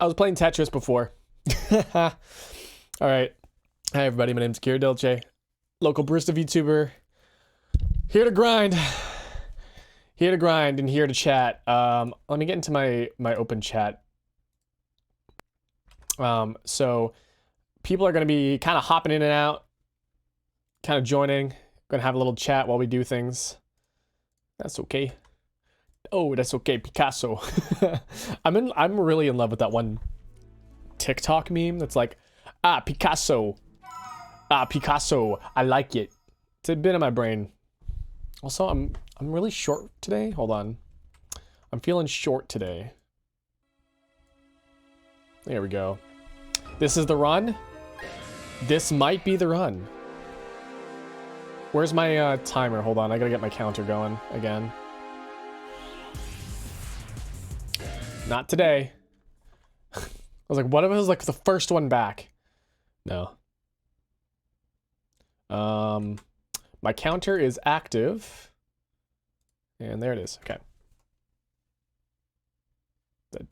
I was playing Tetris before. All right. Hi, everybody. My name's Kira Dolce, local barista VTuber. Here to grind. Here to grind and here to chat. Let me get into my open chat. So people are going to be kind of hopping in and out, kind of joining. Going to have a little chat while we do things. That's okay. Oh, that's okay, Picasso. I'm really in love with that one TikTok meme that's like, Picasso. Picasso. I like it. It's a bit in my brain. Also, I'm really short today. Hold on. I'm feeling short today. There we go. This is the run. This might be the run. Where's my timer? Hold on. I gotta get my counter going again. Not today. I was like, what if it was like the first one back? No. My counter is active. And there it is. Okay.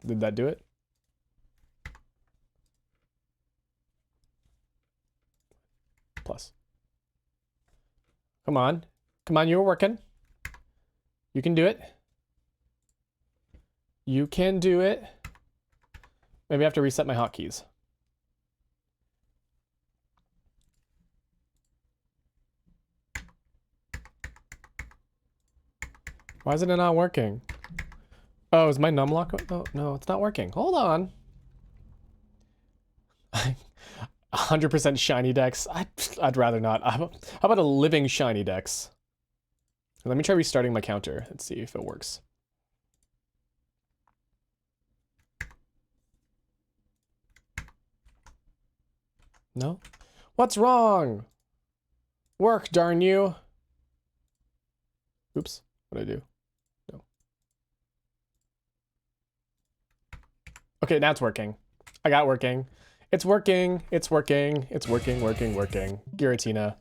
Did that do it? Plus. Come on. Come on, you're working. You can do it. You can do it. Maybe I have to reset my hotkeys. Why is it not working? Oh, is my numlock? Oh, no, it's not working. Hold on. 100% shiny dex. I'd rather not. How about a living shiny dex? Let me try restarting my counter. Let's see if it works. No? What's wrong? Work, darn you. Oops. What did I do? No. Okay, now it's working. I got it working. It's working. It's working. It's working, working. Giratina.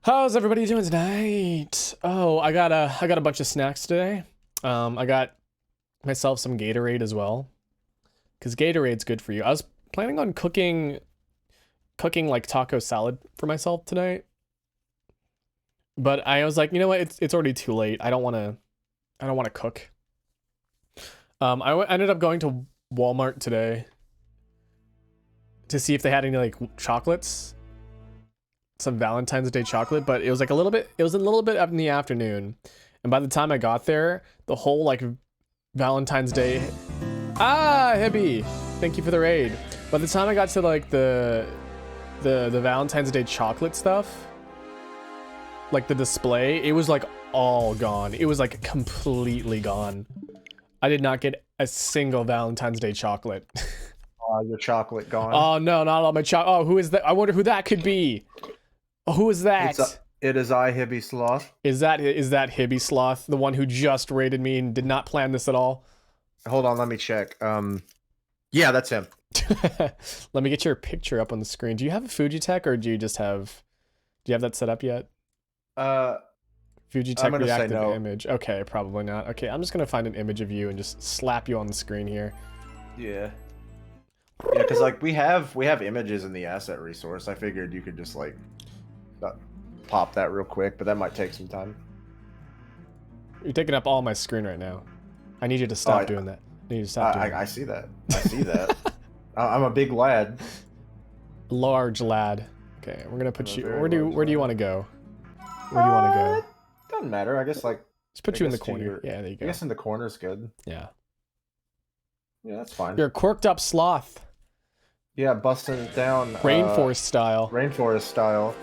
How's everybody doing tonight? Oh, I got a bunch of snacks today. I got myself some Gatorade as well. Cause Gatorade's good for you. I was planning on cooking like taco salad for myself tonight. But I was like, you know what? It's already too late. I don't want to cook. I ended up going to Walmart today to see if they had any like chocolates, some Valentine's Day chocolate, but it was like a little bit up in the afternoon. And by the time I got there, the whole like Valentine's Day, Hibby, thank you for the raid. By the time I got to like the Valentine's Day chocolate stuff, like the display, it was like all gone. It was like completely gone. I did not get a single Valentine's Day chocolate. Your chocolate gone. Oh no, not all my chocolate. Oh, who is that? I wonder who that could be. Oh, who is that? It is I, Hibby Sloth. Is that Hibby Sloth, the one who just raided me and did not plan this at all? Hold on, let me check. Yeah, that's him. Let me get your picture up on the screen. Do you have a Fujitech or do you have that set up yet? Fujitech reactive image. Okay, probably not. Okay, I'm just gonna find an image of you and just slap you on the screen here. Yeah. Yeah, because like we have images in the asset resource. I figured you could just like pop that real quick, but that might take some time. You're taking up all my screen right now. I need you to stop doing that. I need you to stop doing that. I see that. I see that. I'm a big lad. Large lad. Okay, we're gonna put you. Where do you want to go? Where do you want to go? Doesn't matter. I guess like. Just put you in the corner. Yeah, there you go. I guess in the corner is good. Yeah. Yeah, that's fine. You're a quirked up sloth. Yeah, busting it down. Rainforest style. Rainforest style.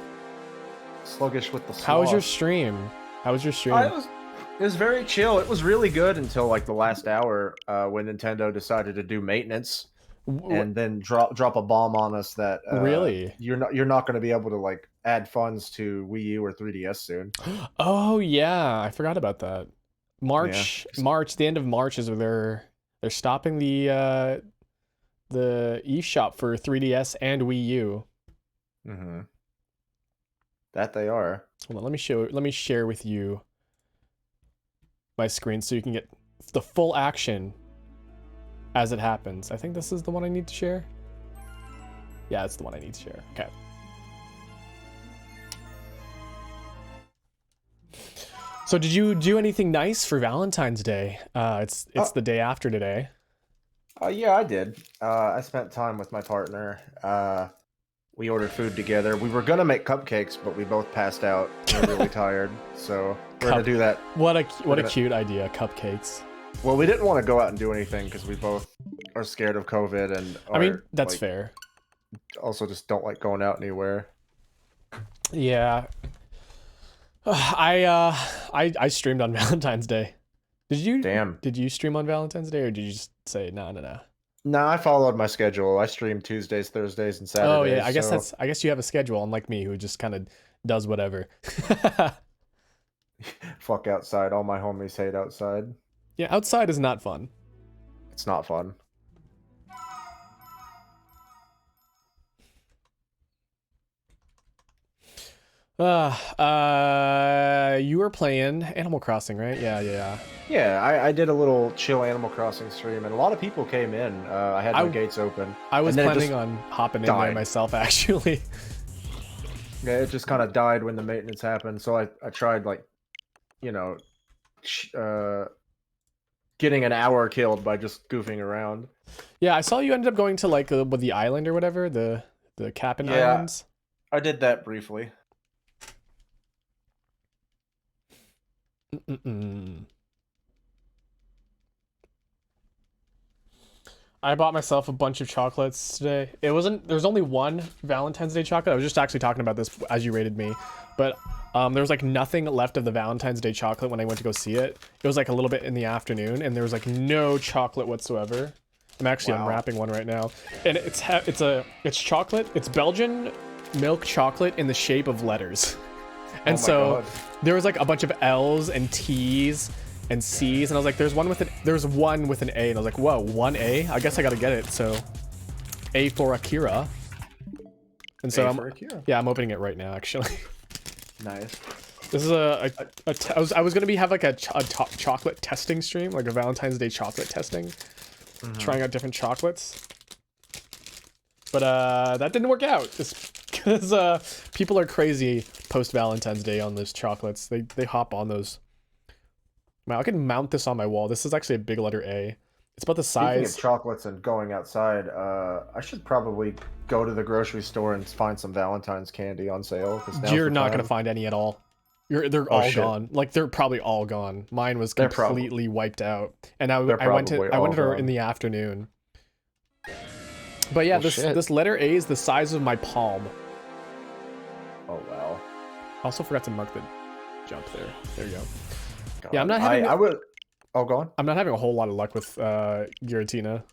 Sluggish with the sloth. How was your stream? It was very chill. It was really good until like the last hour when Nintendo decided to do maintenance and then drop a bomb on us that really you're not going to be able to like add funds to Wii U or 3DS soon. Oh yeah, I forgot about that. March, the end of March is where they're stopping the eShop for 3DS and Wii U. Mm-hmm. That they are. Hold on, let me share with you my screen so you can get the full action as it happens. I think this is the one I need to share. Yeah, it's the one I need to share. Okay. So did you do anything nice for Valentine's Day? It's the day after today. Yeah, I did. I spent time with my partner. We ordered food together. We were gonna make cupcakes, but we both passed out. We were really tired, so we're gonna do that. What a cute idea, cupcakes. Well, we didn't want to go out and do anything because we both are scared of COVID, and I mean, that's fair. Also, just don't like going out anywhere. Yeah. I streamed on Valentine's Day. Did you? Damn. Did you stream on Valentine's Day, or did you just say no? No, I followed my schedule. I stream Tuesdays, Thursdays, and Saturdays. Oh yeah, I guess you have a schedule, unlike me, who just kind of does whatever. Fuck outside. All my homies hate outside. Yeah, outside is not fun. It's not fun. You were playing Animal Crossing, right? Yeah. Yeah, I did a little chill Animal Crossing stream, and a lot of people came in. I had my gates open. I was planning on hopping in there myself, actually. Yeah, it just kind of died when the maintenance happened, so I tried, like, getting an hour killed by just goofing around. Yeah, I saw you ended up going to, like, with the island or whatever, the Cap'n Islands. I did that briefly. I bought myself a bunch of chocolates today. There's only one Valentine's Day chocolate. I was just actually talking about this as you rated me, but there was like nothing left of the Valentine's Day chocolate when I went to go see it. It was like a little bit in the afternoon, and there was like no chocolate whatsoever. I'm actually unwrapping one right now, and it's chocolate. It's Belgian milk chocolate in the shape of letters. And so there was like a bunch of L's and T's and C's, and I was like, there's one with an A, and I was like, whoa, one A? I guess I gotta get it. So A for Akira. And so I'm opening it right now, actually. Nice. This is I was gonna have like a chocolate testing stream, like a Valentine's Day chocolate testing, trying out different chocolates. But that didn't work out. Because people are crazy post Valentine's Day on those chocolates. They hop on those. Wow, I can mount this on my wall. This is actually a big letter A. It's about the size. Speaking of chocolates and going outside, I should probably go to the grocery store and find some Valentine's candy on sale. You're not gonna find any at all. They're all gone. Like, they're probably all gone. Mine was completely wiped out. And I went to her in the afternoon. But yeah, this letter A is the size of my palm. Oh wow. Also forgot to mark the jump there. There you go. God, yeah, I'm not having. Oh, go on. I'm not having a whole lot of luck with Giratina.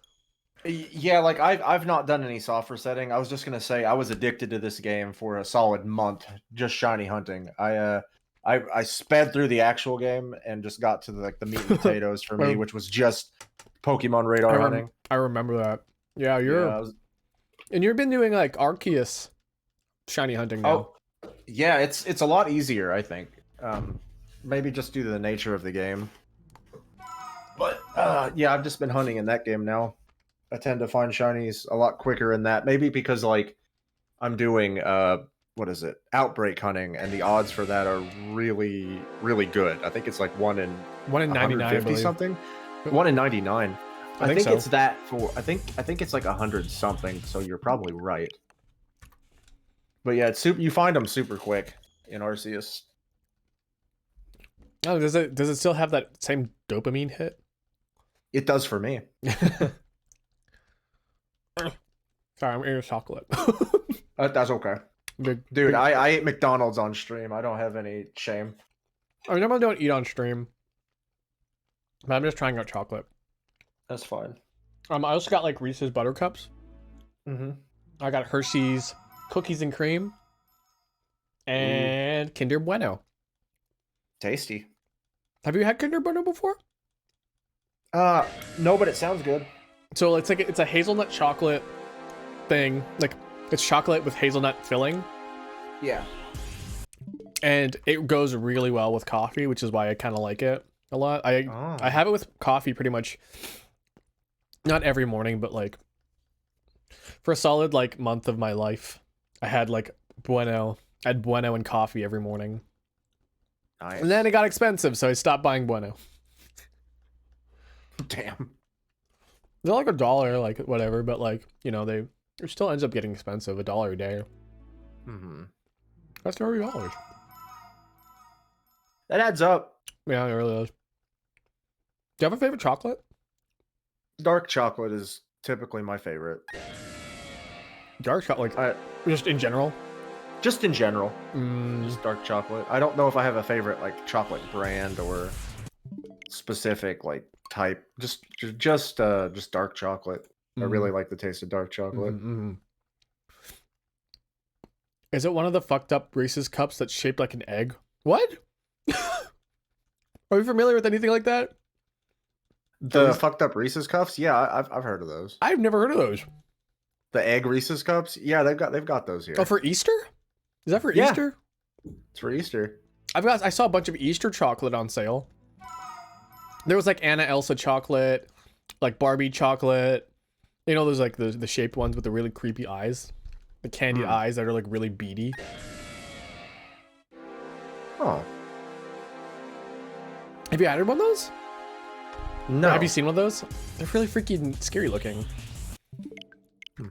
Yeah, like I've not done any soft resetting. I was just gonna say I was addicted to this game for a solid month, just shiny hunting. I sped through the actual game and just got to the meat and potatoes for me, which was just Pokemon radar hunting. I remember that. Yeah, and you've been doing like Arceus shiny hunting now. Oh, yeah, it's a lot easier, I think. Maybe just due to the nature of the game. But yeah, I've just been hunting in that game now. I tend to find shinies a lot quicker in that. Maybe because like I'm doing outbreak hunting, and the odds for that are really, really good. I think it's like 1 in 99 something. 1 in 99. I think so. It's that for I think it's like 100 something, so you're probably right. But yeah, you find them super quick in Arceus. Oh, does it still have that same dopamine hit? It does for me. Sorry, I'm eating chocolate. That's okay. Dude, I ate McDonald's on stream. I don't have any shame. I normally don't eat on stream, but I'm just trying out chocolate. That's fine. I also got like Reese's Buttercups. I got Hershey's Cookies and Cream. And Kinder Bueno. Tasty. Have you had Kinder Bueno before? No, but it sounds good. So it's a hazelnut chocolate thing. Like, it's chocolate with hazelnut filling. Yeah. And it goes really well with coffee, which is why I kind of like it a lot. I have it with coffee pretty much not every morning, but like for a solid like month of my life, I had like Bueno. I had Bueno and coffee every morning. Nice. And then it got expensive, so I stopped buying Bueno. Damn. They're like $1, like whatever, but like, you know, it still ends up getting expensive, $1 a day. Mm-hmm. That's $30. That adds up. Yeah, it really is. Do you have a favorite chocolate? Dark chocolate is typically my favorite. Dark chocolate, like, just in general? Just in general. Mm. Just dark chocolate. I don't know if I have a favorite like chocolate brand or specific like type. Just dark chocolate. I really like the taste of dark chocolate. Mm-hmm. Is it one of the fucked up Reese's cups that's shaped like an egg? What? Are you familiar with anything like that? The fucked up Reese's cups? Yeah, I've heard of those. I've never heard of those. The egg Reese's cups? Yeah, they've got those here. Oh, for Easter? Is that for Easter? It's for Easter. I saw a bunch of Easter chocolate on sale. There was like Anna Elsa chocolate, like Barbie chocolate. You know those like the shaped ones with the really creepy eyes? The candy eyes that are like really beady. Oh. Have you added one of those? No. Or have you seen one of those? They're really freaking scary looking. I'm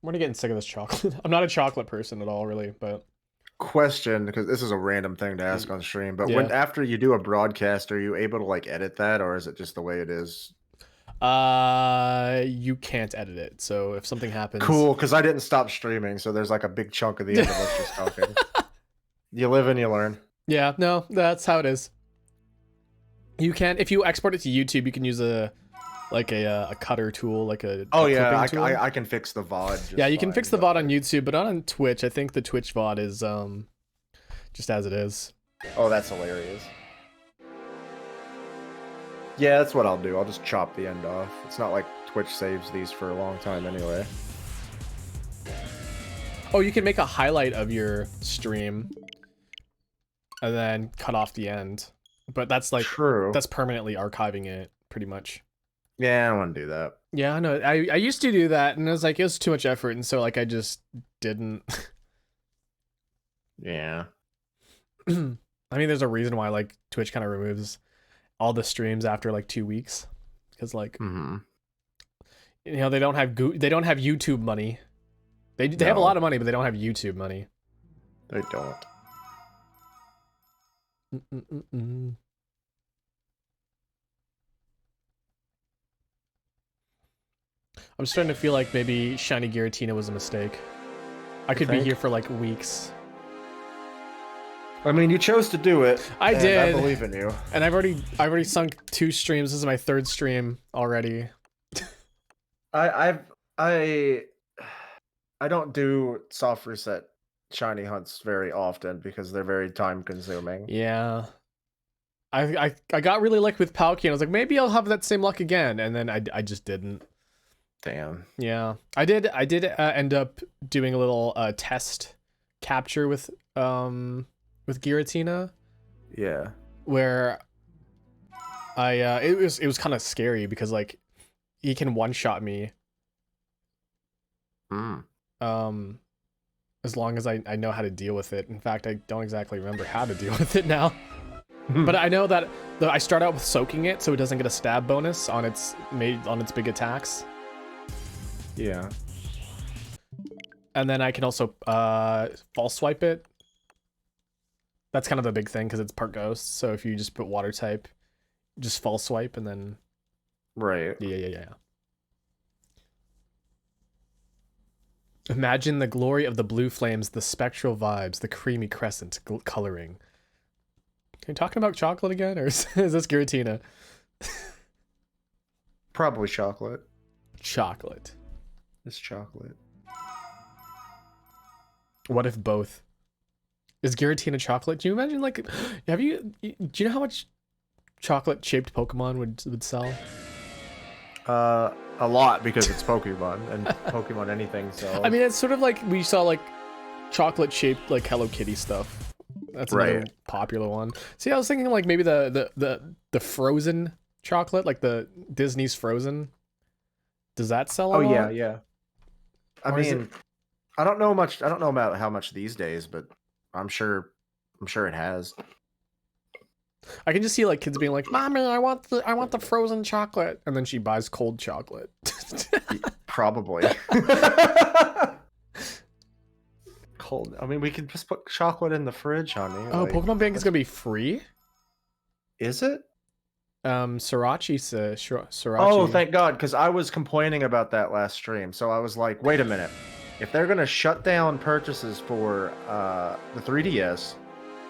already getting sick of this chocolate. I'm not a chocolate person at all, really, but... Question, because this is a random thing to ask on stream, but when after you do a broadcast, are you able to like edit that, or is it just the way it is? You can't edit it, so if something happens... Cool, because I didn't stop streaming, so there's like a big chunk of the end of us just talking. You live and you learn. Yeah, no, that's how it is. You can, if you export it to YouTube, you can use a cutter tool, like a tool. I can fix the VOD. Yeah, you can fix the VOD on YouTube, but not on Twitch. I think the Twitch VOD is just as it is. Oh, that's hilarious. Yeah, that's what I'll do. I'll just chop the end off. It's not like Twitch saves these for a long time anyway. Oh, you can make a highlight of your stream and then cut off the end. But that's like that's permanently archiving it, pretty much. Yeah, I don't want to do that. Yeah, I know. I used to do that, and it was like it was too much effort, and so like I just didn't. Yeah. I mean, there's a reason why like Twitch kind of removes all the streams after like 2 weeks, because like you know they don't have YouTube money. They have a lot of money, but they don't have YouTube money. They don't. I'm starting to feel like maybe Shiny Giratina was a mistake. I could be here for like weeks. I mean, you chose to do it. I did. I believe in you. And I've already sunk 2 streams. This is my 3rd stream already. I don't do soft reset shiny hunts very often because they're very time consuming. Yeah. I got really lucky with Palkia, and I was like, maybe I'll have that same luck again, and then I just didn't. Damn. Yeah, I did end up doing a little test capture with Giratina. Yeah. Where it was kind of scary because like he can one-shot me. As long as I know how to deal with it. In fact, I don't exactly remember how to deal with it now. But I know that I start out with soaking it so it doesn't get a stab bonus on its big attacks. Yeah. And then I can also false swipe it. That's kind of the big thing because it's part ghost. So if you just put water type, just false swipe and then right. Yeah. Imagine the glory of the blue flames, the spectral vibes, the creamy crescent coloring. Are you talking about chocolate again, or is this Giratina? Probably chocolate. Chocolate. It's chocolate. What if both? Is Giratina chocolate? Do you imagine like, do you know how much chocolate-shaped Pokemon would sell? A lot because it's Pokemon and Pokemon anything. So I mean, it's sort of like we saw like chocolate-shaped like Hello Kitty stuff. That's another popular one. See, I was thinking like maybe the frozen chocolate, like the Disney's Frozen? Does that sell a Oh yeah, lot? yeah. I Or is it? mean, I don't know much. I don't know about how much these days, but I'm sure. I'm sure it has. I can just see like kids being like, "Mommy, I want the frozen chocolate," and then she buys cold chocolate. Probably. Cold. I mean, we can just put chocolate in the fridge, honey. Oh, Like, Pokemon Bank is gonna be free. is it? Sriracha. Oh, thank God, because I was complaining about that last stream. So I was like, wait a minute. If they're gonna shut down purchases for the 3DS,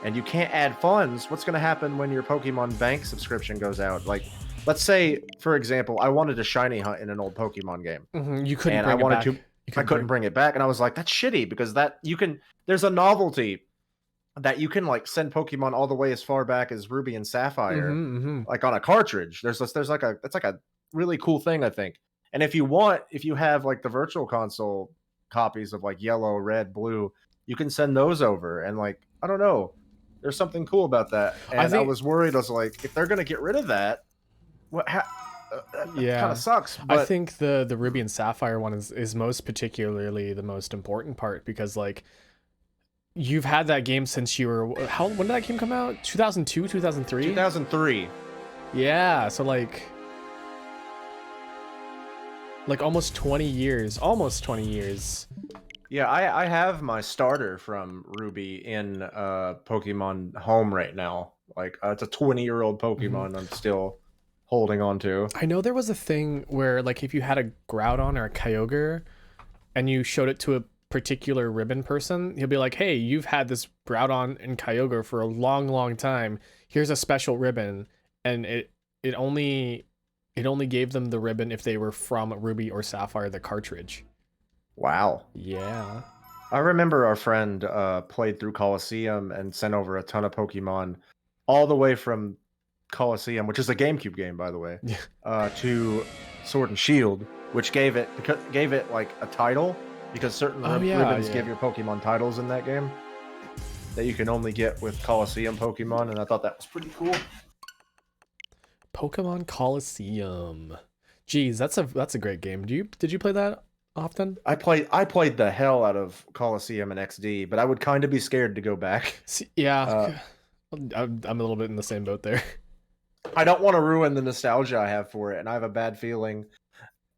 and you can't add funds, what's gonna happen when your Pokemon Bank subscription goes out? Like, let's say, for example, I wanted a shiny hunt in an old Pokemon game, You couldn't and bring I it wanted back. to. You I couldn't bring it back, and I was like, that's shitty because that you can. There's a novelty that you can like send Pokemon all the way as far back as Ruby and Sapphire, like on a cartridge. There's like a that's like a really cool thing, I think. And if you have like the virtual console copies of like yellow, red, blue, you can send those over. And like, I don't know, there's something cool about that. And I think, was worried. I was like, if they're gonna get rid of that, what? That kind yeah, of sucks. I But think the Ruby and Sapphire one is most particularly the most important part because like you've had that game since you were when did that game come out? 2002, 2003? 2003. Yeah, so like almost 20 years. Almost 20 years. Yeah, I have my starter from Ruby in Pokemon Home right now. Like it's a 20-year-old Pokemon I'm still holding on to. I know there was a thing where like if you had a Groudon or a Kyogre and you showed it to a particular ribbon person, he'll be like, "Hey, you've had this Groudon and Kyogre for a long, long time. Here's a special ribbon." And it only gave them the ribbon if they were from Ruby or Sapphire, the cartridge. Wow. Yeah. I remember our friend played through Coliseum and sent over a ton of Pokemon all the way from Coliseum, which is a GameCube game, by the way, to Sword and Shield, which gave it like a title because certain ribbons give your Pokemon titles in that game that you can only get with Coliseum Pokemon, and I thought that was pretty cool. Pokemon Coliseum. Jeez, that's a great game. Did you play that often? I played the hell out of Coliseum and XD, but I would kind of be scared to go back. Yeah, I'm a little bit in the same boat there. I don't want to ruin the nostalgia I have for it, and I have a bad feeling.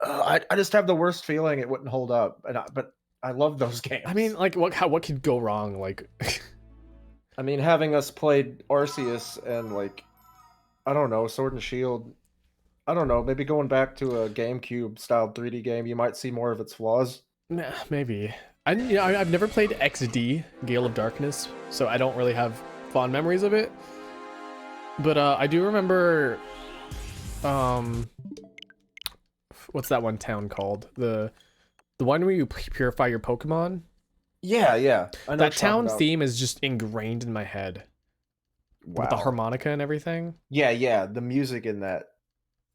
I just have the worst feeling it wouldn't hold up, but I love those games. I mean, like, what could go wrong? Like, I mean, having us played Arceus and like, I don't know, Sword and Shield. I don't know, maybe going back to a GameCube style 3D game, you might see more of its flaws. maybe. I've never played XD, Gale of Darkness, so I don't really have fond memories of it. But I do remember, what's that one town called? The one where you purify your Pokemon. Yeah, yeah. That town theme is just ingrained in my head. Wow. With the harmonica and everything. Yeah, yeah. The music in that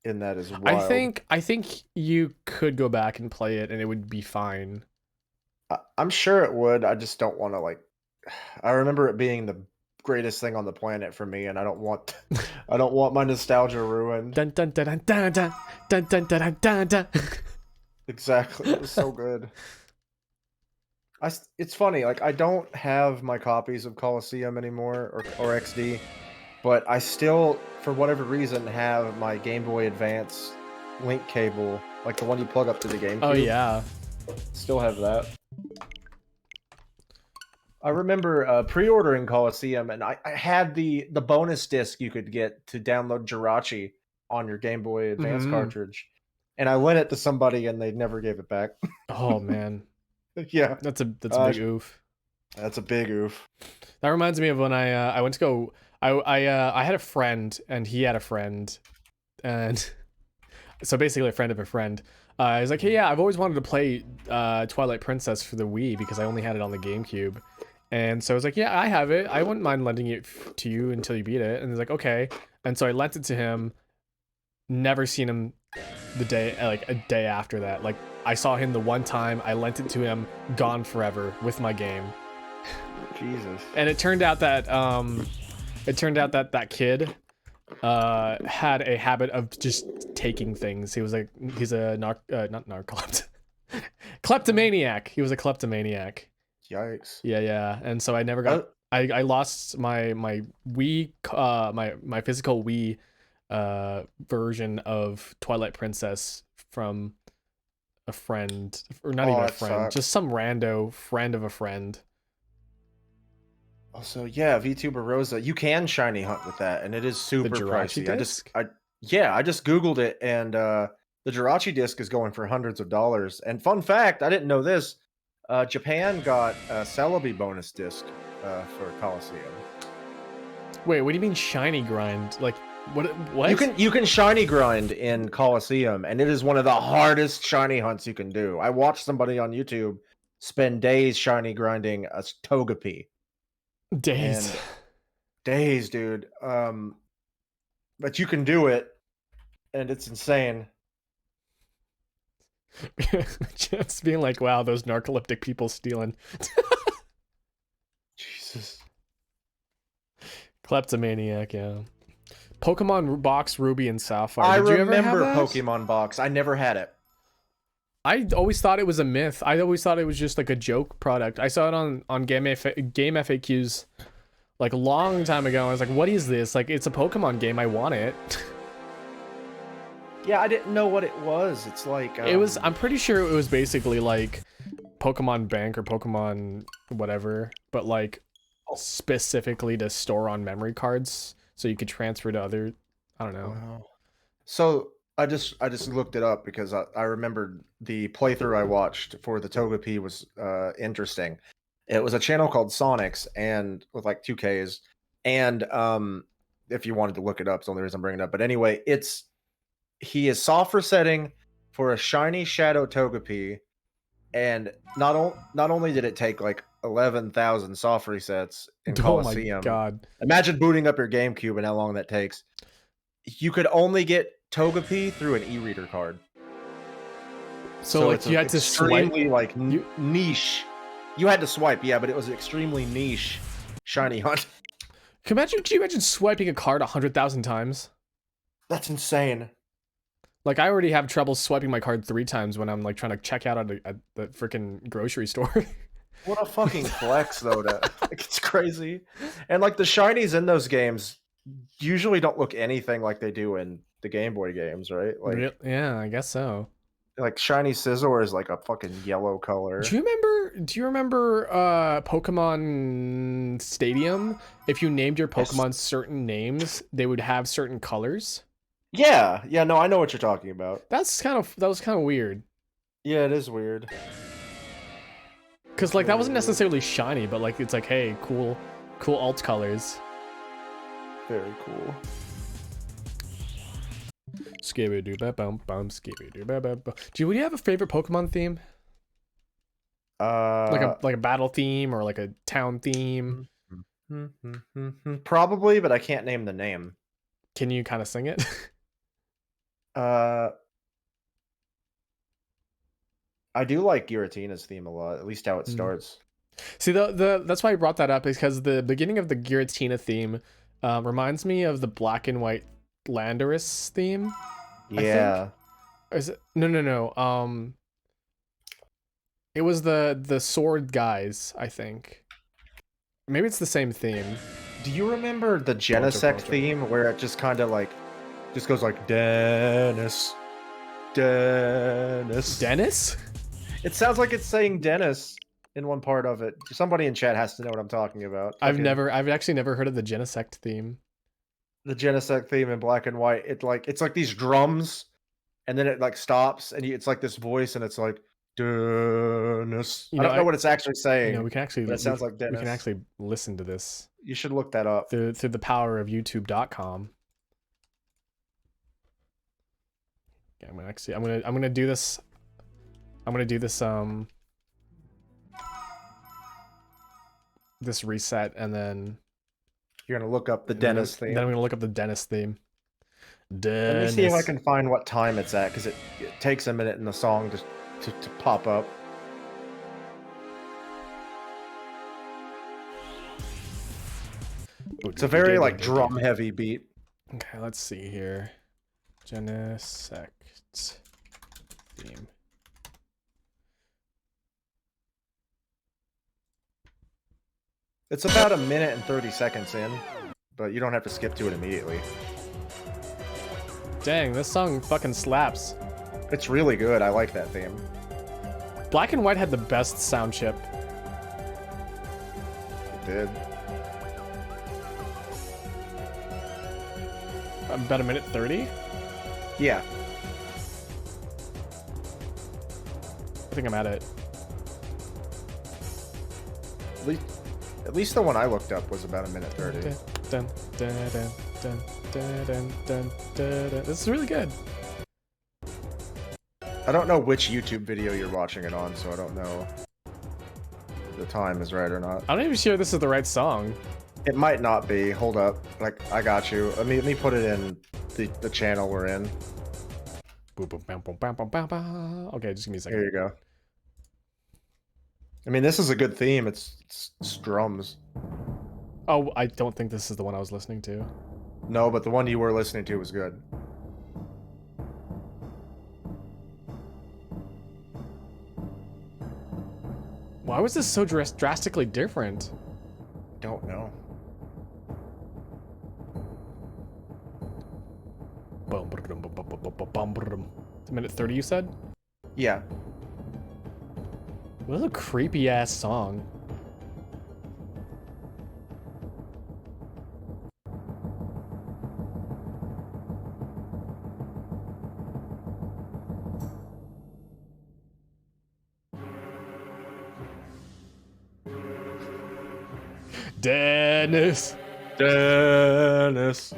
is wild. I think you could go back and play it and it would be fine. I'm sure it would. I just don't want to like. I remember it being the greatest thing on the planet for me, and I don't want my nostalgia ruined. Dun dun dun dun dun dun dun dun dun dun. Exactly, it was so good. It's funny, like I don't have my copies of Coliseum anymore or XD, but I still, for whatever reason, have my Game Boy Advance link cable, like the one you plug up to the GameCube. Oh yeah, still have that. I remember pre-ordering Coliseum, and I had the bonus disc you could get to download Jirachi on your Game Boy Advance cartridge, and I lent it to somebody, and they never gave it back. Oh man, yeah, that's a big oof. That's a big oof. That reminds me of when I went to go. I had a friend, and he had a friend, and so basically a friend of a friend. I was like, hey, yeah, I've always wanted to play Twilight Princess for the Wii because I only had it on the GameCube. And so I was like, yeah, I have it. I wouldn't mind lending it to you until you beat it. And he's like, okay. And so I lent it to him. Never seen him a day after that. Like I saw him the one time, I lent it to him, gone forever with my game. Jesus. And it turned out that that kid had a habit of just taking things. He's a not narcoleptic, kleptomaniac. He was a kleptomaniac. Yikes. Yeah. And so I never got. I lost my Wii, my physical Wii, version of Twilight Princess from a friend, or not even a that friend, sucks. just some rando friend of a friend. Also, yeah, VTuber Rosa, you can shiny hunt with that, and it is The super Jirachi pricey. disc. I just Googled it, and the Jirachi disc is going for hundreds of dollars. And fun fact, I didn't know this. Japan got a Celebi bonus disc for Coliseum. Wait, what do you mean shiny grind? Like, what? You can shiny grind in Coliseum, and it is one of the hardest shiny hunts you can do. I watched somebody on YouTube spend days shiny grinding a Togepi. Days. And days, dude. But you can do it, and it's insane. Just being like, wow, those narcoleptic people stealing. Jesus. Kleptomaniac, yeah. Pokemon Box Ruby and Sapphire. I Did you ever have remember that? Pokemon Box. I never had it. I always thought it was a myth. I always thought it was just like a joke product. I saw it on Game FAQs like a long time ago. I was like, what is this? Like, it's a Pokemon game. I want it. Yeah, I didn't know what it was. It's like It was, I'm pretty sure it was basically like Pokemon Bank or Pokemon whatever, but like specifically to store on memory cards so you could transfer to other, I don't know. Wow. So I just looked it up because I remembered the playthrough I watched for the Togepi was interesting. It was a channel called Sonics, and with like 2Ks, and if you wanted to look it up, it's the only reason I'm bringing it up. But anyway, he is soft resetting for a shiny Shadow Togepi, and not only did it take like 11,000 soft resets in Coliseum. Oh my god. Imagine booting up your GameCube and how long that takes. You could only get Togepi through an e-reader card. So like you had to swipe, like niche. You had to swipe, yeah, but it was an extremely niche shiny hunt. Can you imagine swiping a card 100,000 times? That's insane. Like, I already have trouble swiping my card 3 times when I'm like trying to check out at the freaking grocery store. What a fucking flex, though. Like, it's crazy. And like the shinies in those games usually don't look anything like they do in the Game Boy games, right? Like, yeah, I guess so. Like shiny Scizor is like a fucking yellow color. Do you remember Pokemon Stadium? If you named your Pokemon certain names, they would have certain colors. Yeah, no, I know what you're talking about. That was kind of weird. Yeah, it is weird. Cause like that wasn't necessarily shiny, but like it's like, hey, cool alt colors. Very cool. Skibby-doo-ba-bum-bum, skibby-doo-ba-bum-bum. Do you have a favorite Pokemon theme? Like a battle theme or like a town theme? Probably, but I can't name the name. Can you kind of sing it? I do like Giratina's theme a lot, at least how it starts. See, that's why I brought that up, because the beginning of the Giratina theme reminds me of the Black and White Landorus theme. Yeah. Is it? No. It was the sword guys, I think. Maybe it's the same theme. Do you remember the Genesect theme where it just kind of like just goes like Dennis? Dennis? It sounds like it's saying Dennis in one part of it. Somebody in chat has to know what I'm talking about. I've actually never heard of the Genesect theme. The Genesect theme in Black and White. It's like these drums, and then it like stops, and it's like this voice, and it's like Dennis. I don't know what it's actually saying. We can actually. It sounds like Dennis. We can actually listen to this. You should look that up through the power of YouTube.com. Yeah, I'm gonna do this. I'm gonna do this this reset, and then you're gonna look up the Dennis theme. Then I'm gonna look up the Dennis theme. Let me see if I can find what time it's at, because it takes a minute in the song to pop up. It's a very like drum heavy beat. Okay, let's see here. Genesect theme. It's about 1:30 in, but you don't have to skip to it immediately. Dang, this song fucking slaps. It's really good. I like that theme. Black and White had the best sound chip. It did. About 1:30. Yeah. I think I'm at it. At least the one I looked up was about 1:30. Dun, dun, dun, dun, dun, dun, dun, dun, dun. This is really good. I don't know which YouTube video you're watching it on, so I don't know if the time is right or not. I'm not even sure this is the right song. It might not be. Hold up. Like, I got you. Let me put it in the channel we're in. Okay, just give me a second. Here you go. I mean, this is a good theme. It's drums. Oh, I don't think this is the one I was listening to. No, but the one you were listening to was good. Why was this so drastically different? Don't know. It's 1:30, you said? Yeah. What a creepy ass song. Dennis. Dennis.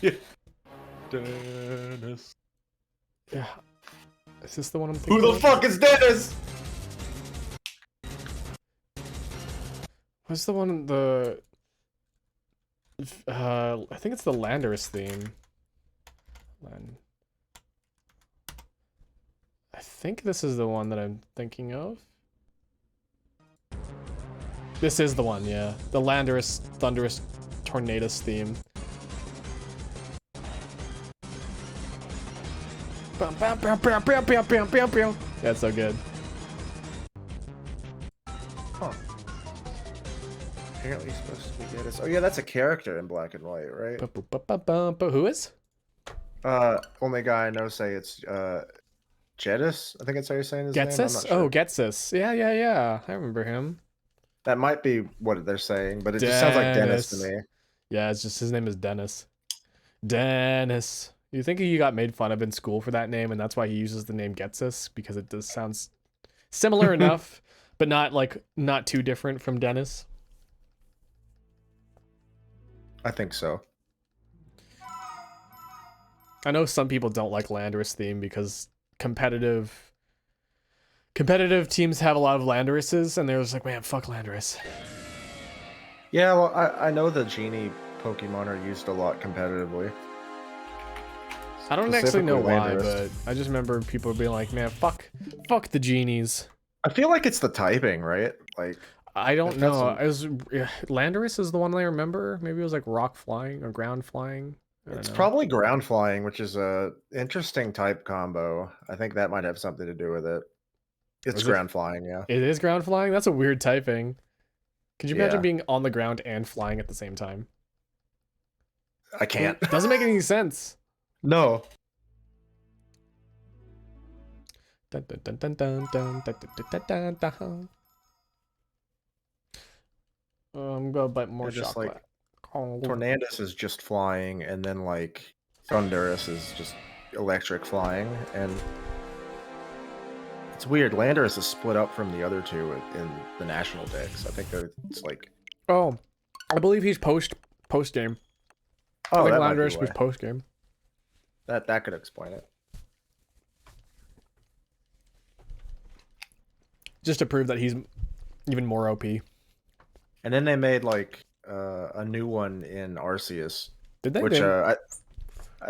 Yeah. Dennis. Yeah. Is this the one I'm thinking Who the of? fuck is Dennis? What's the one, I think it's the Landers theme. I think this is the one that I'm thinking of. This is the one, yeah. The Landers Thunderous Tornadus theme. That's so good. Huh. Apparently supposed to be Dennis. Oh yeah, that's a character in Black and White, right? Who is? Only guy I know say it's Jedis. I think that's how you're saying his name. I'm Getsus? not sure. Oh, Getsus. Yeah. I remember him. That might be what they're saying, but it just sounds like Dennis to me. Yeah, it's just his name is Dennis. Dennis. You think he got made fun of in school for that name, and that's why he uses the name Getsus, because it does sounds similar enough, but not too different from Dennis. I think so. I know some people don't like Landorus theme because competitive teams have a lot of Landoruses, and they're just like, man, fuck Landorus. Yeah, well, I know the genie Pokemon are used a lot competitively. I don't actually know why, Landorus. but I just remember people being like, man, fuck the genies. I feel like it's the typing, right? Like, I don't That's know. some- Landorus is the one I remember. Maybe it was like rock flying or ground flying. I don't it's know. probably ground flying, which is a interesting type combo. I think that might have something to do with it. It's Is it? ground flying, yeah. It is ground flying? That's a weird typing. Could you imagine Yeah. being on the ground and flying at the same time? I can't. Doesn't make any sense. No. Dun, dun, dun, dun, dun, dun, dun, dun, dun, dun, dun. I'm gonna bite more They're just chocolate. like- Oh. Tornadus is just flying, and then like Thunderous is just electric flying, and it's weird. Landorus is split up from the other two in the national decks. I think it's like Oh, I believe he's post game. oh, I think that might be Landorus was why. post game. That could explain it. Just to prove that he's even more OP. And then they made like a new one in Arceus, Did they? which I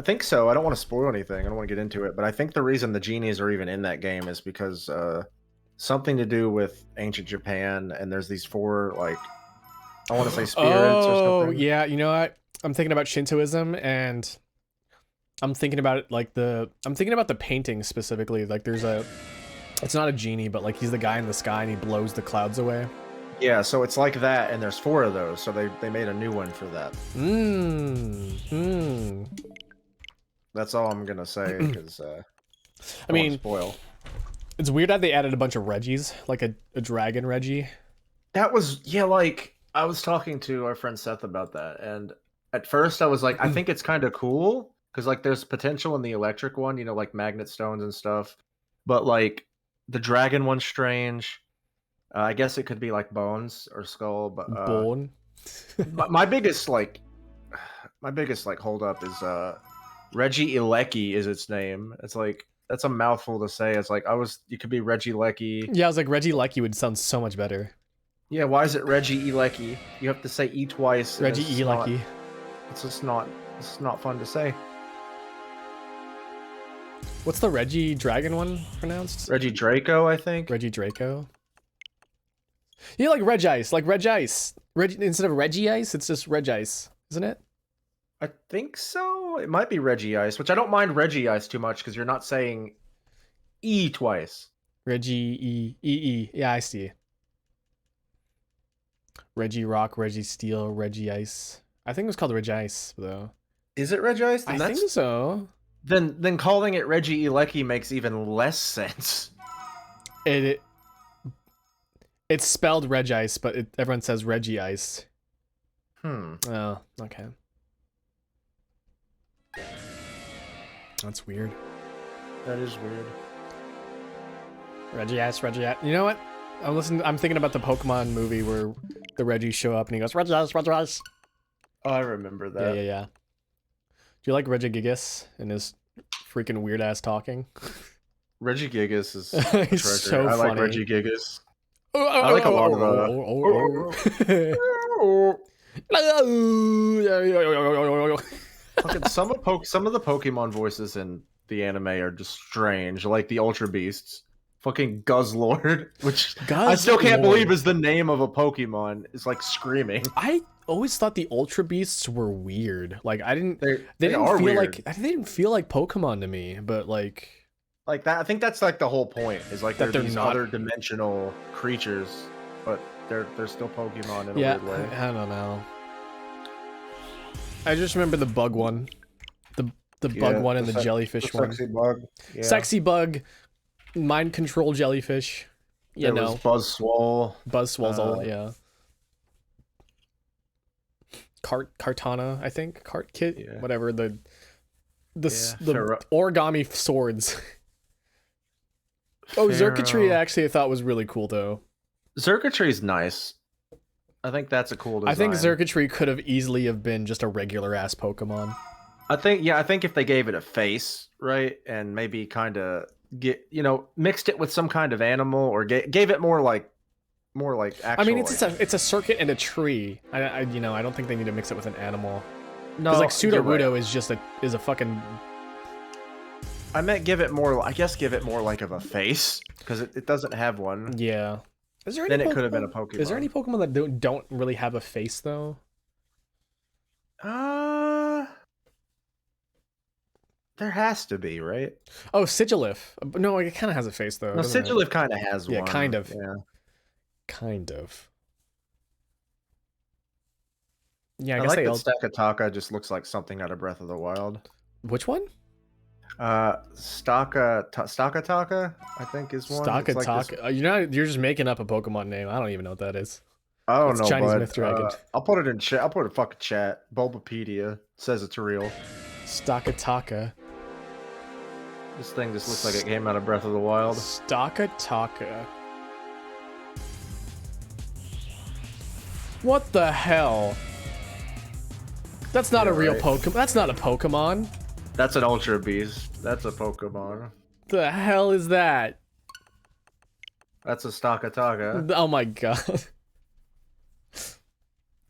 think so. I don't want to spoil anything. I don't want to get into it, but I think the reason the genies are even in that game is because something to do with ancient Japan, and there's these four like I want to say spirits or Oh, something. yeah, you know what? I'm thinking about Shintoism, and I'm thinking about it like I'm thinking about the painting specifically. Like there's it's not a genie, but like he's the guy in the sky and he blows the clouds away. Yeah, so it's like that, and there's four of those, so they made a new one for that. That's all I'm gonna say because I mean, spoil. it's weird that they added a bunch of Reggies, like a dragon Reggie. That was yeah, like I was talking to our friend Seth about that, and at first I was like, I think it's kind of cool because like there's potential in the electric one, you know, like magnet stones and stuff, but like the dragon one's strange. I guess it could be like bones or skull, but Born. my biggest like hold up is Reggie Ilecki is its name. It's like that's a mouthful to say. It's like you could be Reggie Lecky. Yeah, I was like Reggie Lecky would sound so much better. Yeah, why is it Reggie Ilecki? You have to say E twice. Reggie Lecky. It's just not. It's not fun to say. What's the Reggie Dragon one pronounced? Reggie Draco, I think. Reggie Draco. Yeah, like Reg Ice, like Reg Ice. Instead of Reggie Ice, it's just Reg Ice, isn't it? I think so. It might be Reggie Ice, which I don't mind Reggie Ice too much because you're not saying E twice. Reggie E. Yeah, I see. Reggie Rock, Reggie Steel, Reggie Ice. I think it was called Reggie Ice, though. Is it Reggie Ice? I think so. Then calling it Reggie Ilecki makes even less sense. It's spelled Reg Ice, but everyone says Reggie Ice. Oh, okay. That's weird. That is weird. Reggie Ice. You know what? I'm thinking about the Pokemon movie where the Reggies show up and he goes, Reggie Ice. Oh, I remember that. Yeah. Do you like Regigigas and his freaking weird ass talking? Regigigas is He's so I funny. like Regigigas. I like a lot of some of the Pokemon voices in the anime are just strange, like the Ultra Beasts. Fucking Guzzlord, which I still can't believe is the name of a Pokemon. It's like screaming. I always thought the Ultra Beasts were weird. Like they didn't feel like Pokemon to me, but like that. I think that's like the whole point. Is like that they're these other dimensional creatures, but they're still Pokemon in a weird way. I don't know. I just remember the bug one, the bug one and the jellyfish one. Sexy bug. Yeah. Sexy bug, mind control jellyfish. There was Buzzswole. Buzzswole, yeah. Kartana, I think. Whatever the origami swords. Xurkitree actually I thought was really cool though. Xurkitree's nice. I think that's a cool design. I think Xurkitree could have easily have been just a regular ass Pokemon. I think if they gave it a face, right, and maybe kind of mixed it with some kind of animal or gave it more like actual. I mean, it's a circuit and a tree. I don't think they need to mix it with an animal. No, like Sudowoodo is a fucking. I meant give it more like of a face because it doesn't have one. Yeah. Then it could have been a Pokemon. Is there any Pokemon that don't really have a face though? There has to be, right? Oh, Sigilif. No, it kind of has a face though. No, Sigilif kind of has one. Yeah, kind of. Yeah. Kind of. Yeah, I guess that Stakataka just looks like something out of Breath of the Wild. Which one? Stakataka, I think is one. Stakataka. Like you're just making up a Pokemon name. I don't even know what that is. I don't know. Chinese myth dragon. I'll put it in chat. I'll put it in fucking chat. Bulbapedia says it's real. Stakataka. This thing just looks like it came out of Breath of the Wild. Stakataka. What the hell? That's not a real Pokemon. That's not a Pokemon. That's an Ultra Beast. That's a Pokemon. The hell is that? That's a Stakataka. Oh my god.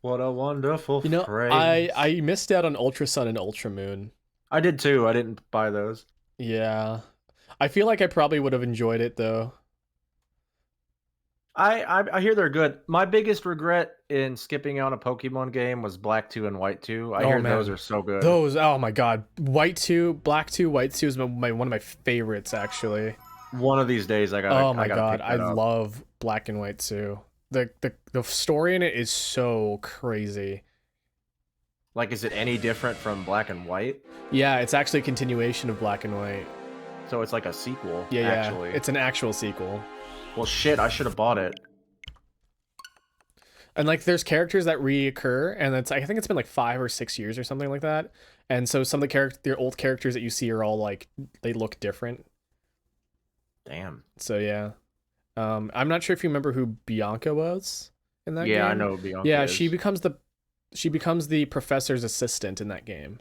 What a wonderful phrase. I missed out on Ultra Sun and Ultra Moon. I did too. I didn't buy those. Yeah. I feel like I probably would have enjoyed it though. I hear they're good. My biggest regret in skipping out a Pokemon game was Black 2 and White 2. I Oh hear man, those are so good. those. Oh my god, White 2, Black 2, White 2 is one of my favorites actually. One of these days Oh my I gotta god, pick I that up. love Black and White 2. The story in it is so crazy. Like, is it any different from Black and White? Yeah, it's actually a continuation of Black and White. So it's like a sequel, Yeah, actually. yeah, it's an actual sequel. Well, shit, I should have bought it. And like, there's characters that reoccur, and I think it's been like 5 or 6 years or something like that. And so some of the old characters that you see are all like, they look different. Damn. So yeah, I'm not sure if you remember who Bianca was in that game. Yeah, I know who Bianca Yeah, is. she becomes the professor's assistant in that game.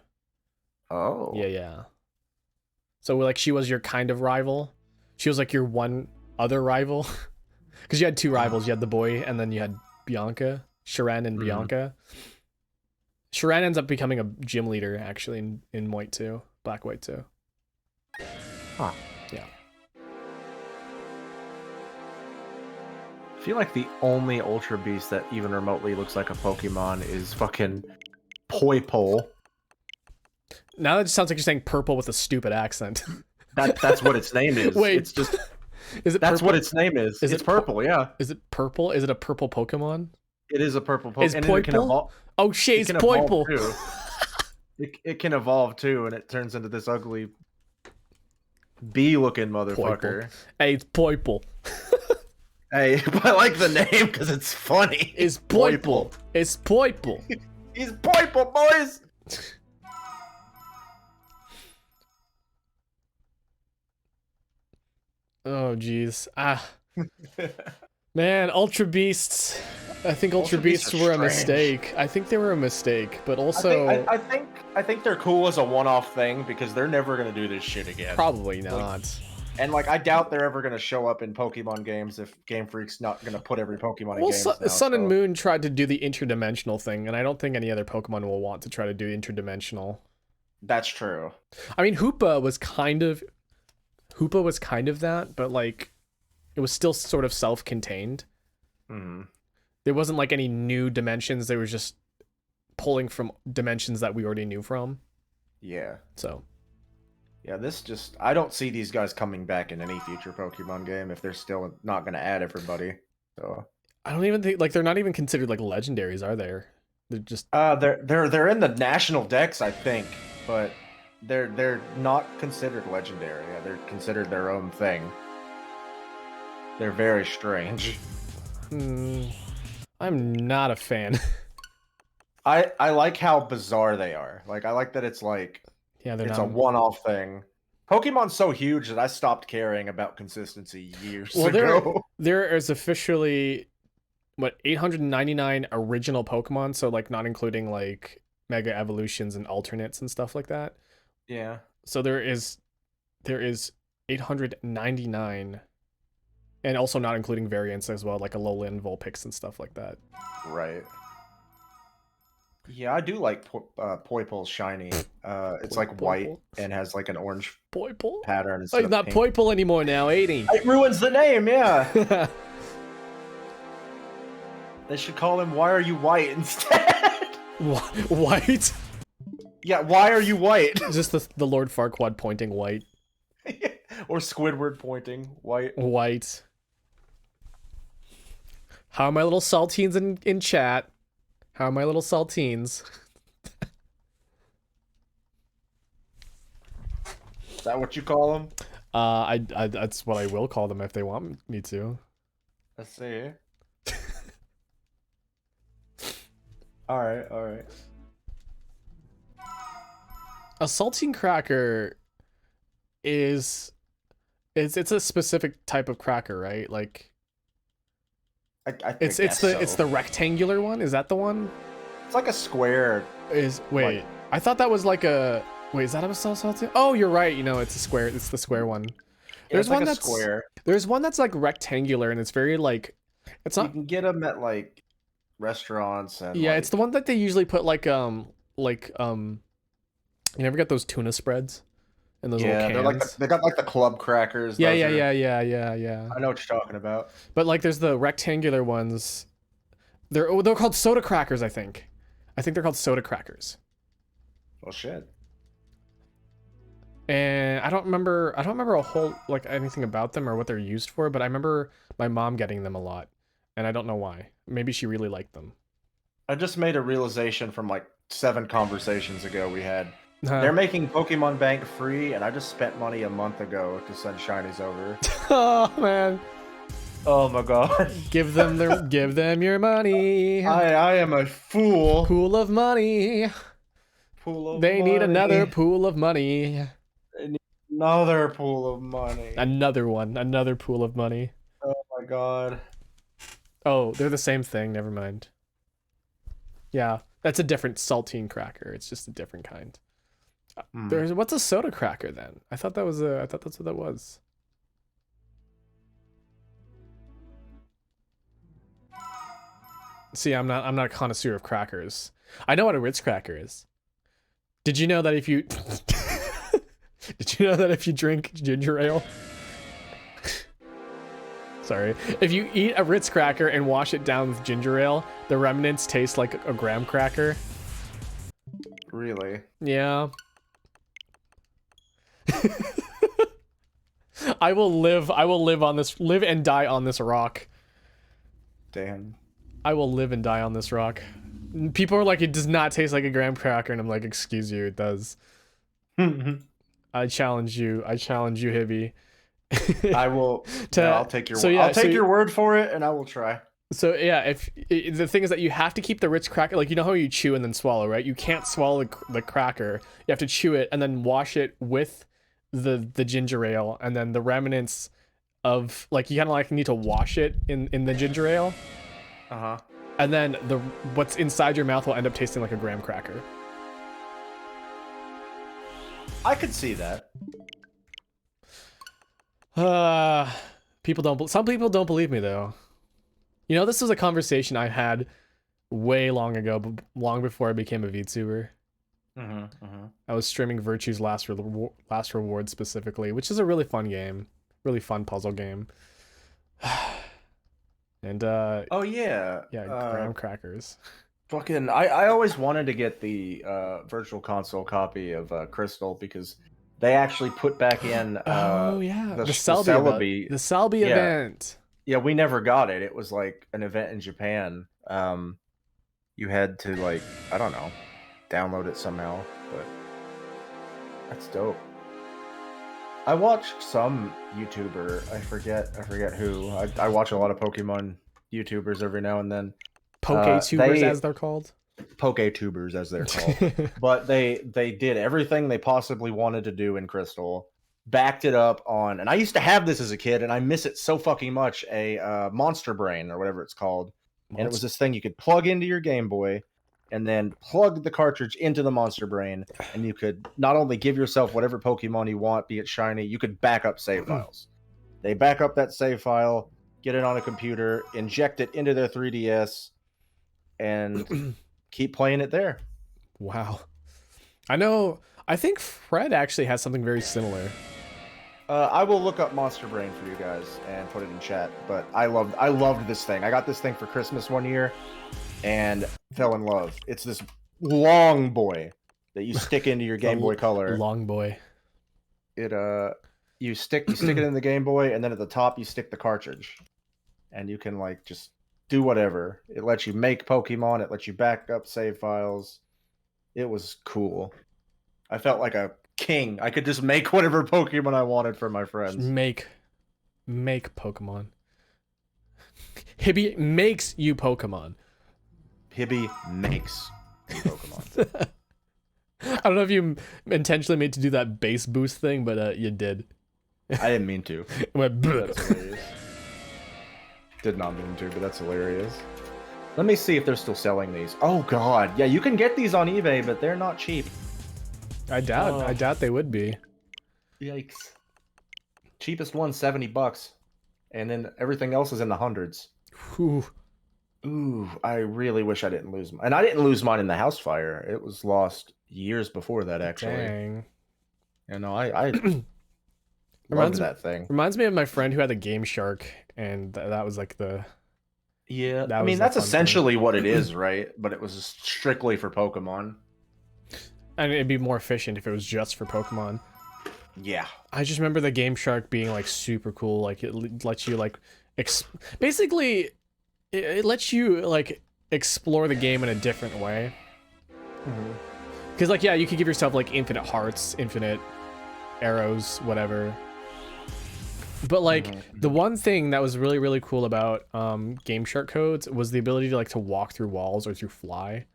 Oh. Yeah, yeah. So like, she was your kind of rival. She was like your one other rival, because you had 2 rivals. You had the boy, and then you had Bianca, Sharan and Bianca. Sharan ends up becoming a gym leader actually in White 2, Black White 2. Huh. Yeah. I feel like the only Ultra Beast that even remotely looks like a Pokemon is fucking Poipole. Now that just sounds like you're saying purple with a stupid accent. That's what its name is. Wait, it's just is it? that's purple? what its name is. Is It's it purple, yeah. Is it purple? Is it a purple Pokemon? It is a purple Pokemon. Is Poipole? Oh shit, it's Poipole. It can evolve too, and it turns into this ugly bee-looking motherfucker. Hey, it's Poipole. Hey, but I like the name because it's funny. It's Poipole. It's Poipole. He's Poipole, boys. Oh jeez. Man, Ultra Beasts. I think Ultra Beasts were a mistake. I think they were a mistake, but also I think they're cool as a one-off thing because they're never gonna do this shit again. Probably not. And like, I doubt they're ever gonna show up in Pokemon games if Game Freak's not gonna put every Pokemon in games. Now, Sun and Moon tried to do the interdimensional thing, and I don't think any other Pokemon will want to try to do interdimensional. That's true. I mean, Hoopa was kind of that, but like, it was still sort of self-contained. There wasn't like any new dimensions. They were just pulling from dimensions that we already knew from. Yeah. So. Yeah, I don't see these guys coming back in any future Pokemon game if they're still not going to add everybody. So I don't even think, like, they're not even considered like legendaries, are they? They're just they're in the national decks, I think, but they're not considered legendary. Yeah, they're considered their own thing. They're very strange. I'm not a fan. I like how bizarre they are. Like, I like that it's like, yeah, it's a one-off thing. Pokemon's so huge that I stopped caring about consistency years ago. There is officially, what, 899 original Pokemon, so like not including like Mega Evolutions and alternates and stuff like that. Yeah. So there is 899, and also not including variants as well, like Alolan, Vulpix, and stuff like that. Right. Yeah, I do like Poipole's shiny. It's like white and has like an orange pattern. Oh, he's not Poipole anymore now, ain't he? It ruins the name, yeah. They should call him Why Are You White instead? White? Yeah, Why Are You White? Just the Lord Farquaad pointing white. Or Squidward pointing white. White. How are my little saltines in chat? How are my little saltines? Is that what you call them? I that's what I will call them if they want me to. Let's see. All right. A saltine cracker is it's a specific type of cracker, right? Like, it's the rectangular one. Is that the one? It's like a square. Wait, I thought that was like a. Wait, is that a saltine? Oh, you're right. You know, it's a square. It's the square one. There's one that's square. There's one that's like rectangular, and it's very like. It's not. You can get them at like restaurants and. Yeah, like... it's the one that they usually put like. You never get those tuna spreads. in those Yeah, little they're like cans. they got like the club crackers. Yeah, Those yeah, are, yeah, yeah, yeah, yeah. I know what you're talking about. But like, there's the rectangular ones. They're called soda crackers, I think. I think they're called soda crackers. Well, shit. And I don't remember a whole like anything about them or what they're used for, but I remember my mom getting them a lot, and I don't know why. Maybe she really liked them. I just made a realization from like 7 conversations ago we had. Huh. They're making Pokemon Bank free, and I just spent money a month ago to send shinies over. Oh man, Oh my god. give them your money. I am a fool. Pool of money. Pool of They need money. another pool of money. They need another pool of money. Another one. Another pool of money. Oh my god. Oh, they're the same thing. Never mind. Yeah, that's a different saltine cracker. It's just a different kind. There's what's a soda cracker then? I thought that's what that was. See, I'm not a connoisseur of crackers. I know what a Ritz cracker is. Did you know that if you Did you know that if you drink ginger ale? Sorry. If you eat a Ritz cracker and wash it down with ginger ale, the remnants taste like a graham cracker. Really? Yeah. I will live live and die on this rock. Damn. I will live and die on this rock. People are like, it does not taste like a graham cracker, and I'm like, excuse you, it does. I challenge you, Hibby. I will. I'll take your. So yeah, I'll take your word for it, and I will try. So yeah, the thing is that you have to keep the Ritz cracker, like, you know how you chew and then swallow, right? You can't swallow the cracker. You have to chew it and then wash it with the ginger ale, and then the remnants of, like, you kind of like need to wash it in the ginger ale. And then what's inside your mouth will end up tasting like a graham cracker. I could see that. Some people don't believe me though. You know, this was a conversation I had way long ago, long before I became a VTuber. I was streaming Virtue's Last Reward specifically, which is a really fun game, really fun puzzle game. And oh yeah, graham crackers. Fucking, I always wanted to get the Virtual Console copy of Crystal, because they actually put back in oh yeah, the Celebi event. Yeah, we never got it. It was like an event in Japan. You had to, like, I don't know, download it somehow, but that's dope. I watched some YouTuber, I forget who. I watch a lot of Pokemon YouTubers every now and then. Poketubers, as they're called. Poketubers, as they're called. But they did everything they possibly wanted to do in Crystal, backed it up on, and I used to have this as a kid, and I miss it so fucking much, a Monster Brain, or whatever it's called. And it was this thing you could plug into your Game Boy, and then plug the cartridge into the Monster Brain, and you could not only give yourself whatever Pokemon you want, be it shiny, you could back up save files. They back up that save file, get it on a computer, inject it into their 3DS, and keep playing it there. Wow. I think Fred actually has something very similar. I will look up Monster Brain for you guys and put it in chat, but I loved this thing. I got this thing for Christmas one year and fell in love. It's this long boy that you stick into your Game Boy Color. Long boy. It you stick it in the Game Boy, and then at the top you stick the cartridge. And you can, like, just do whatever. It lets you make Pokemon, it lets you back up save files. It was cool. I felt like a king. I could just make whatever Pokemon I wanted for my friends. Make Pokemon. Hibby makes you Pokemon. Hibby makes you Pokemon. I don't know if you intentionally made to do that bass boost thing, but you did. I didn't mean to. It went that's hilarious. Did not mean to, but that's hilarious. Let me see if they're still selling these. Oh god, yeah, you can get these on eBay, but they're not cheap. I doubt they would be. Yikes. Cheapest one, $70. And then everything else is in the hundreds. Whew. Ooh, I really wish I didn't lose mine. And I didn't lose mine in the house fire. It was lost years before that, actually. Dang. You know, I loved Reminds that thing. reminds me of my friend who had the Game Shark, and that was like the Yeah, that I was mean the that's fun thing. essentially what it is, right? But it was strictly for Pokemon. And it'd be more efficient if it was just for Pokemon. Yeah. I just remember the Game Shark being like super cool. Like it lets you like basically it lets you like explore the game in a different way. Because like yeah, you could give yourself like infinite hearts, infinite arrows, whatever. But like the one thing that was really cool about Game Shark codes was the ability to like to walk through walls or to fly.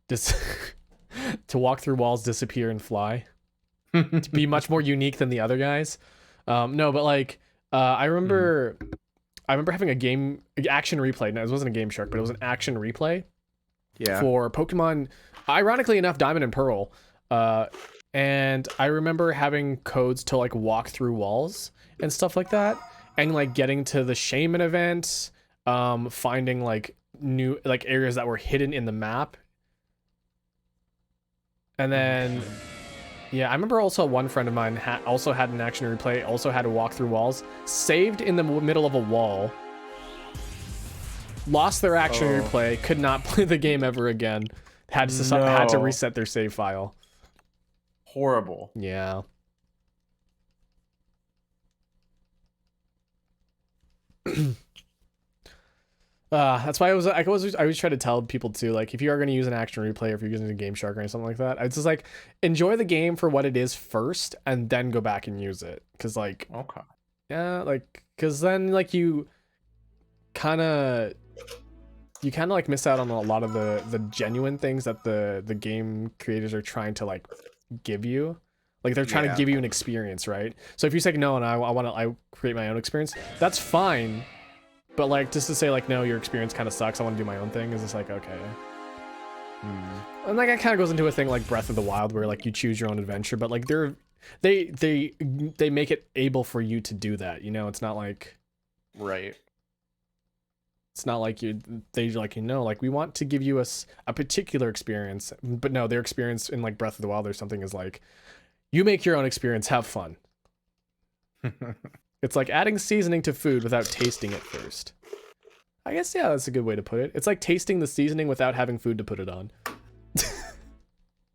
Just to walk through walls, disappear, and fly. To be much more unique than the other guys. No, but like I remember having a game action replay. No, it wasn't a Game Shark, but it was an action replay for Pokemon, ironically enough, Diamond and Pearl. And I remember having codes to like walk through walls and stuff like that, and like getting to the Shaman event, finding like new like areas that were hidden in the map. And then yeah, I remember also one friend of mine also had an action replay, also had to walk through walls, saved in the middle of a wall, lost their action replay, could not play the game ever again, had to reset their save file. Horrible. Yeah. That's why I always try to tell people too, like if you are going to use an action replay or if you're using a Game Shark or something like that, it's just like enjoy the game for what it is first and then go back and use it. Cause like, Okay. yeah, like, cause then like you kind of like miss out on a lot of the genuine things that the game creators are trying to like give you. Like they're trying to give you an experience, right? So if you say no and I create my own experience, that's fine. But like just to say like no, your experience kind of sucks, I want to do my own thing, is just like okay. And like it kind of goes into a thing like Breath of the Wild where like you choose your own adventure, but like they make it able for you to do that, you know? It's not like it's not like they like, you know, like we want to give you a particular experience, but no, their experience in like Breath of the Wild or something is like you make your own experience, have fun. It's like adding seasoning to food without tasting it first. I guess, yeah, that's a good way to put it. It's like tasting the seasoning without having food to put it on.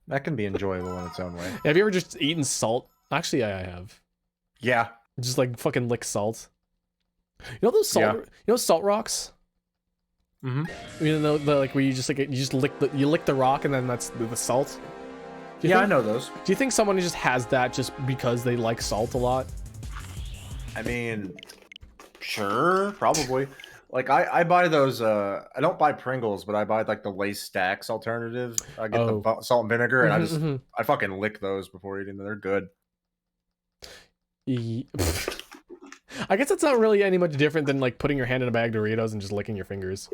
That can be enjoyable in its own way. Have you ever just eaten salt? Actually, yeah, I have. Yeah. Just like fucking lick salt. You know those salt? You know salt rocks? You know the like where you just lick the rock and then that's the salt. I know those. Do you think someone just has that just because they like salt a lot? I mean, sure, probably. Like I buy those. I don't buy Pringles, but I buy like the Lay's Stacks alternative. I get the salt and vinegar, and I fucking lick those before eating them. They're good. I guess it's not really any much different than like putting your hand in a bag of Doritos and just licking your fingers.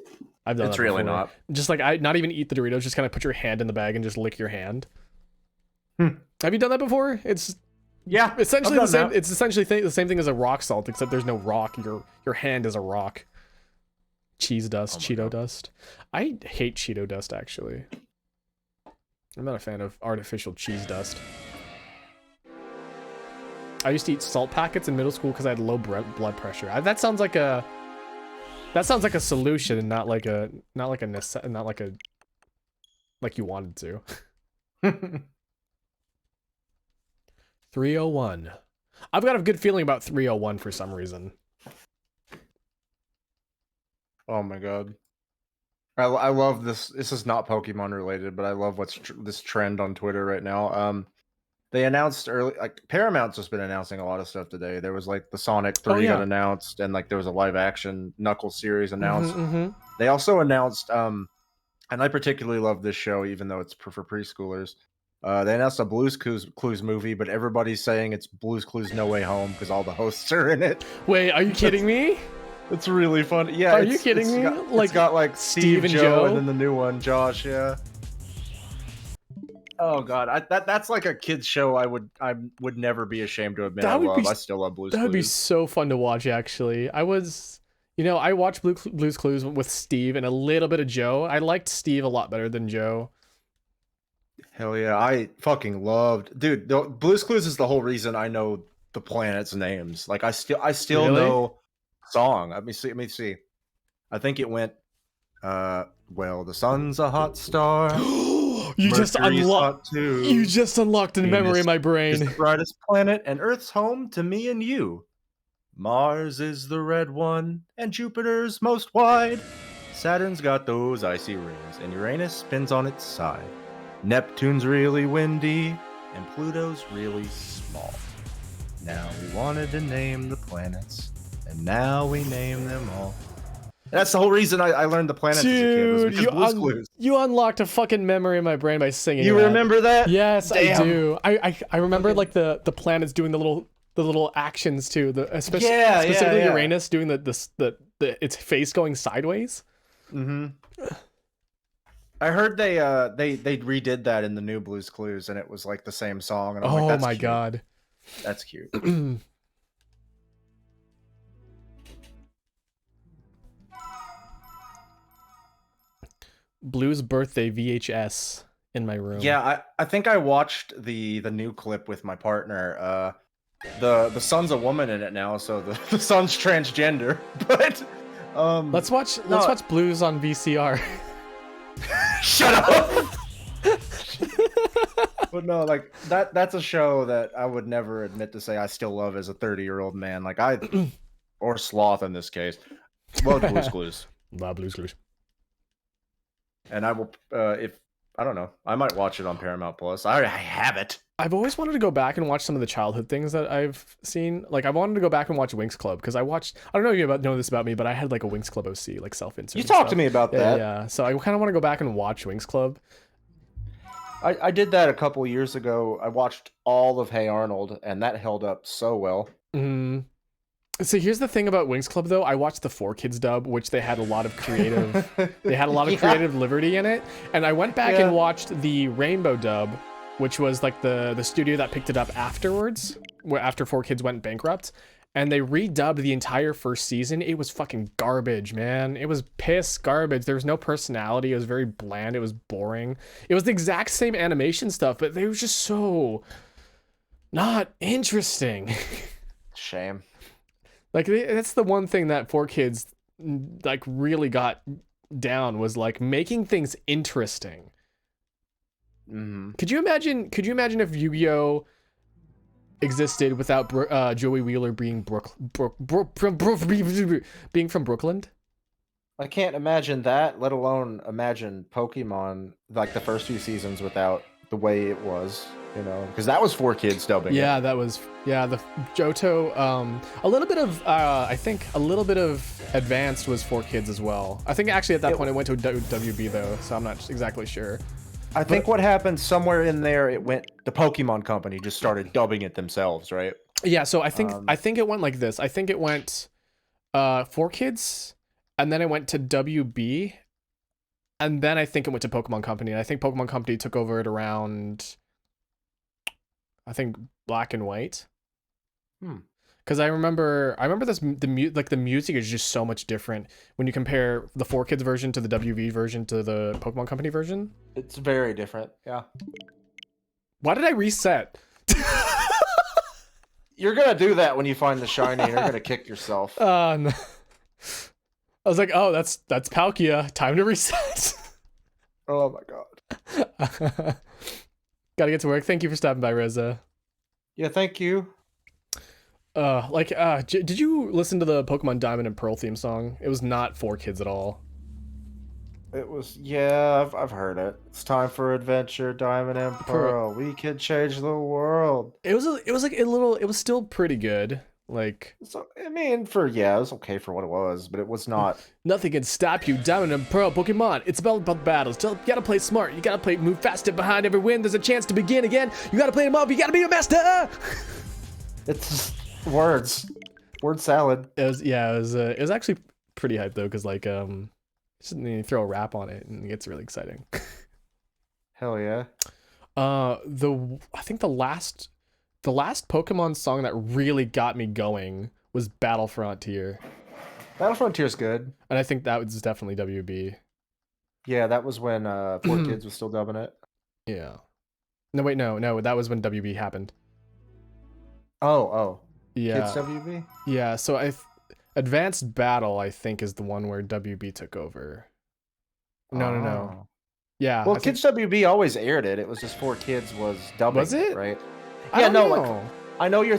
I've done that before. It's really not. Just like not even eat the Doritos, just kind of put your hand in the bag and just lick your hand. Have you done that before? It's essentially the same. It's essentially the same thing as a rock salt, except there's no rock. Your hand is a rock. Cheese dust, Cheeto dust. I hate Cheeto dust actually. I'm not a fan of artificial cheese dust. I used to eat salt packets in middle school because I had low blood pressure. That sounds like a solution, and not like you wanted to. 301. I've got a good feeling about 301 for some reason. Oh my god. I love this. This is not Pokemon related, but I love this trend on Twitter right now. They announced early, like Paramount's just been announcing a lot of stuff today. There was like the Sonic 3 got announced, and like there was a live action Knuckles series announced. They also announced, and I particularly love this show, even though it's for preschoolers. They announced a Blue's Clues movie, but everybody's saying it's Blue's Clues No Way Home because all the hosts are in it. Wait, are you kidding me? It's really fun. Yeah, are you kidding me? It's got like Steve and Joe, and then the new one, Josh. Yeah. Oh god, that's like a kids show. I would never be ashamed to admit I still love Blue's Clues. That would be so fun to watch. Actually, I watched Blue's Clues with Steve and a little bit of Joe. I liked Steve a lot better than Joe. Hell yeah, I fucking loved, dude. Blue's Clues is the whole reason I know the planets' names. Like I still Really? know song. Let me see. Let me see. I think it went. Well, the sun's a hot star. you just Mercury's unlocked. hot You too. just unlocked a memory in Venus my is brain. the brightest planet, and Earth's home to me and you. Mars is the red one, and Jupiter's most wide. Saturn's got those icy rings, and Uranus spins on its side. Neptune's really windy, and Pluto's really small. Now we wanted to name the planets, and now we name them all. That's the whole reason I learned the planets as a kid, was Dude, because Blue's Clues. you unlocked a fucking memory in my brain by singing You that. remember that? Yes, I Damn. do. I remember like the planets doing the little actions too. Yeah, Specifically yeah. Uranus doing the its face going sideways. Mm-hmm. I heard they redid that in the new Blue's Clues, and it was like the same song, and I'm like, Oh that's my cute. god. That's cute. Blue's birthday VHS in my room. Yeah, I think I watched the new clip with my partner. The son's a woman in it now, so the son's transgender. But Let's watch Blues on VCR. shut up. But no, like that's a show that I would never admit to say I still love as a 30-year-old man. Like or sloth in this case. Love Blue's Clues. Love Blues Clues. And I will if I don't know, I might watch it on Paramount Plus. I have it. I've always wanted to go back and watch some of the childhood things that I've seen. Like I wanted to go back and watch Winx Club because I don't know if you know this about me, but I had like a Winx Club OC, like self-insert. You talked to me about that. Yeah. So I kind of want to go back and watch Winx Club. I did that a couple years ago. I watched all of Hey Arnold, and that held up so well. So here's the thing about Winx Club though. I watched the 4Kids dub, which they had a lot of creative creative liberty in it. And I went back and watched the Rainbow dub, which was like the studio that picked it up afterwards, after 4Kids went bankrupt. And they redubbed the entire first season. It was fucking garbage, man. It was piss garbage. There was no personality. It was very bland. It was boring. It was the exact same animation stuff, but they were just so not interesting. Shame. Like that's the one thing that 4Kids like really got down was like making things interesting. Mm-hmm. Could you imagine if Yu-Gi-Oh existed without Joey Wheeler being being from Brooklyn? I can't imagine that, let alone imagine Pokemon like the first few seasons without the way it was, you know, because that was 4Kids dubbing. Yeah, it. that was the Johto. A little bit of I think a little bit of Advanced was 4Kids as well. I think actually at that point it went to WB though, so I'm not exactly sure. I think what happened somewhere in there, it went, the Pokemon company just started dubbing it themselves, right? Yeah, so I think it went like this. I think it went 4Kids, and then it went to WB, and then I think it went to Pokemon Company. And I think Pokemon Company took over at around, I think, Black and White. Because I remember the music is just so much different when you compare the 4Kids version to the WB version to the Pokemon Company version. It's very different. Yeah. Why did I reset? You're gonna do that when you find the shiny. You're gonna kick yourself. No. I was like, oh, that's Palkia. Time to reset. Oh my god. Gotta get to work. Thank you for stopping by, Rosa. Yeah, thank you. Did you listen to the Pokemon Diamond and Pearl theme song? It was not 4Kids at all. It was, yeah, I've heard it. It's time for adventure, Diamond and Pearl. We can change the world. It was still pretty good. Like, so, I mean, it was okay for what it was, but it was not. Nothing can stop you, Diamond and Pearl Pokemon. It's about battles. You gotta play smart. You gotta move faster. Behind every win, there's a chance to begin again. You gotta play them up. You gotta be a master. It's words. Word salad. It was actually pretty hype though, because like just you throw a rap on it and it gets really exciting. Hell yeah. I think the last Pokemon song that really got me going was Battle Frontier. Battle Frontier's good. And I think that was definitely WB. Yeah, that was when 4Kids was still dubbing it. Yeah. No, wait, no, that was when WB happened. Oh. Kids Yeah, WB? yeah. So Advanced Battle, I think, is the one where WB took over. No. Oh. Yeah, Well, I think Kids WB always aired it. It was just 4Kids was dubbing was it, it? right? I Yeah, don't no, like know. I know you're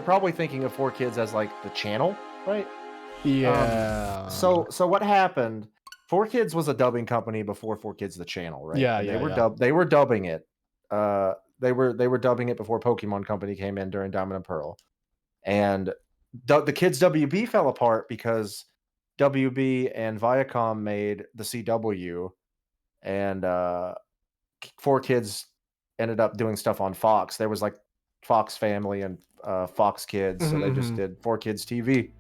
probably thinking of 4Kids as like the channel, right? Yeah. So what happened? 4Kids was a dubbing company before 4Kids the channel, right? Yeah, And yeah, yeah. they were dubbing it. They were dubbing it before Pokemon Company came in during Diamond and Pearl. And the Kids WB fell apart because WB and Viacom made the CW, and 4Kids ended up doing stuff on Fox. There was like Fox Family and Fox Kids, so they just Mm-hmm. did 4Kids TV.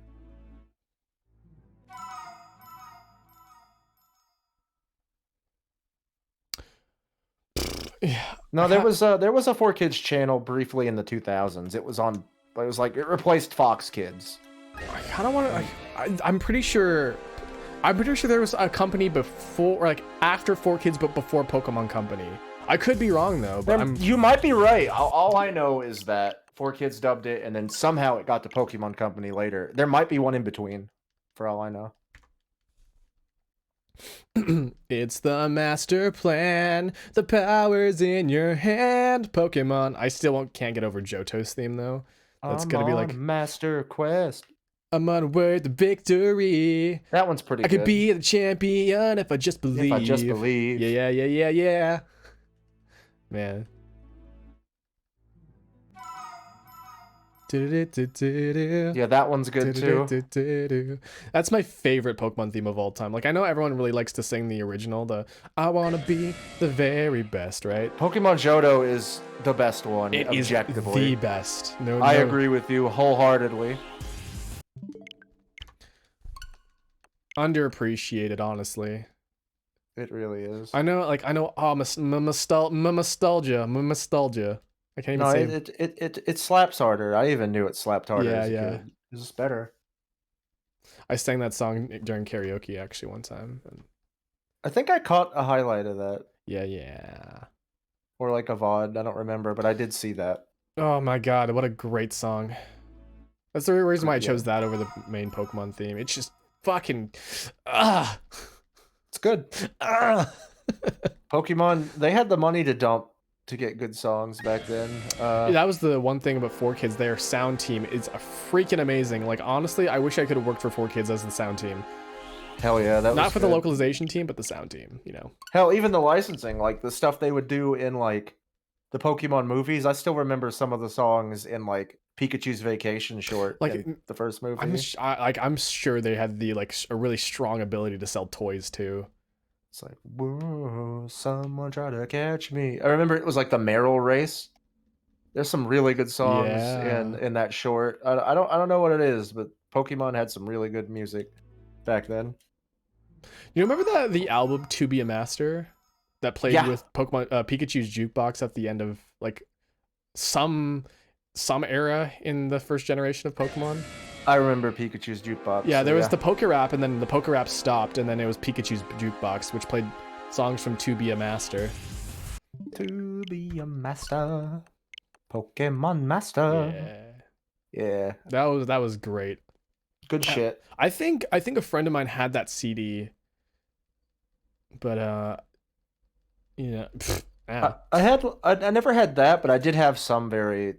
Yeah, No, there was a 4Kids channel briefly in the 2000s. It was on. It was like it replaced Fox Kids. I kind of want to. I'm pretty sure. I'm pretty sure there was a company before, or like after 4Kids, but before Pokemon Company. I could be wrong though, but You might be right. All I know is that 4Kids dubbed it, and then somehow it got to Pokemon Company later. There might be one in between, for all I know. it's the master plan. The power's in your hand. Pokemon. I still can't get over Johto's theme though. That's I'm gonna be on like a master quest. I'm on word to victory. That one's pretty I could good. be the champion if I just believe. If I just believe. Yeah. Man. Yeah, that one's good too. That's my favorite Pokemon theme of all time. Like, I know everyone really likes to sing the original, the I wanna be the very best, right? Pokemon Johto is the best one, It is objectively. the best. I agree with you wholeheartedly. Underappreciated, honestly. It really is. I know, nostalgia. I can't even No, say. it slaps harder. I even knew it slapped harder as a Yeah. kid. It's just better. I sang that song during karaoke actually one time. And I think I caught a highlight of that. yeah. Or like a VOD. I don't remember, but I did see that. Oh my god, what a great song. That's the reason why I chose Yeah. that over the main Pokemon theme. It's just fucking It's good. Pokemon, they had the money to dump to get good songs back then. That was the one thing about 4Kids. Their sound team is freaking amazing. Like, honestly, I wish I could have worked for 4Kids as the sound team. Hell yeah, that was Not for the good. localization team, but the sound team, you know. Hell, even the licensing, like the stuff they would do in like the Pokemon movies. I still remember some of the songs in like Pikachu's Vacation short, Like, in the first movie. I'm sure they had the like a really strong ability to sell toys too. It's like, whoa, someone try to catch me. I remember it was like the Meryl race. There's some really good songs Yeah. in that short. I don't know what it is, but Pokemon had some really good music back then. You remember the album To Be a Master that played Yeah, with Pokemon Pikachu's jukebox at the end of like some era in the first generation of Pokemon? I remember Pikachu's jukebox. Yeah, so there was the Poke Rap, and then the Poke Rap stopped, and then it was Pikachu's jukebox, which played songs from To Be a Master. To be a master, Pokemon master. Yeah, That was great. good shit. I think a friend of mine had that CD, but yeah, yeah. I never had that, but I did have some very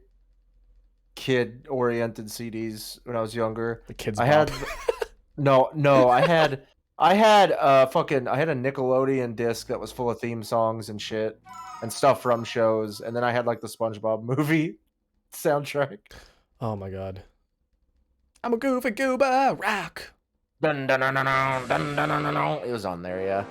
kid oriented CDs when I was younger. The Kids I Bop. had I had a Nickelodeon disc that was full of theme songs and shit and stuff from shows, and then I had like the SpongeBob movie soundtrack. Oh my god. I'm a goofy gooba rock. Dun, dun, dun, dun, dun, dun, dun, dun, dun. It was on there, yeah.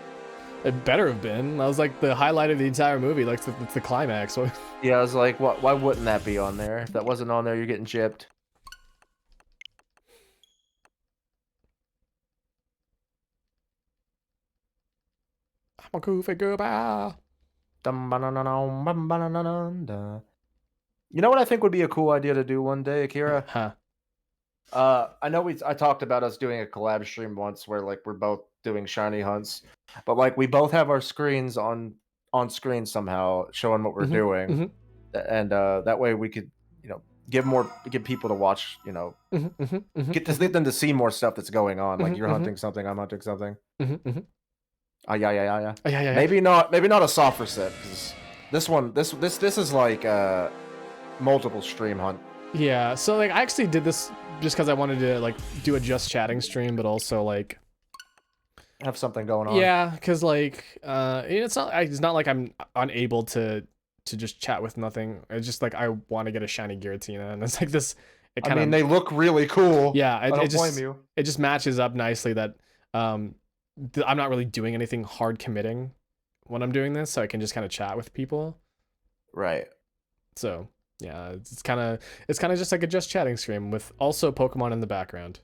It better have been. That was like the highlight of the entire movie. Like it's the climax. Yeah, I was like, why wouldn't that be on there? If that wasn't on there, you're getting chipped. I'm a goofy gooba. Dum, ba, dun, dun, dun, bum, ba, dun, dun, dun, dun. You know what I think would be a cool idea to do one day, Akira? Huh. I know I talked about us doing a collab stream once where like we're both doing shiny hunts, but like we both have our screens on on screen somehow, showing what we're doing, and that way we could, get people to watch, get them to see more stuff that's going on. Like you're hunting something, I'm hunting something. Yeah. Yeah. Maybe not a soft reset, because this is like multiple stream hunt. Yeah, so like I actually did this just because I wanted to like do a just chatting stream, but also like have something going on. Yeah, because like it's not like I'm unable to just chat with nothing. It's just like I want to get a shiny Giratina, and it's like this. I mean, they look really cool. Yeah, I don't blame you. It just matches up nicely that I'm not really doing anything hard committing when I'm doing this, so I can just kind of chat with people. Right. So yeah, it's kind of just like a just chatting stream with also Pokemon in the background.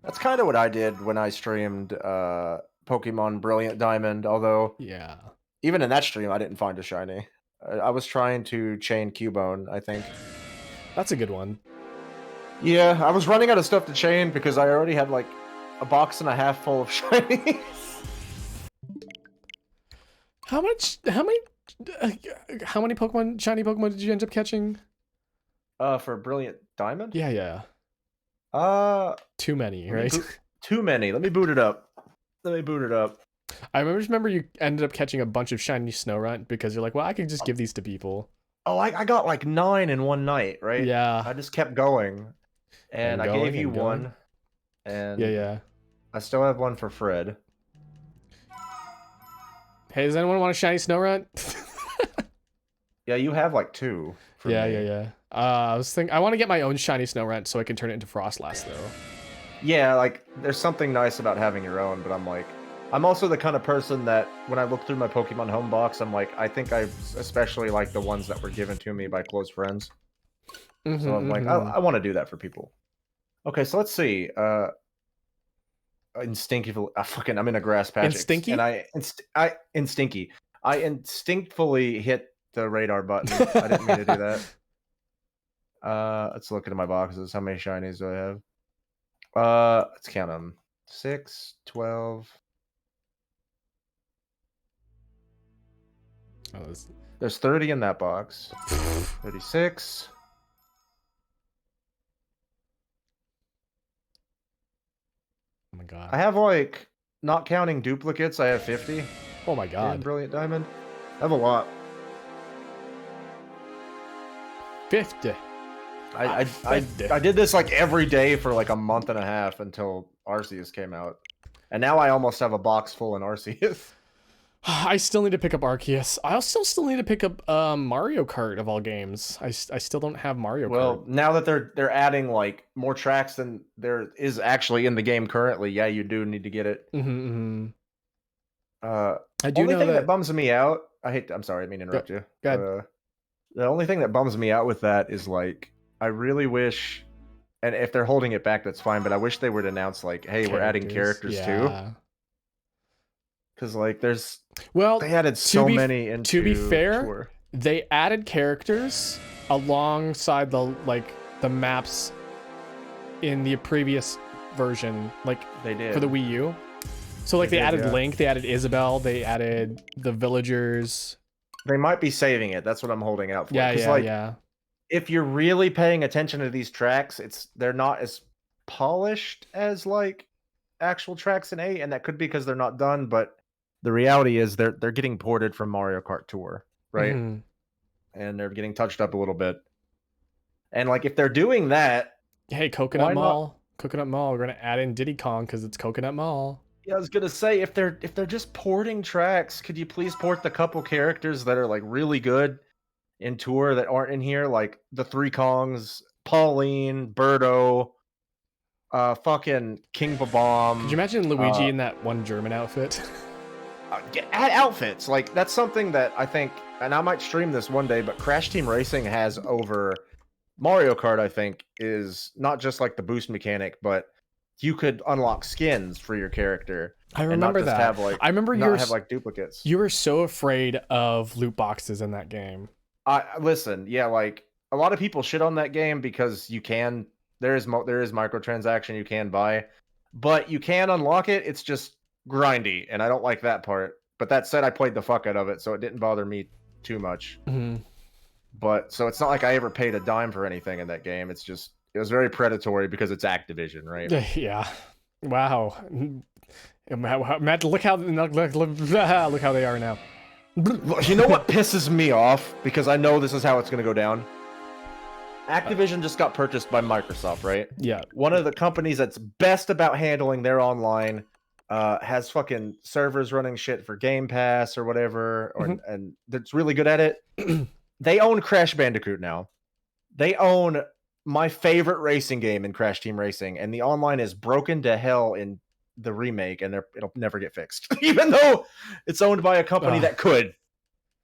That's kind of what I did when I streamed Pokemon Brilliant Diamond, although yeah, even in that stream I didn't find a shiny. I was trying to chain Cubone, I think. That's a good one. Yeah, I was running out of stuff to chain because I already had like a box and a half full of shinies. How many shiny Pokemon did you end up catching? For Brilliant Diamond? Yeah. Too many, right? Too many. Let me boot it up. I remember you ended up catching a bunch of shiny Snorunt because you're like, well, I can just give these to people. Oh, I got like 9 in one night, right? Yeah. I just kept going. And I gave you one. And yeah. I still have one for Fred. Hey, does anyone want a shiny Snorunt? Yeah, you have like 2. Yeah. I want to get my own shiny Snorunt so I can turn it into Frostlass though. Yeah, like there's something nice about having your own, but I'm also the kind of person that when I look through my Pokemon home box, I'm like, I think I especially like the ones that were given to me by close friends. So I'm like, I want to do that for people. Okay, so let's see. Instinctively, I'm in a grass patch. Instinky? And I instinctively hit the radar button. I didn't mean to do that. Let's look into my boxes. How many shinies do I have? Let's count them. 6, 12. There's 30 in that box. 36. Oh my god. I have like, not counting duplicates, I have 50. Oh my god. In Brilliant Diamond. I have a lot. 50. I did this like every day for like a month and a half until Arceus came out. And now I almost have a box full in Arceus. I still need to pick up Arceus. I also still need to pick up Mario Kart of all games. I still don't have Mario Kart. Well, now that they're adding like more tracks than there is actually in the game currently, yeah, you do need to get it. I do only know thing that bums me out. I'm sorry, I mean to interrupt you. Go ahead. The only thing that bums me out with that is like I really wish, and if they're holding it back, that's fine. But I wish they would announce like, "Hey, we're adding characters too." Because like, they added so many into. To be fair, Tour. They added characters alongside the maps in the previous version, like they did for the Wii U. So like they added Link, they added Isabelle, they added the villagers. They might be saving it. That's what I'm holding out for. Yeah. If you're really paying attention to these tracks, they're not as polished as like actual tracks in 8, and that could be because they're not done, but the reality is they're getting ported from Mario Kart Tour, right? And they're getting touched up a little bit. And like if they're doing that, hey, Coconut Mall, we're gonna add in Diddy Kong because it's Coconut Mall. Yeah, I was gonna say if they're just porting tracks, could you please port the couple characters that are like really good in Tour that aren't in here, like the 3 Kongs, Pauline, Birdo, fucking King Babam. Could you imagine Luigi in that one German outfit? Add outfits. Like that's something that I think, and I might stream this one day, but Crash Team Racing has over Mario Kart. I think is not just like the boost mechanic, but you could unlock skins for your character. I remember that. I remember you have like duplicates. You were so afraid of loot boxes in that game. Listen, yeah, like a lot of people shit on that game because there is microtransaction you can buy, but you can unlock it. It's just grindy, and I don't like that part. But that said, I played the fuck out of it, so it didn't bother me too much. Mhm. But so it's not like I ever paid a dime for anything in that game. It's just it was very predatory because it's Activision, right? Yeah. Wow. Matt, look how look how they are now. You know what pisses me off? Because I know this is how it's going to go down. Activision just got purchased by Microsoft, right? Yeah. One of the companies that's best about handling their online has fucking servers running shit for Game Pass or whatever, and that's really good at it. They own Crash Bandicoot now. They own my favorite racing game in Crash Team Racing, and the online is broken to hell in the remake, and it'll never get fixed, even though it's owned by a company that could,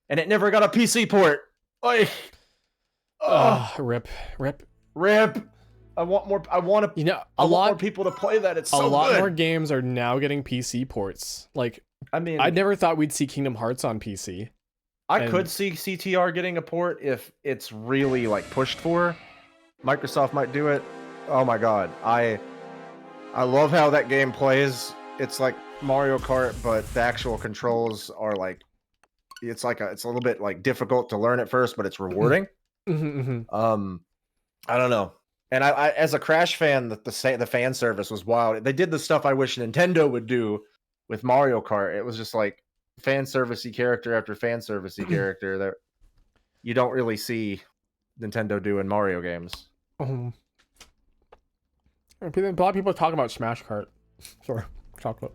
and it never got a PC port. Like, rip. I want more. I want to. You know, I want more people to play that. It's so good. A lot more games are now getting PC ports. Like, I mean, I never thought we'd see Kingdom Hearts on PC. I could see CTR getting a port if it's really like pushed for. Microsoft might do it. Oh my god, I love how that game plays. It's like Mario Kart, but the actual controls are like it's a little bit like difficult to learn at first, but it's rewarding. I don't know. And I as a Crash fan, the fan service was wild. They did the stuff I wish Nintendo would do with Mario Kart. It was just like fan servicey character after fan servicey character that you don't really see Nintendo do in Mario games. A lot of people talk about Smash Kart. Sorry, chocolate.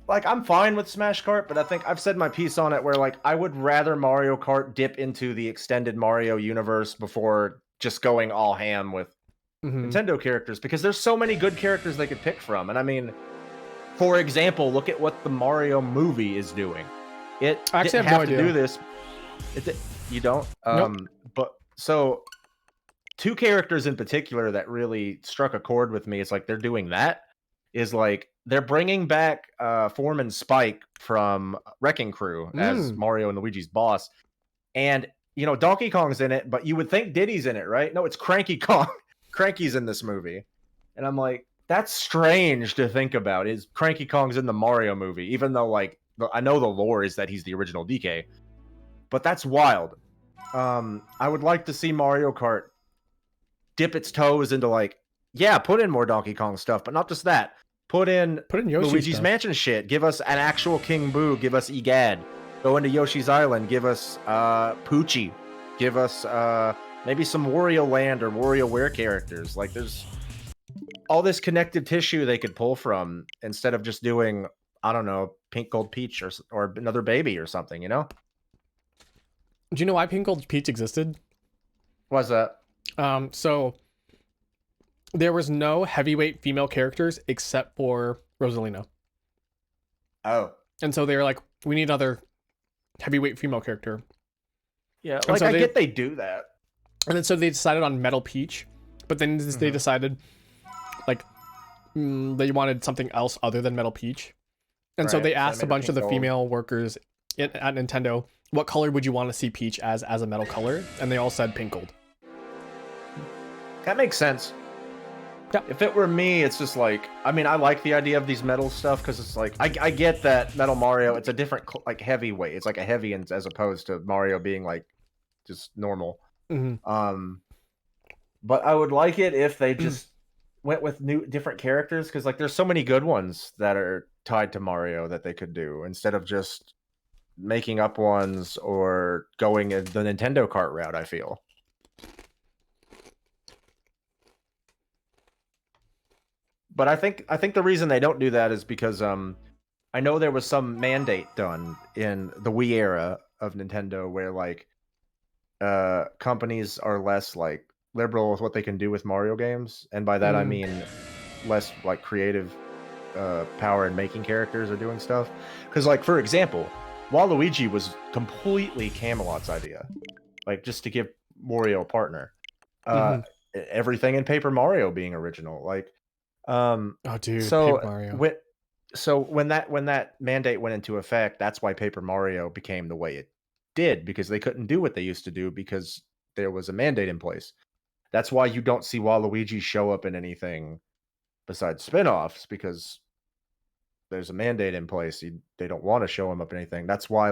I'm fine with Smash Kart, but I think I've said my piece on it where like I would rather Mario Kart dip into the extended Mario universe before just going all ham with Nintendo characters, because there's so many good characters they could pick from. And I mean, for example, look at what the Mario movie is doing. It I actually didn't have have no to idea. do this. You don't? Nope. But so two characters in particular that really struck a chord with me. It's like they're doing that. Is like they're bringing back Foreman Spike from Wrecking Crew as Mario and Luigi's boss, and you know Donkey Kong's in it, but you would think Diddy's in it, right? No, it's Cranky Kong. Cranky's in this movie, and I'm like, that's strange to think about. Is Cranky Kong's in the Mario movie, even though like I know the lore is that he's the original DK, but that's wild. I would like to see Mario Kart dip its toes into like, yeah, put in more Donkey Kong stuff, but not just that. Put in Yoshi Luigi's stuff. Mansion shit. Give us an actual King Boo. Give us Egad. Go into Yoshi's Island. Give us Poochie. Give us maybe some Wario Land or WarioWare characters. Like there's all this connective tissue they could pull from instead of just doing, I don't know, Pink Gold Peach or another baby or something, you know? Do you know why Pink Gold Peach existed? What's that? So there was no heavyweight female characters except for Rosalina. Oh. And so they were like, we need another heavyweight female character. Yeah, like I get they do that. And then so they decided on Metal Peach, but then they decided like they wanted something else other than Metal Peach. And so they asked a bunch of the female workers at Nintendo, what color would you want to see Peach as a metal color? And they all said pink gold. That makes sense. Yeah. If it were me, it's just like, I mean, I like the idea of these metal stuff because it's like, I get that Metal Mario, it's a different, like, heavyweight. It's like a heavy as opposed to Mario being like just normal. But I would like it if they just went with different characters because like there's so many good ones that are tied to Mario that they could do instead of just making up ones or going the Nintendo Kart route, I feel. But I think the reason they don't do that is because I know there was some mandate done in the Wii era of Nintendo where like companies are less like liberal with what they can do with Mario games, and by that I mean less like creative power in making characters or doing stuff. Because like for example, Waluigi was completely Camelot's idea, like just to give Wario a partner. Everything in Paper Mario being original, like. Oh, dude, Paper Mario. So when that mandate went into effect, that's why Paper Mario became the way it did, because they couldn't do what they used to do because there was a mandate in place. That's why you don't see Waluigi show up in anything besides spin-offs, because there's a mandate in place. They don't want to show him up anything. That's why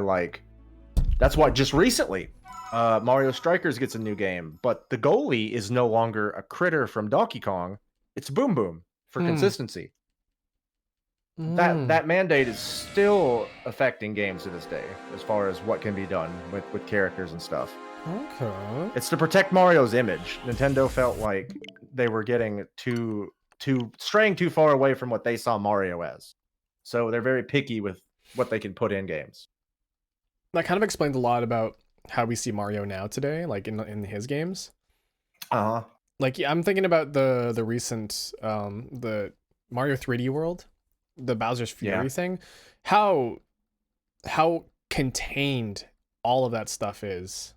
just recently, Mario Strikers gets a new game, but the goalie is no longer a critter from Donkey Kong. It's Boom Boom for consistency. That mandate is still affecting games to this day, as far as what can be done with characters and stuff. Okay. It's to protect Mario's image. Nintendo felt like they were getting straying too far away from what they saw Mario as. So they're very picky with what they can put in games. That kind of explains a lot about how we see Mario now today, like in his games. Uh-huh. Like, yeah, I'm thinking about the recent the Mario 3D World, the Bowser's Fury thing. How contained all of that stuff is.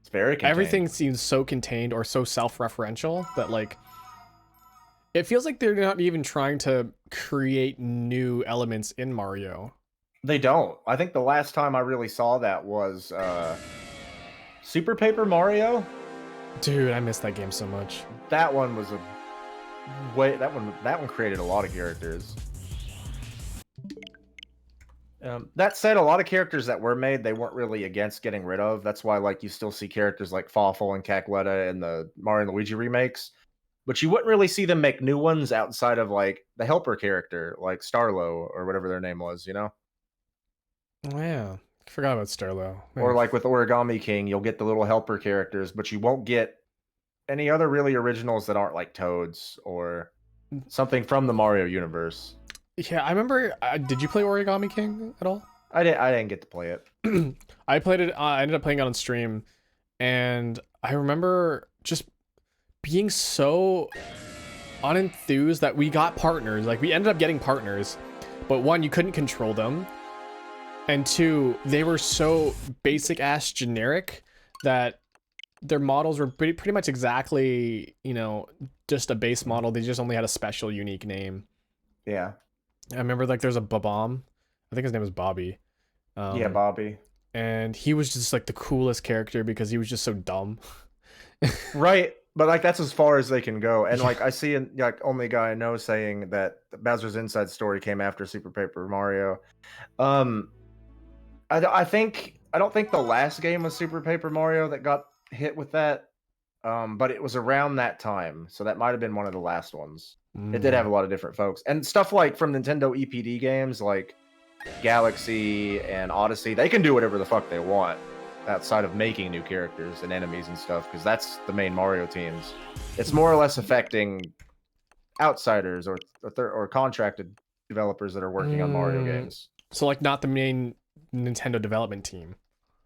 It's very contained. Everything seems so contained or so self-referential that, like, it feels like they're not even trying to create new elements in Mario. They don't. I think the last time I really saw that was Super Paper Mario. Dude, I miss that game so much. That one was that one created a lot of characters. That said, a lot of characters that were made, they weren't really against getting rid of. That's why, like, you still see characters like Fawful and Cackletta in the Mario and Luigi remakes. But you wouldn't really see them make new ones outside of, like, the helper character, like Starlo or whatever their name was, you know? Oh, yeah. I forgot about Starlo. Or like with Origami King, you'll get the little helper characters, but you won't get any other really originals that aren't like Toads or something from the Mario universe. Yeah, I remember. Did you play Origami King at all? I didn't get to play it. I played it. I ended up playing it on stream, and I remember just being so unenthused that we got partners. Like, we ended up getting partners, but one, you couldn't control them, and two, they were so basic ass generic that their models were pretty much exactly, you know, just a base model. They just only had a special unique name. Yeah. I remember, like, there's a Babam. I think his name was Bobby. Yeah, Bobby. And he was just like the coolest character because he was just so dumb. Right. But like that's as far as they can go. And like I see like only guy I know saying that Bowser's Inside Story came after Super Paper Mario. I don't think the last game was Super Paper Mario that got hit with that. But it was around that time, so that might have been one of the last ones. It did have a lot of different folks. And stuff like from Nintendo EPD games like Galaxy and Odyssey, they can do whatever the fuck they want outside of making new characters and enemies and stuff, because that's the main Mario teams. It's more or less affecting outsiders or contracted developers that are working on Mario games. So, like, not the main Nintendo development team.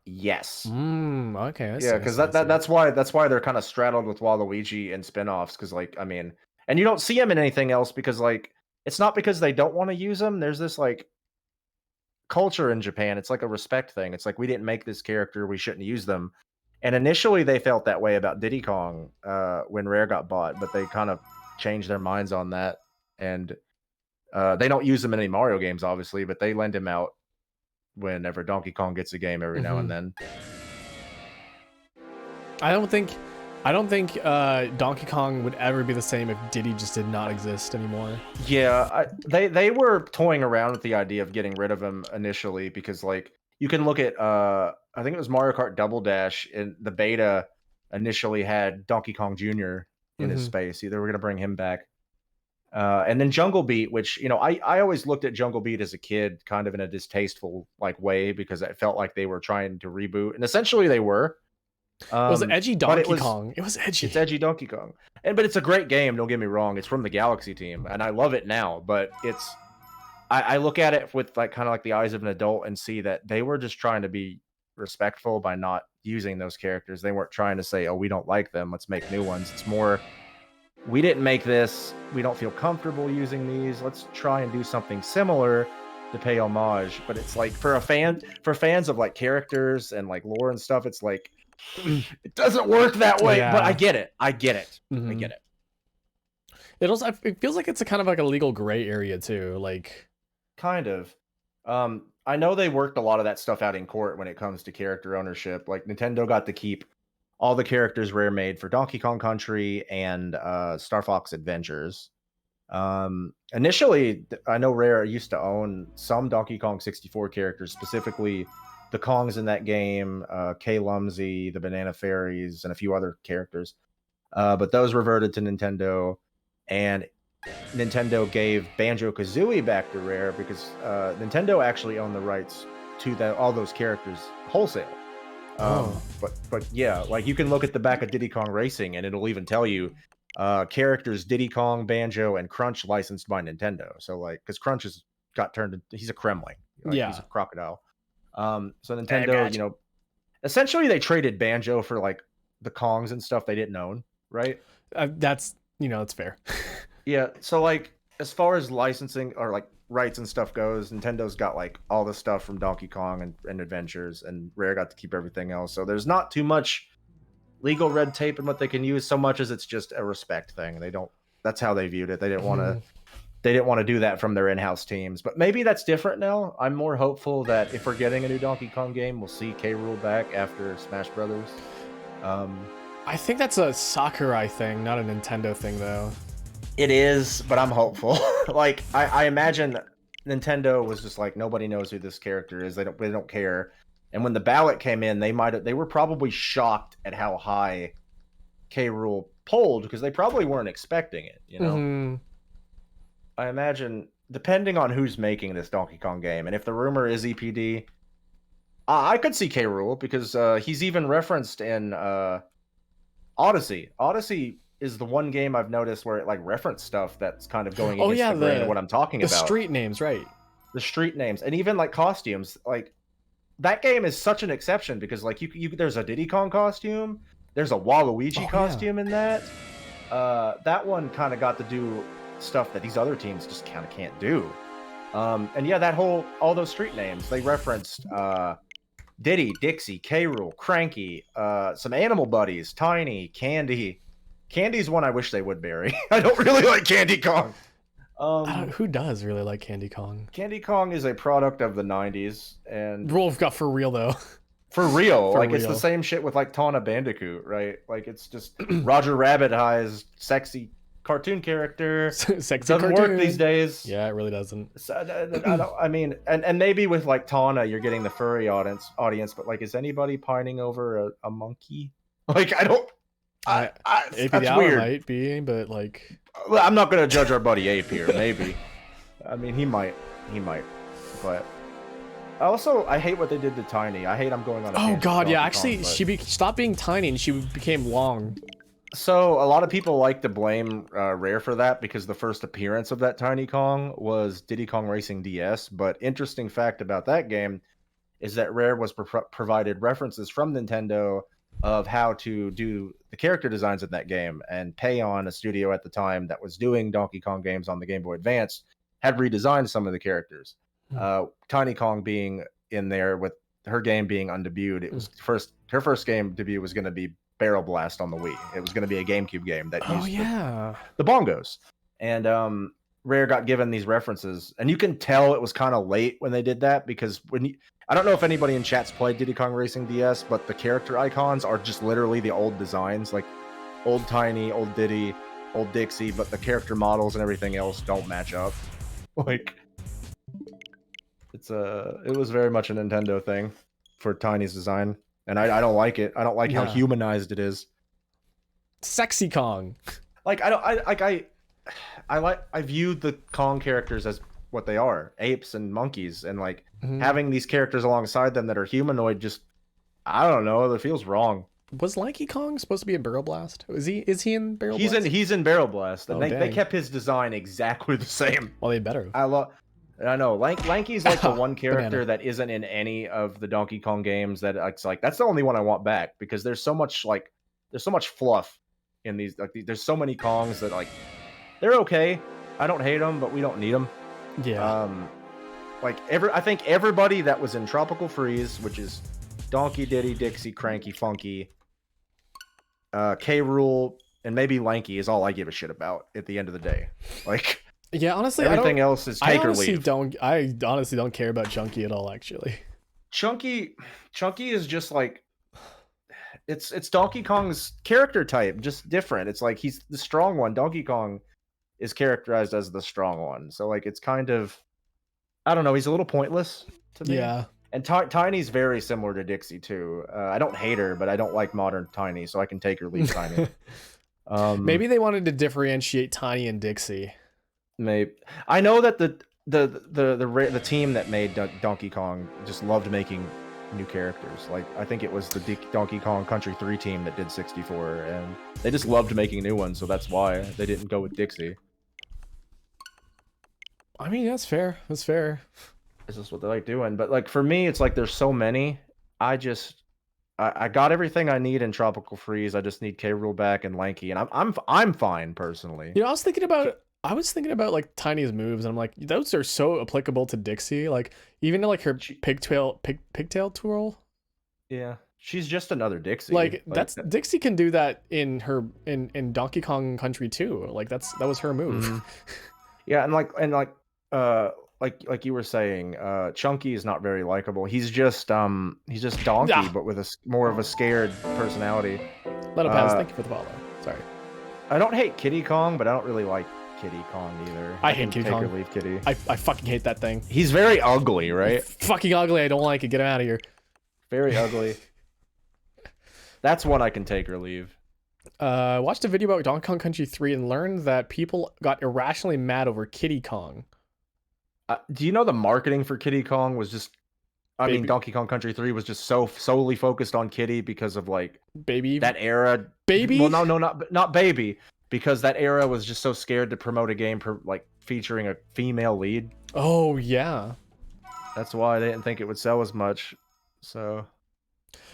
Yes. Okay. Yeah, because that's why they're kind of straddled with Waluigi and spin-offs, because like I mean, and you don't see them in anything else because like it's not because they don't want to use them. There's this like culture in Japan. It's like a respect thing. It's like, we didn't make this character, we shouldn't use them. And initially they felt that way about Diddy Kong when Rare got bought, but they kind of changed their minds on that. And they don't use them in any Mario games, obviously, but they lend him out whenever Donkey Kong gets a game every now and then. I don't think Donkey Kong would ever be the same if Diddy just did not exist anymore. Yeah, they were toying around with the idea of getting rid of him initially because, like, you can look at I think it was Mario Kart Double Dash, in the beta initially had Donkey Kong Jr. in his space. They were going to bring him back. And then Jungle Beat, which, you know, I always looked at Jungle Beat as a kid kind of in a distasteful like way because it felt like they were trying to reboot, and essentially they were. It was edgy Donkey Kong. It was edgy. It's edgy Donkey Kong, but it's a great game. Don't get me wrong. It's from the Galaxy team, and I love it now. But it's I look at it with like kind of like the eyes of an adult and see that they were just trying to be respectful by not using those characters. They weren't trying to say, "Oh, we don't like them, let's make new ones." It's more, we didn't make this. We don't feel comfortable using these. Let's try and do something similar to pay homage. But it's like for fans of like characters and like lore and stuff, it's like, it doesn't work that way. But I get it. I get it. It also, it feels like it's a kind of like a legal gray area too. Like, kind of. I know they worked a lot of that stuff out in court when it comes to character ownership. Like Nintendo got to keep all the characters Rare made for Donkey Kong Country and Star Fox Adventures. Initially, I know Rare used to own some Donkey Kong 64 characters, specifically the Kongs in that game, K. Lumsy, the Banana Fairies, and a few other characters. But those reverted to Nintendo, and Nintendo gave Banjo-Kazooie back to Rare because Nintendo actually owned the rights to all those characters wholesale. But yeah, like you can look at the back of Diddy Kong Racing, and it'll even tell you characters Diddy Kong, Banjo, and Crunch licensed by Nintendo. So like, because Crunch has got turned into, he's a Kremling, like he's a crocodile. So Nintendo, essentially they traded Banjo for like the Kongs and stuff they didn't own, right? That's it's fair. Yeah. So like, as far as licensing or like rights and stuff goes, Nintendo's got like all the stuff from Donkey Kong and Adventures, and Rare got to keep everything else. So there's not too much legal red tape in what they can use, so much as it's just a respect thing. They don't. That's how they viewed it. They didn't want to. They didn't want to do that from their in-house teams. But maybe that's different now. I'm more hopeful that if we're getting a new Donkey Kong game, we'll see K. Rool back after Smash Brothers. I think that's a Sakurai thing, not a Nintendo thing, though. It is, but I'm hopeful. Like I imagine Nintendo was just like, nobody knows who this character is. They don't care. And when the ballot came in, they were probably shocked at how high K. Rool polled, because they probably weren't expecting it. I imagine, depending on who's making this Donkey Kong game, and if the rumor is EPD, I could see K. Rool, because he's even referenced in Odyssey. Odyssey is the one game I've noticed where it like reference stuff that's kind of going against the grain of what I'm talking about. The street names, right? The street names, and even like costumes. Like that game is such an exception, because like you there's a Diddy Kong costume, there's a Waluigi costume in that. That one kind of got to do stuff that these other teams just kind of can't do. And yeah, all those street names, they referenced Diddy, Dixie, K. Rool, Cranky, some animal buddies, Tiny, Candy. Candy's one I wish they would bury. I don't really like Candy Kong. Who does really like Candy Kong? Candy Kong is a product of the 90s. And for real, though. For real. It's the same shit with like Tawna Bandicoot, right? Like it's just Roger Rabbit High's sexy cartoon character. Doesn't work these days. Yeah, it really doesn't. I mean, and maybe with like Tawna, you're getting the furry audience, but like, is anybody pining over a monkey? Like, I don't. That's weird. Might be, but like, I'm not gonna judge our buddy Ape here. Maybe, I mean, he might, but I hate what they did to Tiny. I hate I'm going on. Oh god, yeah. Actually, she stopped being tiny and she became long. So a lot of people like to blame Rare for that, because the first appearance of that Tiny Kong was Diddy Kong Racing DS. But interesting fact about that game is that Rare was provided references from Nintendo of how to do the character designs in that game, and Payon, a studio at the time that was doing Donkey Kong games on the Game Boy Advance, had redesigned some of the characters. Tiny Kong being in there, with her game being undebuted. It was her first game debut was going to be Barrel Blast on the Wii. It was going to be a GameCube game that used the bongos. And Rare got given these references, and you can tell it was kind of late when they did that, because I don't know if anybody in chat's played Diddy Kong Racing DS, but the character icons are just literally the old designs, like old Tiny, old Diddy, old Dixie, but the character models and everything else don't match up. Like, it was very much a Nintendo thing for Tiny's design, and I don't like it. I don't like how humanized it is. Sexy Kong. Like I view the Kong characters as what they are, apes and monkeys, and like having these characters alongside them that are humanoid, just, I don't know, it feels wrong. Was Lanky Kong supposed to be in Barrel Blast? Is he in Barrel Blast? He's in Barrel Blast, and they kept his design exactly the same. Well, they better. I know Lanky's like the one character that isn't in any of the Donkey Kong games that it's like, that's the only one I want back, because there's so much fluff in these. Like, there's so many Kongs that, like, they're okay. I don't hate them, but we don't need them. Yeah. I think everybody that was in Tropical Freeze, which is Donkey, Diddy, Dixie, Cranky, Funky, K. Rool, and maybe Lanky is all I give a shit about at the end of the day. Like, yeah, honestly, everything else is take or leave. I honestly don't care about Chunky at all, actually. Chunky is just like, it's Donkey Kong's character type, just different. It's like he's the strong one. Donkey Kong is characterized as the strong one. So like it's kind of, I don't know, he's a little pointless to me. Yeah. And Tiny's very similar to Dixie too. I don't hate her, but I don't like modern Tiny, so I can take or leave Tiny. Maybe they wanted to differentiate Tiny and Dixie. Maybe I know that the team that made Donkey Kong just loved making new characters. Like I think it was the Donkey Kong Country 3 team that did 64, and they just loved making new ones, so that's why they didn't go with Dixie. I mean, that's fair. That's fair. It's just what they like doing. But like for me, it's like there's so many. I got everything I need in Tropical Freeze. I just need K. Rool back and Lanky, and I'm fine personally. You know, I was thinking about like Tiny's moves, and I'm like, those are so applicable to Dixie. Like even like her pigtail twirl. Yeah, she's just another Dixie. Like that's Dixie can do that in Donkey Kong Country too. Like that was her move. Mm-hmm. Yeah, and like you were saying, Chunky is not very likable. He's just Donkey, but with more of a scared personality. Let it pass. Thank you for the follow. Sorry. I don't hate Kiddy Kong, but I don't really like Kiddy Kong either. I hate Kiddy Kong. Take or leave Kiddy. I fucking hate that thing. He's very ugly, right? Fucking ugly. I don't like it. Get him out of here. Very ugly. That's one I can take or leave. Watched a video about Donkey Kong Country 3 and learned that people got irrationally mad over Kiddy Kong. Do you know the marketing for Kiddy Kong was just... I mean, Donkey Kong Country 3 was just so solely focused on Kiddy because of, like... Baby? That era... Baby? Well, no, not Baby. Because that era was just so scared to promote a game like featuring a female lead. Oh, yeah. That's why they didn't think it would sell as much. So...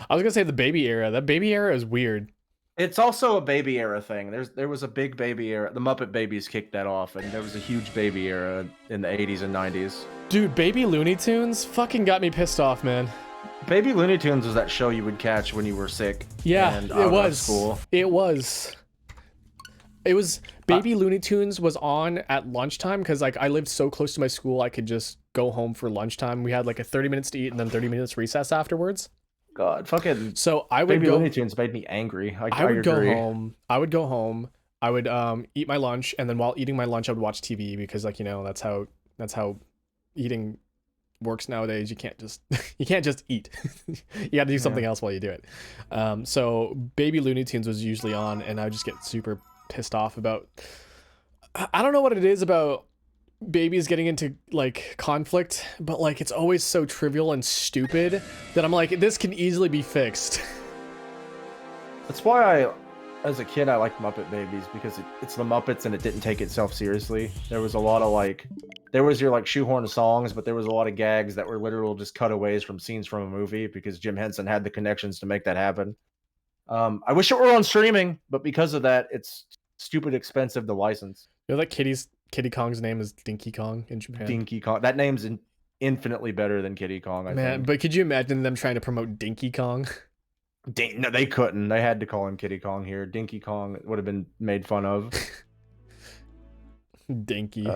I was gonna say the Baby era. That Baby era is weird. It's also a Baby era thing. There was a big Baby era. The Muppet Babies kicked that off, and there was a huge Baby era in the 80s and 90s. Dude, Baby Looney Tunes fucking got me pissed off, man. Baby Looney Tunes was that show you would catch when you were sick. Yeah, and it was. School. It was. Baby Looney Tunes was on at lunchtime because like I lived so close to my school I could just go home for lunchtime. We had like a 30 minutes to eat and then 30 minutes recess afterwards. God, fucking. So I would Baby Looney Tunes made me angry. I would go home. I would go home. I would eat my lunch, and then while eating my lunch, I would watch TV because, like, you know, that's how eating works nowadays. You can't just eat. You got to do something else while you do it. So Baby Looney Tunes was usually on, and I would just get super pissed off about. I don't know what it is about babies getting into like conflict, but like it's always so trivial and stupid that I'm like, this can easily be fixed. That's why as a kid I liked Muppet Babies, because it's the Muppets and it didn't take itself seriously. There was a lot of like, there was your like shoehorn songs, but there was a lot of gags that were literal just cutaways from scenes from a movie because Jim Henson had the connections to make that happen. I wish it were on streaming, but because of that, it's stupid expensive to license. You know that Kiddy Kong's name is Dinky Kong in Japan. Dinky Kong. That name's infinitely better than Kiddy Kong, I think. But could you imagine them trying to promote Dinky Kong? No, they couldn't. They had to call him Kiddy Kong here. Dinky Kong would have been made fun of. Dinky.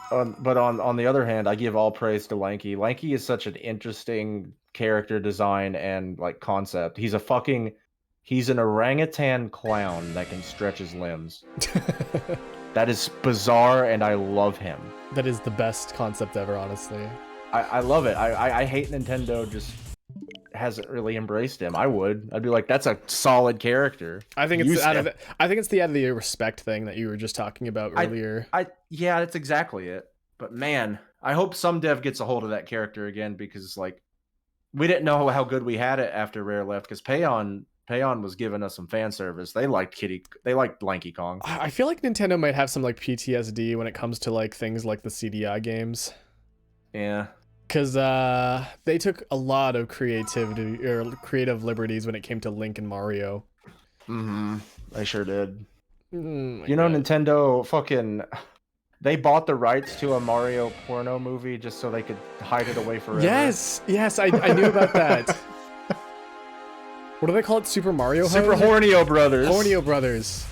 But on the other hand, I give all praise to Lanky. Lanky is such an interesting character design and like concept. He's an orangutan clown that can stretch his limbs. That is bizarre, and I love him. That is the best concept ever, honestly. I love it. I hate Nintendo just hasn't really embraced him. I'd be like, that's a solid character. I think it's out of the respect thing that you were just talking about earlier. Yeah, that's exactly it. But man, I hope some dev gets a hold of that character again, because like we didn't know how good we had it after Rare left, because Payon was giving us some fan service. They liked Lanky Kong. I feel like Nintendo might have some like PTSD when it comes to like things like the CDI games. Yeah. Because they took a lot of creativity or creative liberties when it came to Link and Mario. Mm-hmm. They sure did. You know, Nintendo fucking... They bought the rights to a Mario porno movie just so they could hide it away forever. Yes, I knew about that. What do they call it? Super Mario Hose? Super Hornio Brothers. Hornio Brothers.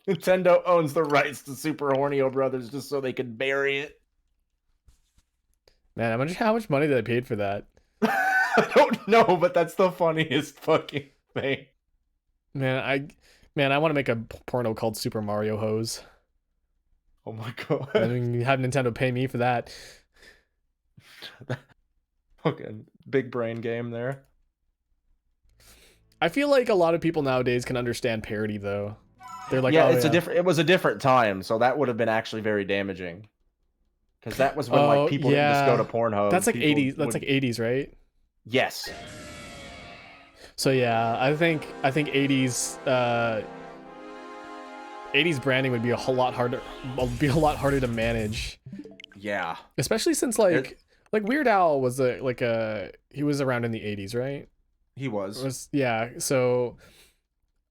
Nintendo owns the rights to Super Hornio Brothers just so they could bury it. Man, I wonder how much money they paid for that. I don't know, but that's the funniest fucking thing. Man, I want to make a porno called Super Mario Hose. Oh my god. I mean, have Nintendo pay me for that. Fucking big brain game there. I feel like a lot of people nowadays can understand parody though. They're like, Yeah, oh, it's yeah. a different. It was a different time, so that would have been actually very damaging. Because that was when like Oh, people didn't just go to yeah. Pornhub. That's like people 80s. That's would- like 80s, right? Yes. So yeah, I think 80s branding would be a whole lot harder. Be a lot harder to manage, Yeah. especially since like Weird Al was he was around in the 80s, right? He was. Yeah. So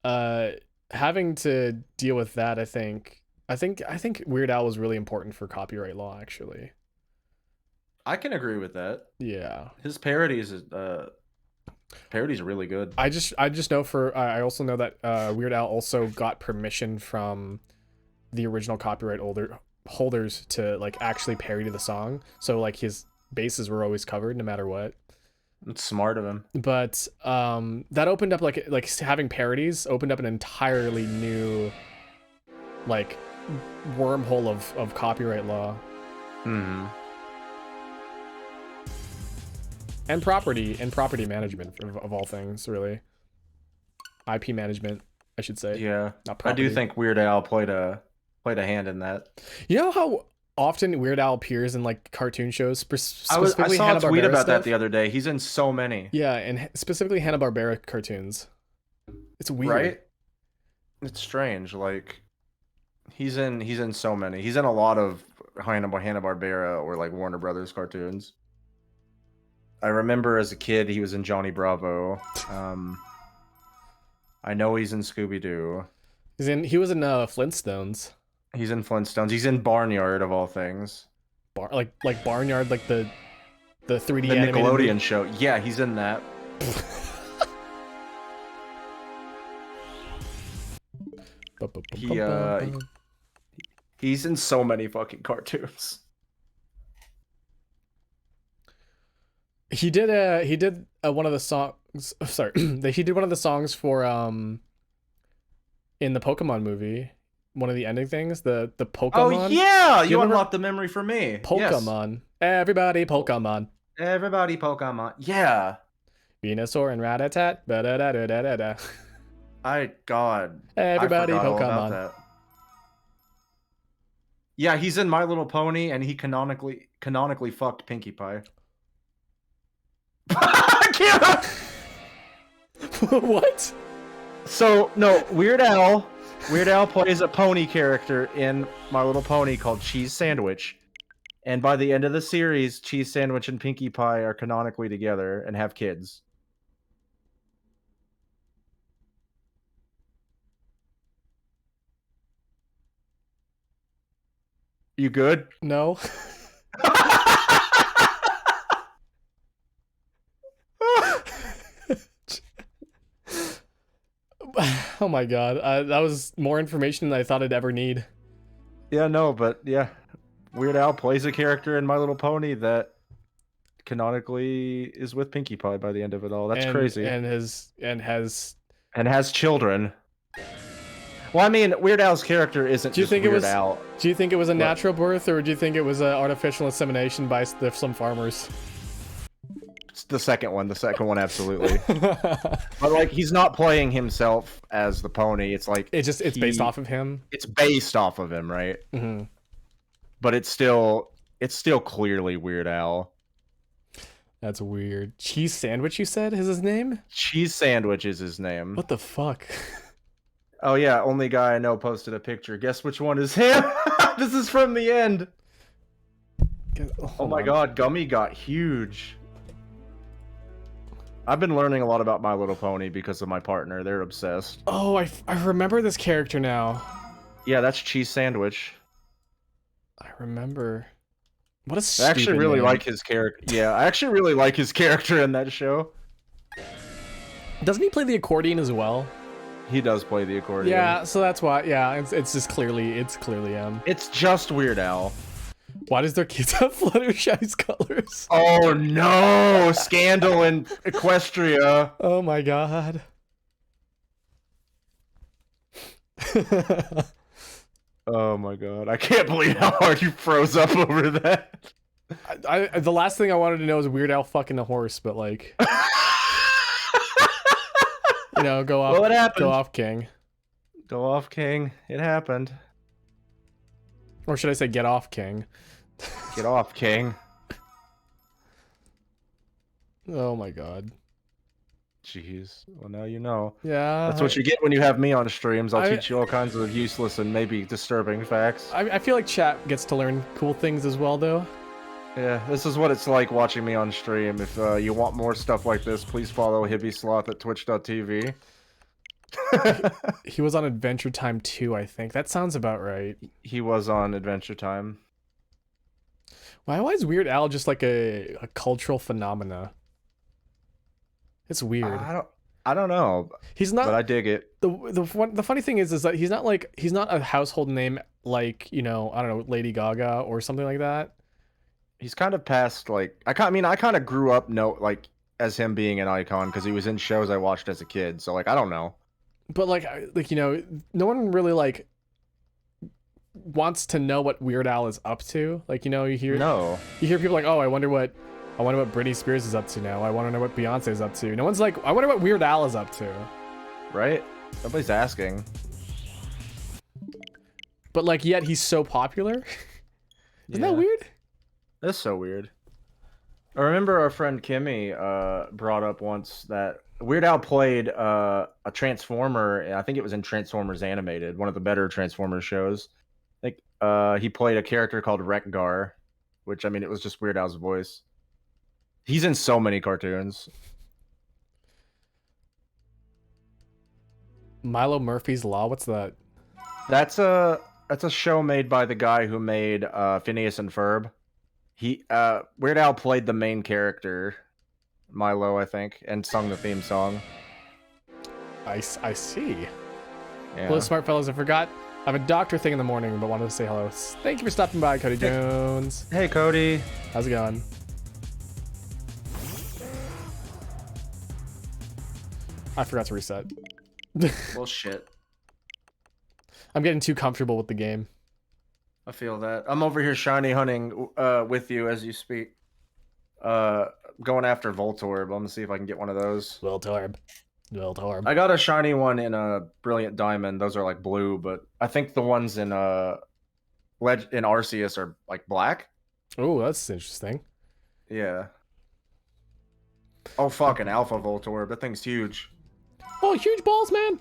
having to deal with that, I think Weird Al was really important for copyright law, actually. I can agree with that. Yeah. His parodies are really good. I just know I also know that Weird Al also got permission from the original copyright holders to like actually parody the song. So like his bases were always covered no matter what. It's smart of him. But that opened up like having parodies opened up an entirely new like wormhole of copyright law. Mm-hmm. And property management of all things, really. IP management, I should say. Yeah, Not I do property. think Weird Al played a hand in that. You know how often Weird Al appears in like cartoon shows, I specifically saw a tweet Hanna-Barbera about that stuff? the other day. He's in so many. Yeah, and specifically Hanna-Barbera cartoons. It's weird. Right? It's strange. Like he's in so many. He's in a lot of Hanna-Barbera or like Warner Brothers cartoons. I remember as a kid he was in Johnny Bravo. I know he's in Scooby-Doo. He was in Flintstones. He's in Flintstones. He's in Barnyard of all things. Like Barnyard, like the 3D The animated Nickelodeon movie. show. Yeah, he's in that. He's in so many fucking cartoons. He did one of the songs. Sorry, he did one of the songs for in the Pokemon movie. One of the ending things, the Pokemon. Oh yeah, you remember unlocked the memory for me. Pokemon. Yes. Everybody Pokemon. Everybody Pokemon. Yeah. Venusaur and Rattata. Da-da-da-da-da-da. God. Everybody I forgot all about Pokemon. that. Yeah, he's in My Little Pony, and he canonically fucked Pinkie Pie. I can't. What? So no, Weird Al plays a pony character in My Little Pony called Cheese Sandwich. And by the end of the series, Cheese Sandwich and Pinkie Pie are canonically together and have kids. You good? No. Oh my god, that was more information than I thought I'd ever need. Yeah, no, but yeah, Weird Al plays a character in My Little Pony that canonically is with Pinkie Pie by the end of it all. That's crazy. And has children. Well, I mean, Weird Al's character isn't just Weird Al. Do you think it was a natural birth, or do you think it was artificial insemination by some farmers? It's the second one. The second one, absolutely. But like, he's not playing himself as the pony. It's like it's based off of him. It's based off of him, right? Mm-hmm. But it's still clearly Weird Al. That's weird. Cheese Sandwich, you said, is his name? Cheese Sandwich is his name. What the fuck? Oh yeah, only guy I know posted a picture. Guess which one is him? This is from the end. Oh my god, Gummy got huge. I've been learning a lot about My Little Pony because of my partner. They're obsessed. Oh, I remember this character now. Yeah, that's Cheese Sandwich. I remember. What a stupid I actually really name. like his character. Yeah, I actually really like his character in that show. Doesn't he play the accordion as well? He does play the accordion. Yeah, so that's why. Yeah, it's just clearly him. It's just Weird Al. Why does their kids have Fluttershy's colors? Oh no! Scandal in Equestria. Oh my god. Oh my god, I can't believe how hard you froze up over that. The last thing I wanted to know is Weird Al fucking the horse, but like, you know, go off, Well, it happened. go off, King. Go off, King. It happened. Or should I say, get off, King? Get off, King. Oh my god. Jeez. Well, now you know. Yeah. That's what you get when you have me on streams. I'll teach you all kinds of useless and maybe disturbing facts. I feel like chat gets to learn cool things as well, though. Yeah, this is what it's like watching me on stream. If you want more stuff like this, please follow HibbySloth at twitch.tv. He was on Adventure Time 2, I think. That sounds about right. He was on Adventure Time. Why is Weird Al just like a cultural phenomena? It's weird. I don't know. He's not. But I dig it. The funny thing is that he's not a household name like, you know, I don't know, Lady Gaga or something like that. He's kind of past like I kind of grew up as him being an icon because he was in shows I watched as a kid. So like I don't know. But like you know, no one really like wants to know what Weird Al is up to. Like, you know, you hear people like, oh, I wonder what Britney Spears is up to now. I want to know what Beyonce is up to. No one's like, I wonder what Weird Al is up to. Right? Nobody's asking. But like, yet he's so popular. Isn't that weird? That's so weird. I remember our friend Kimmy brought up once that Weird Al played a Transformer. I think it was in Transformers Animated, one of the better Transformers shows. I think he played a character called Wreck-Gar, which, I mean, it was just Weird Al's voice. He's in so many cartoons. Milo Murphy's Law, what's that? That's a show made by the guy who made Phineas and Ferb. Weird Al played the main character, Milo, I think, and sung the theme song. I see. Yeah. Hello, smart fellows. I forgot. I have a doctor thing in the morning, but wanted to say hello. Thank you for stopping by, Cody Jones. Hey, Cody. How's it going? I forgot to reset. Well, shit. I'm getting too comfortable with the game. I feel that. I'm over here shiny hunting with you as you speak. Going after Voltorb. I'm gonna see if I can get one of those. Voltorb. I got a shiny one in a Brilliant Diamond. Those are like blue, but I think the ones in Arceus are like black. Oh, that's interesting. Yeah. Oh, fucking Alpha Voltorb. That thing's huge. Oh, huge balls, man.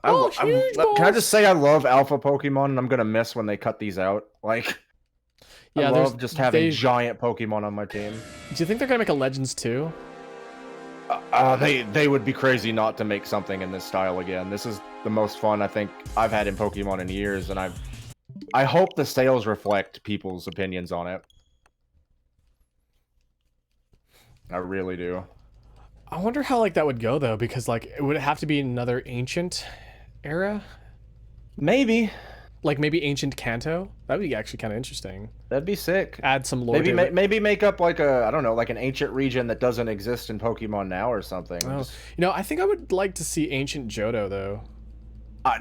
Huge balls. Can I just say I love Alpha Pokemon, and I'm gonna miss when they cut these out. Like, yeah, I love just having giant Pokemon on my team. Do you think they're gonna make a Legends too? They would be crazy not to make something in this style again. This is the most fun I think I've had in Pokemon in years, and I hope the sales reflect people's opinions on it. I really do. I wonder how like that would go though, because like it would have to be another ancient era. Maybe. Like maybe ancient Kanto. That would be actually kind of interesting. That'd be sick. Add some lore. Maybe make up like I don't know, like an ancient region that doesn't exist in Pokemon now or something. Oh. You know, I think I would like to see ancient Johto though.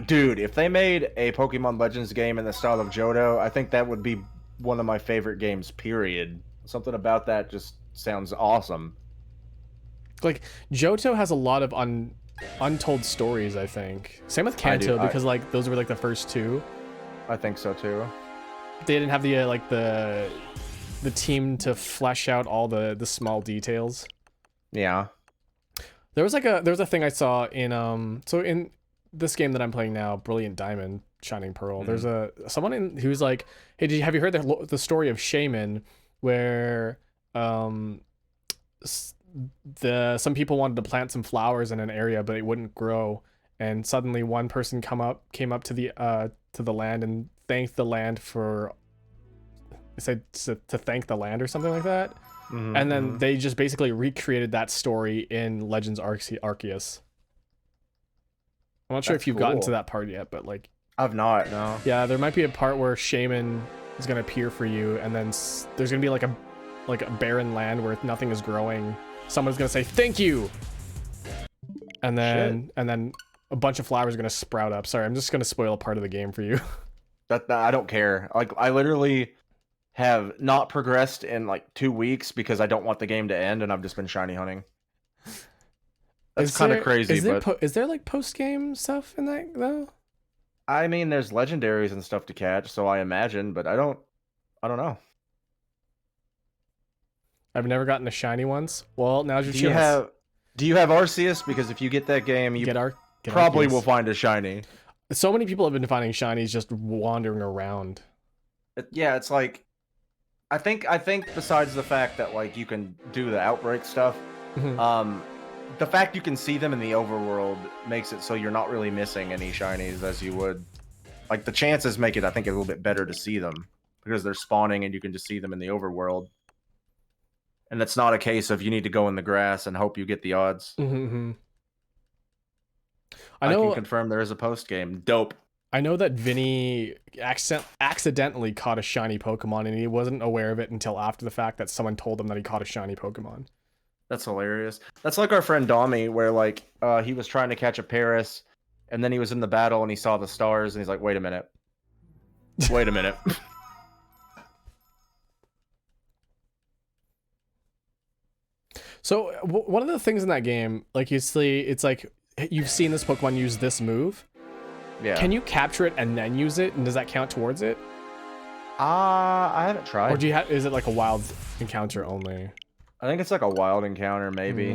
Dude, if they made a Pokemon Legends game in the style of Johto, I think that would be one of my favorite games, period. Something about that just sounds awesome. Like, Johto has a lot of untold stories, I think. Same with Kanto, because like those were like the first two. I think so too. They didn't have the like the team to flesh out all the small details. Yeah. There was a thing I saw in so in this game that I'm playing now, Brilliant Diamond, Shining Pearl. Mm-hmm. There's someone who's like, hey, have you heard the story of Shaman, where some people wanted to plant some flowers in an area, but it wouldn't grow, and suddenly one person came up to the land and thanked the land for, said to thank the land or something like that. Mm-hmm, and then they just basically recreated that story in Legends Arceus. I'm not sure if you've gotten to that part yet, but like, I've not. No. Yeah, there might be a part where Shaman is gonna appear for you, and then there's gonna be like a barren land where nothing is growing. Someone's gonna say thank you, and then a bunch of flowers are gonna sprout up. Sorry, I'm just gonna spoil a part of the game for you. That I don't care. Like I literally have not progressed in like 2 weeks because I don't want the game to end, and I've just been shiny hunting. That's kind of crazy, but is there like post game stuff in that though? I mean, there's legendaries and stuff to catch, so I imagine, but I don't know. I've never gotten a shiny once. Well, now's your Do chance. you have Arceus? Because if you get that game, you get probably Arceus. will find a shiny. So many people have been finding shinies just wandering around. Yeah, it's like I think besides the fact that like you can do the outbreak stuff, the fact you can see them in the overworld makes it so you're not really missing any shinies as you would. Like the chances make it, I think, a little bit better to see them because they're spawning and you can just see them in the overworld. And it's not a case of you need to go in the grass and hope you get the odds. I can confirm there is a post game. Dope. I know that Vinny accidentally caught a shiny Pokemon and he wasn't aware of it until after the fact that someone told him that he caught a shiny Pokemon. That's hilarious. That's like our friend Domi, where like he was trying to catch a Paris, and then he was in the battle and he saw the stars and he's like, "Wait a minute, wait a minute." So one of the things in that game, like you see, it's like you've seen this Pokemon use this move. Yeah. Can you capture it and then use it, and does that count towards it? I haven't tried. Or do you is it like a wild encounter only? I think it's like a wild encounter, maybe.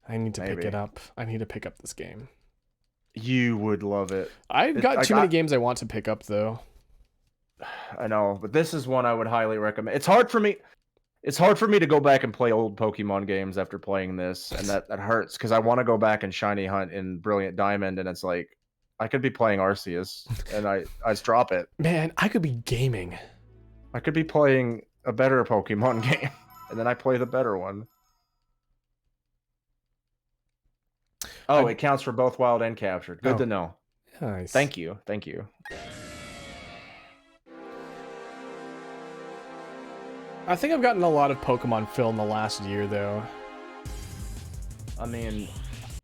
I need to pick it up. I need to pick up this game. You would love it. I've got too many games I want to pick up, though. I know, but this is one I would highly recommend. It's hard for me. It's hard for me to go back and play old Pokemon games after playing this, and that hurts because I want to go back and shiny hunt in Brilliant Diamond, and it's like I could be playing Arceus, and I just drop it. Man, I could be gaming. I could be playing a better Pokemon game, and then I play the better one. Oh, it counts for both wild and captured. Good to know. Nice. Thank you. Thank you. I think I've gotten a lot of Pokemon Fill in the last year, though. I mean,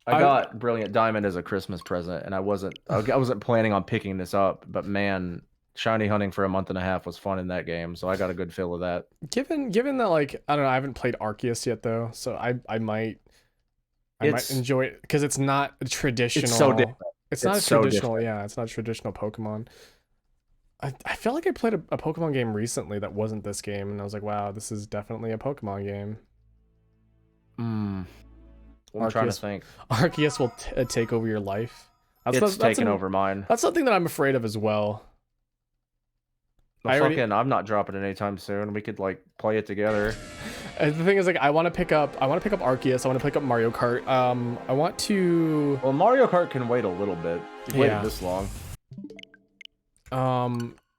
I got Brilliant Diamond as a Christmas present, and I wasn't planning on picking this up, but man, shiny hunting for a month and a half was fun in that game, so I got a good fill of that. Given that, like, I don't know, I haven't played Arceus yet, though, so I might enjoy it because it's not a traditional. It's so different. It's not a traditional. Yeah, it's not a traditional Pokemon. I feel like I played a Pokemon game recently that wasn't this game, and I was like, wow, this is definitely a Pokemon game. I'm trying to think. Arceus will take over your life. It's taken over mine. That's something that I'm afraid of as well. I'm not dropping it anytime soon. We could like play it together. The thing is, like, I want to pick up Arceus. I want to pick up Mario Kart. I want to. Well, Mario Kart can wait a little bit. You've waited this long.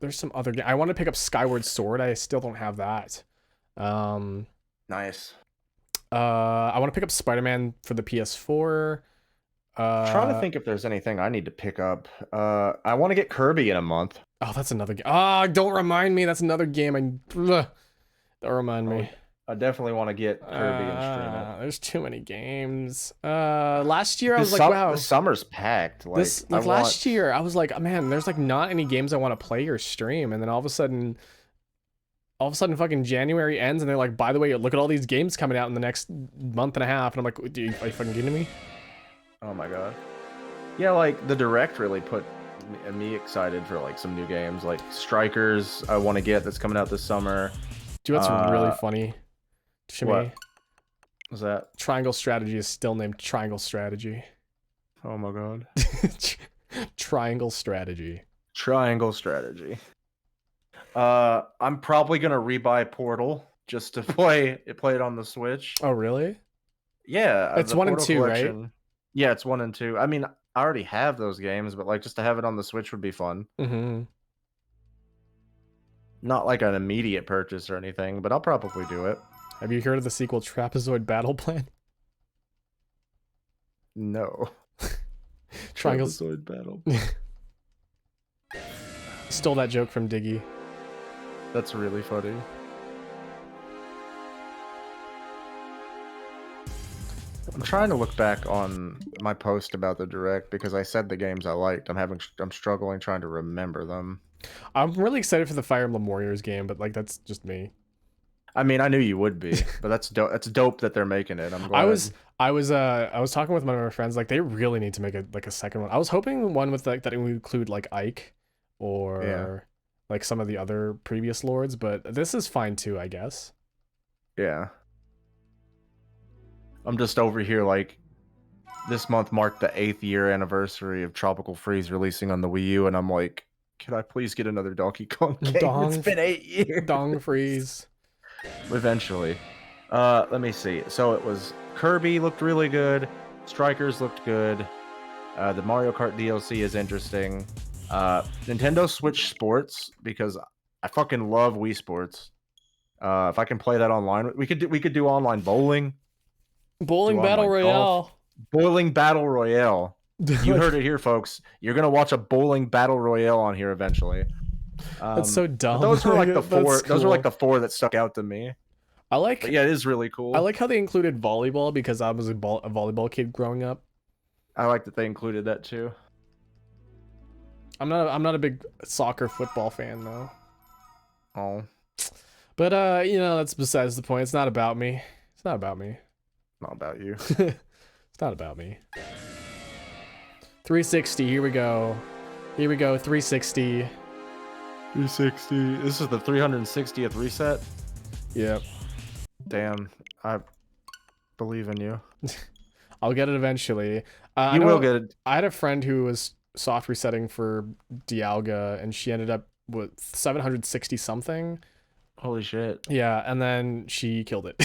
There's some other game. I want to pick up Skyward Sword. I still don't have that. Nice. I want to pick up Spider-Man for the PS4. I'm trying to think if there's anything I need to pick up. I want to get Kirby in a month. Oh, that's another game. Ah, don't remind me. That's another game. Don't remind me. I definitely want to get Kirby and stream it. There's too many games. Last year I was like, wow, the summer's packed. Like, last year I was like, man, there's like not any games I want to play or stream, and then all of a sudden, fucking January ends, and they're like, by the way, look at all these games coming out in the next month and a half, and I'm like, are you fucking kidding me? Oh my god. Yeah, like the Direct really put me excited for like some new games, like Strikers. I want to get that's coming out this summer. Dude, that's really funny. Shimmy. What was that? Triangle Strategy is still named Triangle Strategy. Oh my god. Triangle Strategy. Triangle Strategy. I'm probably gonna rebuy Portal just to play it on the Switch. Oh really? Yeah. It's 1 and 2, right? Yeah, it's 1 and 2. I mean, I already have those games, but like just to have it on the Switch would be fun. Not like an immediate purchase or anything, but I'll probably do it. Have you heard of the sequel Trapezoid Battle Plan? No. Trapezoid Battle. Stole that joke from Diggy. That's really funny. I'm trying to look back on my post about the Direct because I said the games I liked. I'm struggling trying to remember them. I'm really excited for the Fire Emblem Warriors game, but like that's just me. I mean, I knew you would be, but that's dope. That's dope that they're making it. I'm I glad. was I was talking with one of my friends, like they really need to make a second one. I was hoping one with like that it would include like Ike Yeah. or like some of the other previous lords, but this is fine too, I guess. Yeah. I'm just over here like this month marked the 8th year anniversary of Tropical Freeze releasing on the Wii U, and I'm like, can I please get another Donkey Kong game? Dong, It's been 8 years. Dong freeze. Eventually. Let me see. So it was Kirby looked really good. Strikers looked good. The Mario Kart DLC is interesting. Nintendo Switch Sports, because I fucking love Wii Sports. If I can play that online, we could do online bowling. Bowling Do Battle online golf. Royale. Bowling Battle Royale. You Like, heard it here, folks. You're gonna watch a bowling battle royale on here eventually. that's so dumb. But those were like the That's four. Those were cool. like the four that stuck out to me. But But yeah, it is really cool. I like how they included volleyball because I was a volleyball kid growing up. I like that they included that too. I'm not a big soccer football fan though. Oh, But you know, that's besides the point. It's not about me. It's not about me. not about you. It's not about me. 360, here we go. Here we go, 360. 360. This is the 360th reset. Yep. Damn, I believe in you. I'll get it eventually. You will get it. I had a friend who was soft resetting for Dialga, and she ended up with 760 something. Holy shit. Yeah, and then she killed it.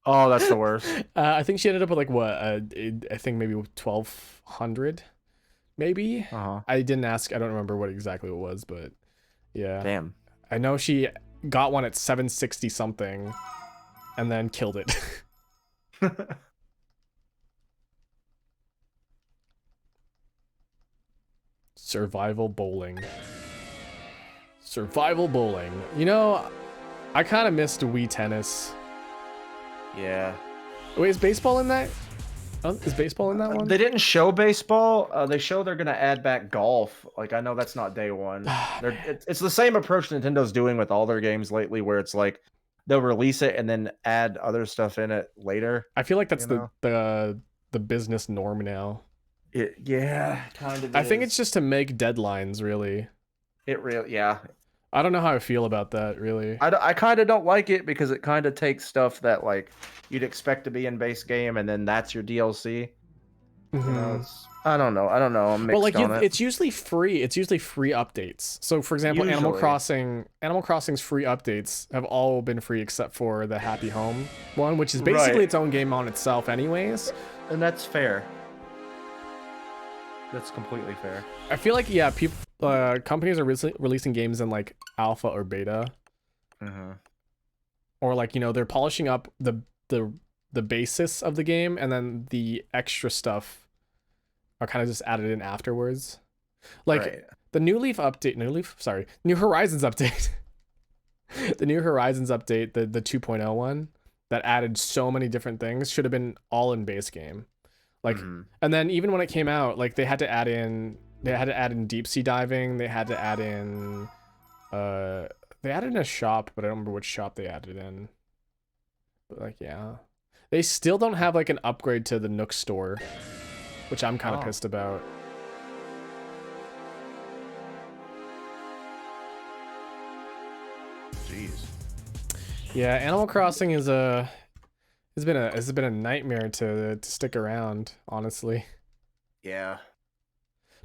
Oh, that's the worst. I think she ended up with like what? I think maybe 1200, maybe. Uh-huh. I didn't ask. I don't remember what exactly it was, but yeah. Damn. I know she got one at 760 something, and then killed it. Survival bowling. Survival bowling. You know, I kind of missed Wii Tennis. Yeah. Wait, is baseball in that? Oh, is baseball in that one? They didn't show baseball. They show they're gonna add back golf. Like I know that's not day one. It's the same approach Nintendo's doing with all their games lately, where it's like they'll release it and then add other stuff in it later. I feel like that's the business norm now. Yeah, kind of. I think it's just to make deadlines, really. Yeah. I don't know how I feel about that, really. I kind of don't like it because it kind of takes stuff that like you'd expect to be in base game, and then that's your DLC. You know, I don't know. I'm mixed on it. It's usually free. It's usually free updates. So, for example, Animal Crossing's free updates have all been free except for the Happy Home one, which is basically its own game on itself, anyways. And that's fair. That's completely fair. I feel like companies are releasing games in like alpha or beta, or like they're polishing up the basis of the game, and then the extra stuff are kind of just added in afterwards. Like the New Horizons update. The New Horizons update, the 2.0 one that added so many different things, should have been all in base game. Like, and then even when it came out, like they had to add in deep sea diving. They had to add in, they added in a shop, but I don't remember which shop they added in. But like, yeah, they still don't have like an upgrade to the Nook store, which I'm kind of pissed about. Jeez. Yeah, Animal Crossing is it's been a nightmare to stick around, honestly. Yeah.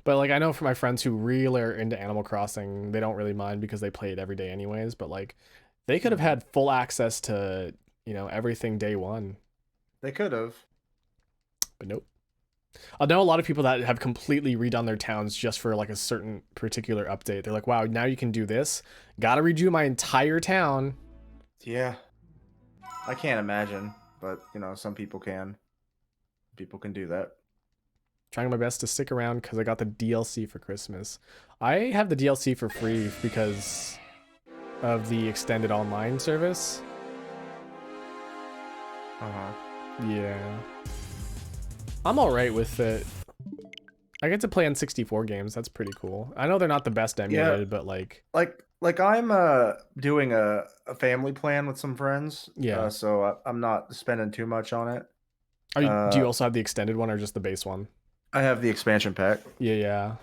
But like I know for my friends who really are into Animal Crossing, they don't really mind because they play it every day anyways, but like they could have had full access to, everything day one. They could have. But nope. I know a lot of people that have completely redone their towns just for like a certain particular update. They're like, wow, now you can do this. Gotta redo my entire town. Yeah. I can't imagine, but some people can. People can do that. Trying my best to stick around because I got the DLC for Christmas. I have the DLC for free because of the extended online service. Uh-huh. Yeah. I'm alright with it. I get to play on 64 games. That's pretty cool. I know they're not the best emulated, but like I'm doing a family plan with some friends. Yeah. So I'm not spending too much on it. Do you also have the extended one or just the base one? I have the expansion pack. Yeah.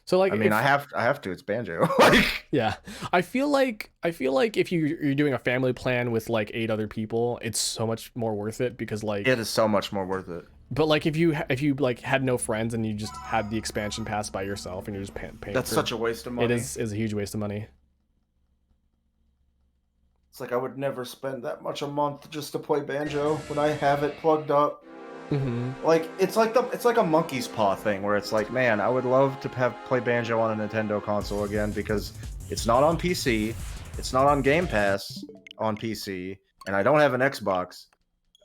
So like, I mean, I have to. It's Banjo. Like, yeah, I feel like if you're doing a family plan with like 8 other people, it's so much more worth it because like it is so much more worth it. But like if you like had no friends and you just had the expansion pass by yourself and you're just paying, that's such a waste of money. It is a huge waste of money. It's like I would never spend that much a month just to play Banjo when I have it plugged up. Like it's like a monkey's paw thing where it's like, man, I would love to play Banjo on a Nintendo console again because it's not on PC, it's not on Game Pass on PC, and I don't have an Xbox.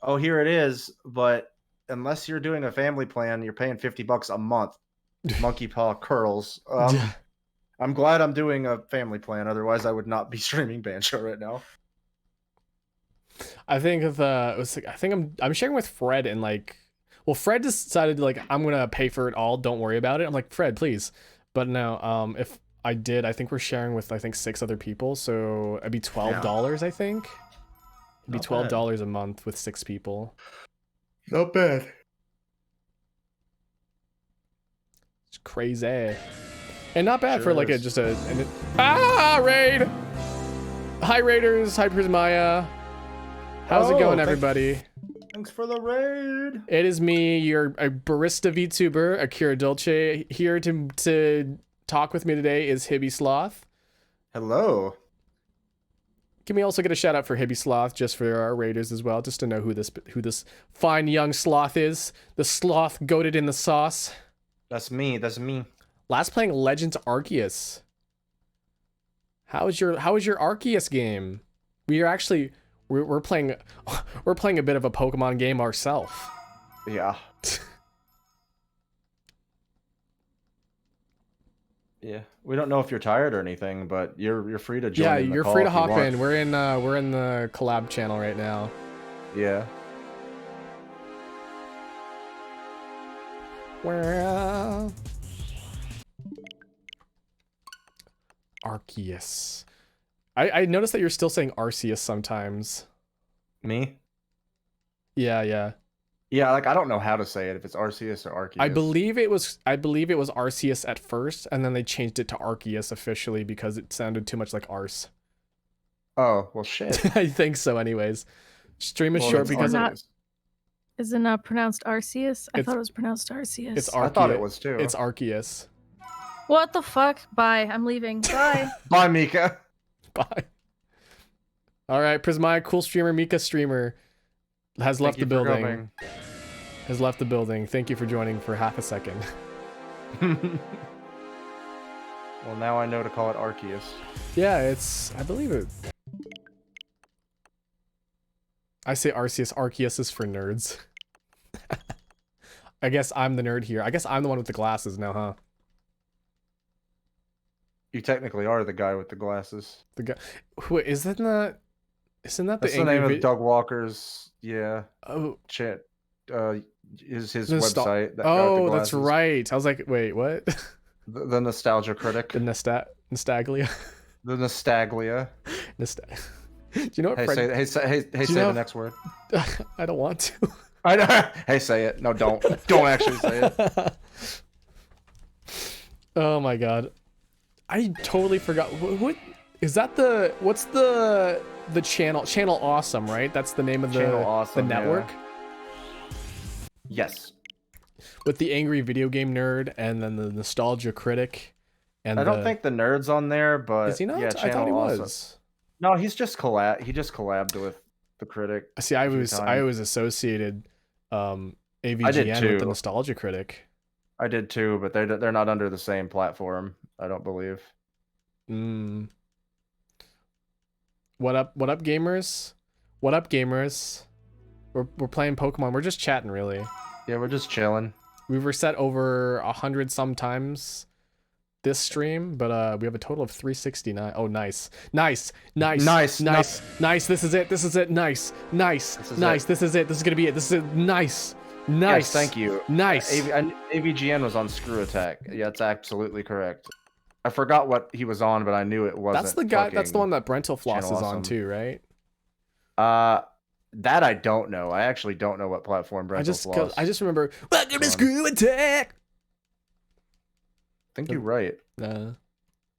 Oh, here it is, but unless you're doing a family plan, you're paying $50 a month. Monkey paw curls. I'm glad I'm doing a family plan. Otherwise, I would not be streaming Banjo right now. I think I'm sharing with Fred and like, well, Fred decided like I'm gonna pay for it all. Don't worry about it. I'm like, Fred, please. But no, if I did, I think we're sharing with 6 other people, so it'd be $12. I think it'd be $12 a month with 6 people. Not bad. It's crazy. And not bad sure for like raid. Hi Raiders, hi Prismaya. How's it going, everybody? Thanks for the raid. It is me, your barista VTuber, Akira Dolce. Here to talk with me today is Hibby Sloth. Hello. Can we also get a shout out for Hibby Sloth, just for our raiders as well, just to know who this fine young sloth is? The sloth goated in the sauce. That's me. That's me. Last playing Legends Arceus. How is your Arceus game? We're playing a bit of a Pokemon game ourselves. Yeah. Yeah. We don't know if you're tired or anything, but you're free to join. Yeah, you're free to hop in. We're in the collab channel right now. Yeah. Where Arceus. I noticed that you're still saying Arceus sometimes. Me? Yeah. Yeah, like I don't know how to say it, if it's Arceus or Arceus. I believe it was Arceus at first, and then they changed it to Arceus officially because it sounded too much like Arse. Oh, well shit. I think so anyways. Stream is short because is it not pronounced Arceus? I thought it was pronounced Arceus. It's Arceus. I thought it was too. It's Arceus. What the fuck? Bye. I'm leaving. Bye. Bye, Mika. Bye. All right, Prismaya, cool streamer, Mika streamer, has left the building. Has left the building. Thank you for joining for half a second. Well, now I know to call it Arceus. Yeah, I believe it. I say Arceus. Arceus is for nerds. I guess I'm the nerd here. I guess I'm the one with the glasses now, huh? You technically are the guy with the glasses. The guy. Wait, isn't that That's the name of Doug Walker's? Yeah. Oh. Chat. Is his website. That's right. I was like, wait, what? The Nostalgia Critic. The Nostaglia. The Nostaglia. Do you know what? Hey, say the next word. I don't want to. I know. Hey, say it. No, don't. Don't actually say it. Oh my god. I totally forgot. What is that? What's the channel? Channel Awesome, right? That's the name of the network. Yeah. Yes. With the angry video game nerd and then the nostalgia critic. And I don't think the nerd's on there, but is he not? Yeah, I thought he was. Awesome. No, he's just he just collabed with the critic. See, I was associated AVGN with the nostalgia critic. I did too, but they're not under the same platform, I don't believe. What up, gamers? What up, gamers? We're playing Pokemon. We're just chatting, really. Yeah, we're just chilling. We've reset over 100 sometimes this stream, but we have a total of 369. Oh, nice. Nice. This is it. Nice. This is it. This is gonna be it. This is nice. Nice. Yes, thank you. Nice. AVGN was on Screw Attack. Yeah, that's absolutely correct. I forgot what he was on, but I knew it wasn't. That's the guy. That's the fucking one that Brental Floss Channel is on Awesome. too, right? That I don't know. I actually don't know what platform Brental Floss. I just remember. Welcome to Screw Attack. I think you're right. I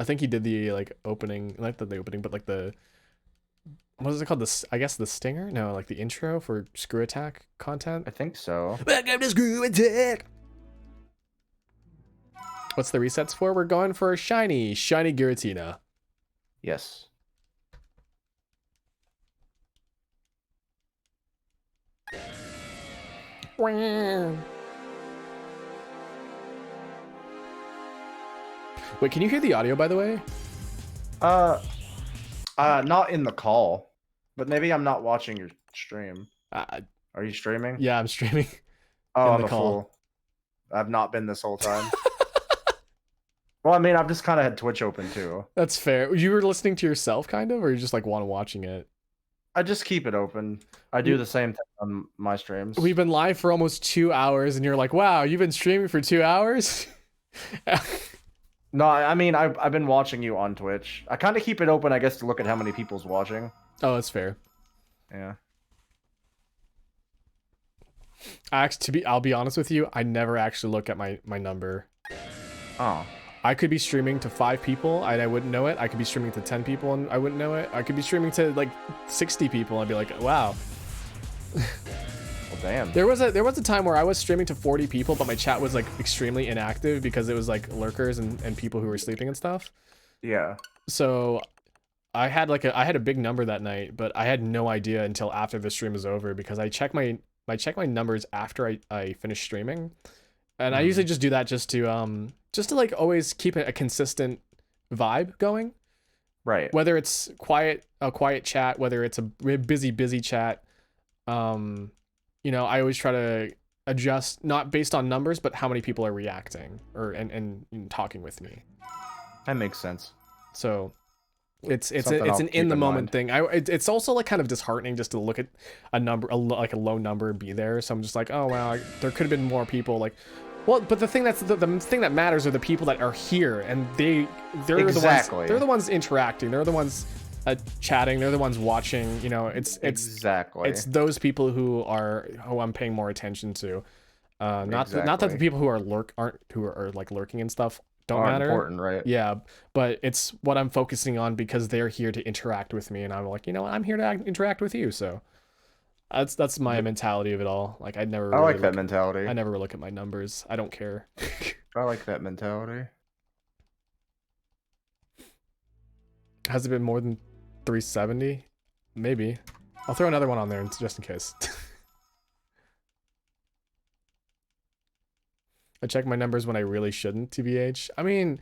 think he did the like opening, not the opening, but like the, what is it called? I guess the stinger? No, like the intro for Screw Attack content. I think so. Welcome to Screw Attack. What's the resets for? We're going for a shiny Giratina. Yes. Wait, can you hear the audio, by the way? Not in the call, but maybe I'm not watching your stream. Are you streaming? Yeah, I'm streaming. Oh, in I'm the a call. fool. I've not been this whole time. Well, I mean, I've just kind of had Twitch open too. That's fair. You were listening to yourself, kind of, or you just like watching it? I just keep it open. I do the same thing on my streams. We've been live for almost 2 hours, and you're like, "Wow, you've been streaming for 2 hours." No, I mean, I've been watching you on Twitch. I kind of keep it open, I guess, to look at how many people's watching. Oh, that's fair. Yeah. I'll be honest with you, I never actually look at my number. Oh. I could be streaming to 5 people and I wouldn't know it. I could be streaming to 10 people and I wouldn't know it. I could be streaming to like 60 people and I'd be like, wow. Well, damn. There was a time where I was streaming to 40 people, but my chat was like extremely inactive because it was like lurkers and people who were sleeping and stuff. Yeah. So I had a big number that night, but I had no idea until after the stream was over because I check my numbers after I finish streaming. And I usually just do that just to like always keep a consistent vibe going. Right. Whether it's a quiet chat, whether it's a busy chat, you know, I always try to adjust not based on numbers, but how many people are reacting and talking with me. That makes sense. So it's Something I'll an keep in the in moment mind. thing. It's also like kind of disheartening just to look at a number, like a low number and be there. So I'm just like, oh wow, there could have been more people. Like, well, but the thing the thing that matters are the people that are here, and they're Exactly. the ones interacting. They're the ones chatting. They're the ones watching. You know, it's exactly. it's those people who I'm paying more attention to. Not that the people who are like lurking and stuff don't Aren't matter. important, right? Yeah, but it's what I'm focusing on because they're here to interact with me, and I'm like, you know what, I'm here to interact with you. So that's my mentality of it all. Like I like that mentality. I never look at my numbers. I don't care. I like that mentality. Has it been more than 370? Maybe. I'll throw another one on there just in case. I check my numbers when I really shouldn't, TBH. I mean,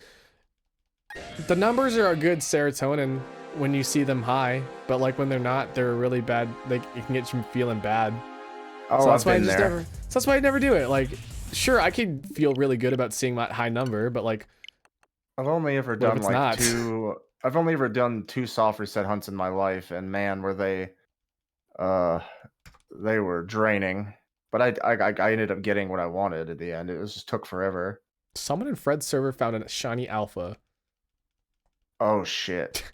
the numbers are a good serotonin when you see them high, but like when they're not, they're really bad. Like it can get you feeling bad. Oh, so that's I've why been there. So that's why I never do it. Like, sure, I could feel really good about seeing that high number, but like, I've only ever what if done it's like not? two. I've only ever done 2 soft reset hunts in my life, and man, were they were draining. But I ended up getting what I wanted at the end. It just took forever. Someone in Fred's server found a shiny alpha. Oh shit.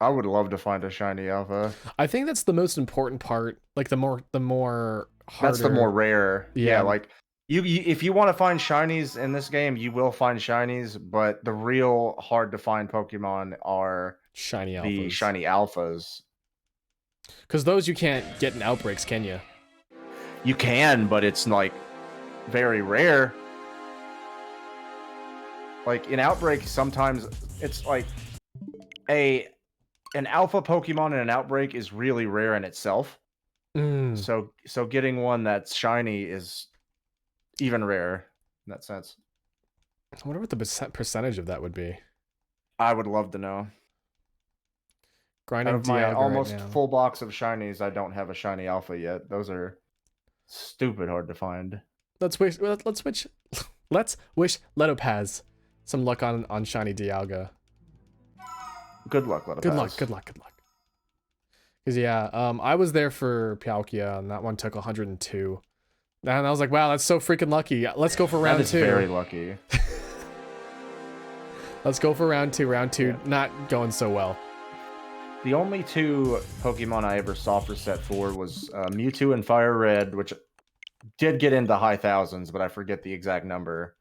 I would love to find a shiny alpha. I think that's the most important part. Like the more harder. That's the more rare. Yeah. Like you if you want to find shinies in this game, you will find shinies, but the real hard to find Pokemon are shiny alphas. the shiny alphas. Because those you can't get in outbreaks, can you? You can, but it's like very rare. Like in Outbreak, sometimes it's like an alpha Pokemon in an Outbreak is really rare in itself. So getting one that's shiny is even rarer in that sense. I wonder what the percentage of that would be. I would love to know. Grinding Out of my Dialga almost right now. full box of shinies, I don't have a shiny alpha yet. Those are stupid hard to find. Let's wish Letopaz some luck on shiny Dialga. Good luck, Letopaz. Good luck. Because yeah, I was there for Palkia and that one took 102. And I was like, wow, that's so freaking lucky. Let's go for round That is two. very lucky. Let's go for round two. Round two, not going so well. The only two Pokemon I ever saw for set 4 was Mewtwo and Fire Red, which did get into high thousands, but I forget the exact number.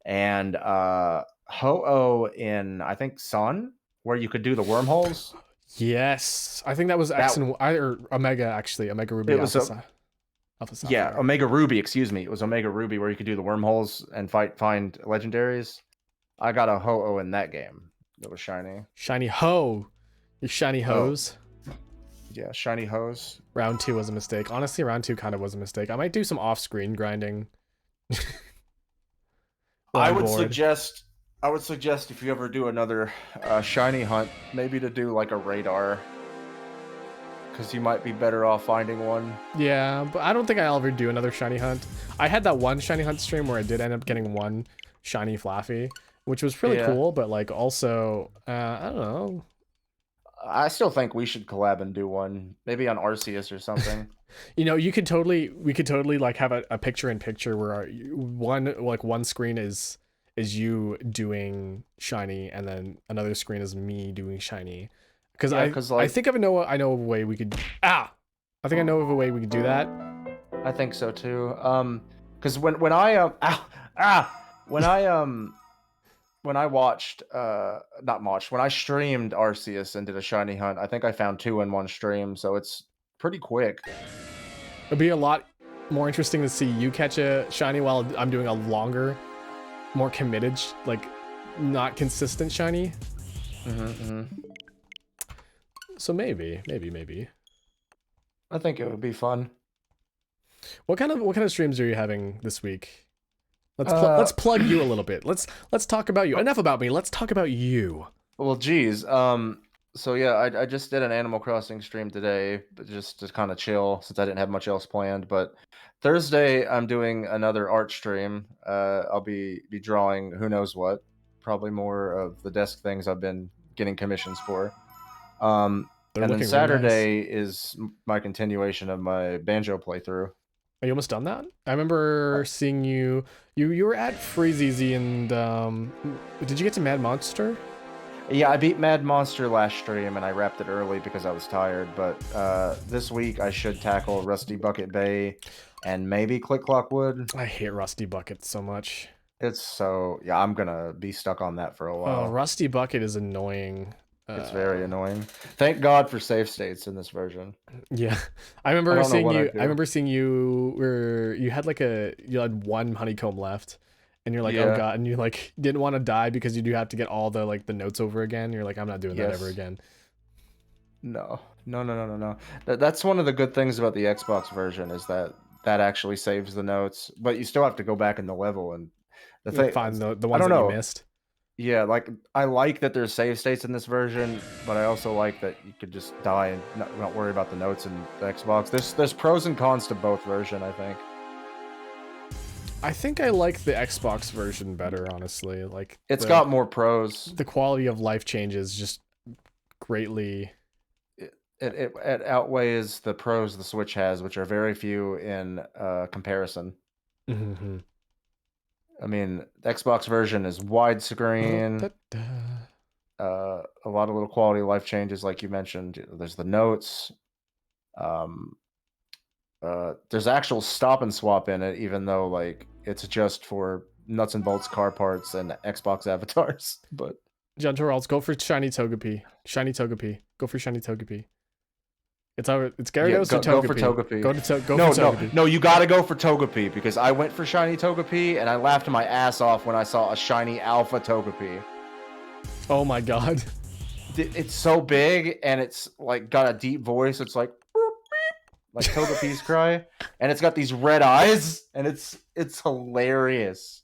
And Ho-Oh in, I think, Sun, where you could do the wormholes. Yes, I think that was X and Y, or Omega, actually. Omega Ruby, It was Alpha Sapphire. Yeah, Omega Ruby, excuse me. It was Omega Ruby where you could do the wormholes and find legendaries. I got a Ho-Oh in that game. It was shiny. Shiny Ho. You shiny hose. Yeah, shiny hose. Round 2 was a mistake. Honestly, round 2 kind of was a mistake. I might do some off-screen grinding. I would suggest if you ever do another shiny hunt, maybe to do like a radar, because you might be better off finding one. Yeah, but I don't think I'll ever do another shiny hunt. I had that one shiny hunt stream where I did end up getting one shiny Flaffy, which was really cool, but like also, I don't know. I still think we should collab and do one, maybe on Arceus or something. You know, we could totally like have a picture in picture where one screen is you doing shiny and then another screen is me doing shiny. Because I think I know a way we could. I think I know of a way we could do that. I think so too. Because when I streamed Arceus and did a shiny hunt, I think I found 2 in one stream, so it's pretty quick. It'd be a lot more interesting to see you catch a shiny while I'm doing a longer, more committed, like not consistent shiny. So maybe. I think it would be fun. What kind of streams are you having this week? Let's plug you a little bit. Let's talk about you. Enough about me. Let's talk about you. Well, geez. So yeah, I just did an Animal Crossing stream today, but just to kind of chill since I didn't have much else planned. But Thursday I'm doing another art stream. I'll be drawing who knows what, probably more of the desk things I've been getting commissions for. And then Saturday is my continuation of my banjo playthrough. Are you almost done that? I remember seeing you were at Freezeezy and did you get to Mad Monster? Yeah, I beat Mad Monster last stream and I wrapped it early because I was tired, but this week I should tackle Rusty Bucket Bay and maybe Click Clock Wood. I hate Rusty Bucket so much. It's so, yeah, I'm gonna be stuck on that for a while. Oh, Rusty Bucket is annoying. It's very annoying. Thank God for save states in this version. Yeah, I remember seeing you where you had one honeycomb left, and you're like, oh god, and you like didn't want to die because you do have to get all the the notes over again. You're like, I'm not doing that ever again. No. That's one of the good things about the Xbox version is that actually saves the notes, but you still have to go back in the level and find the ones that you missed. Yeah, like I like that there's save states in this version, but I also like that you could just die and not worry about the notes in the Xbox. There's pros and cons to both version, I think. I think I like the Xbox version better, honestly. Like it's got more pros. The quality of life changes just greatly. It outweighs the pros the Switch has, which are very few in comparison. Mm-hmm. I mean, the Xbox version is widescreen. A lot of little quality of life changes, like you mentioned. There's the notes. There's actual stop and swap in it, even though like it's just for nuts and bolts car parts and Xbox avatars. But Gentle go for shiny Togepi. Go for shiny Togepi. It's Gyarados or Togepi? Go for Togepi. Go for Togepi. No, you gotta go for Togepi because I went for shiny Togepi and I laughed my ass off when I saw a shiny Alpha Togepi. Oh my god. It's so big and it's like got a deep voice. It's like Togepi's cry, and it's got these red eyes, and it's hilarious.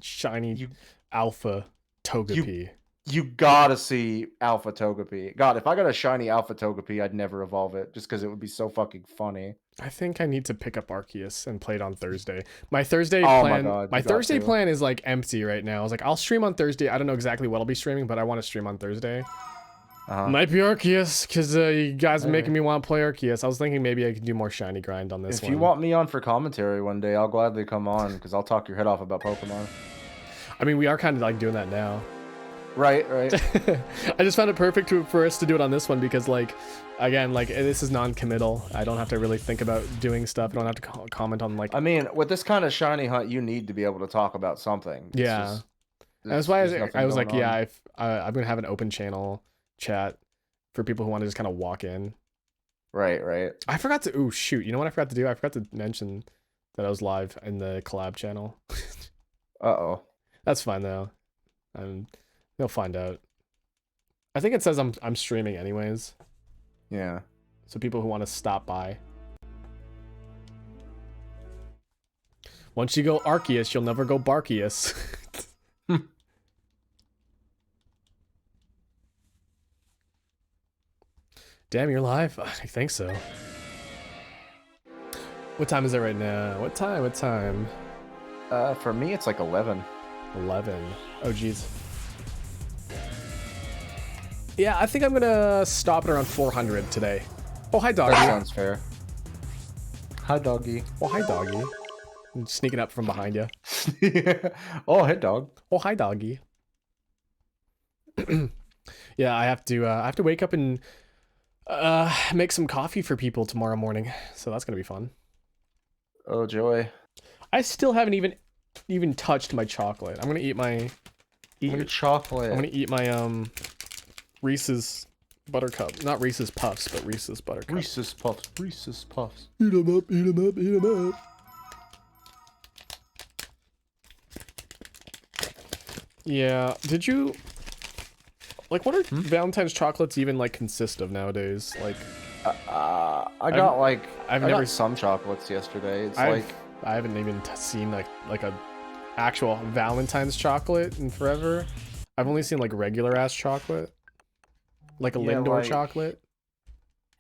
Shiny Alpha Togepi. You gotta see Alpha Togepi. God, if I got a shiny Alpha Togepi, I'd never evolve it, just because it would be so fucking funny. I think I need to pick up Arceus and play it on Thursday. My Thursday plan is like empty right now. I was like, I'll stream on Thursday. I don't know exactly what I'll be streaming, but I want to stream on Thursday. Might be Arceus, because you guys are Maybe. making me want to play Arceus. I was thinking maybe I could do more shiny grind on this If one. you want me on for commentary one day, I'll gladly come on because I'll talk your head off about Pokemon. I mean, we are kind of like doing that now. Right. I just found it perfect for us to do it on this one because, like, again, like, this is non-committal. I don't have to really think about doing stuff. I don't have to comment on, like... I mean, with this kind of shiny hunt, you need to be able to talk about something. Yeah. That's why I was like, yeah, I'm going to have an open channel chat for people who want to just kind of walk in. Right. I forgot to... Oh, shoot. You know what I forgot to do? I forgot to mention that I was live in the collab channel. Uh-oh. That's fine, though. They'll find out. I think it says I'm streaming anyways. Yeah. So people who want to stop by. Once you go Arceus, you'll never go Barkeus. Damn, you're live? I think so. What time is it right now? What time? For me, it's like 11. 11. Oh, jeez. Yeah, I think I'm gonna stop at around 400 today. Oh, hi, doggy. That sounds fair. Hi, doggy. Oh, hi, doggy. I'm sneaking up from behind you. Oh, hey, dog. Oh, hi, doggy. Yeah, I have to wake up and make some coffee for people tomorrow morning, so that's gonna be fun. Oh, joy. I still haven't even touched my chocolate. I'm gonna eat my Your chocolate. I'm gonna eat my Reese's Buttercup. Not Reese's Puffs, but Reese's Buttercup. Reese's Puffs. Reese's Puffs. Eat 'em up, eat 'em up, eat 'em up. Yeah, did you... Like, what are Valentine's chocolates even, like, consist of nowadays? Like... I got, I've I never... got some chocolates yesterday. It's I haven't even seen, like a actual Valentine's chocolate in forever. I've only seen, like, regular-ass chocolate. Like a Lindor chocolate.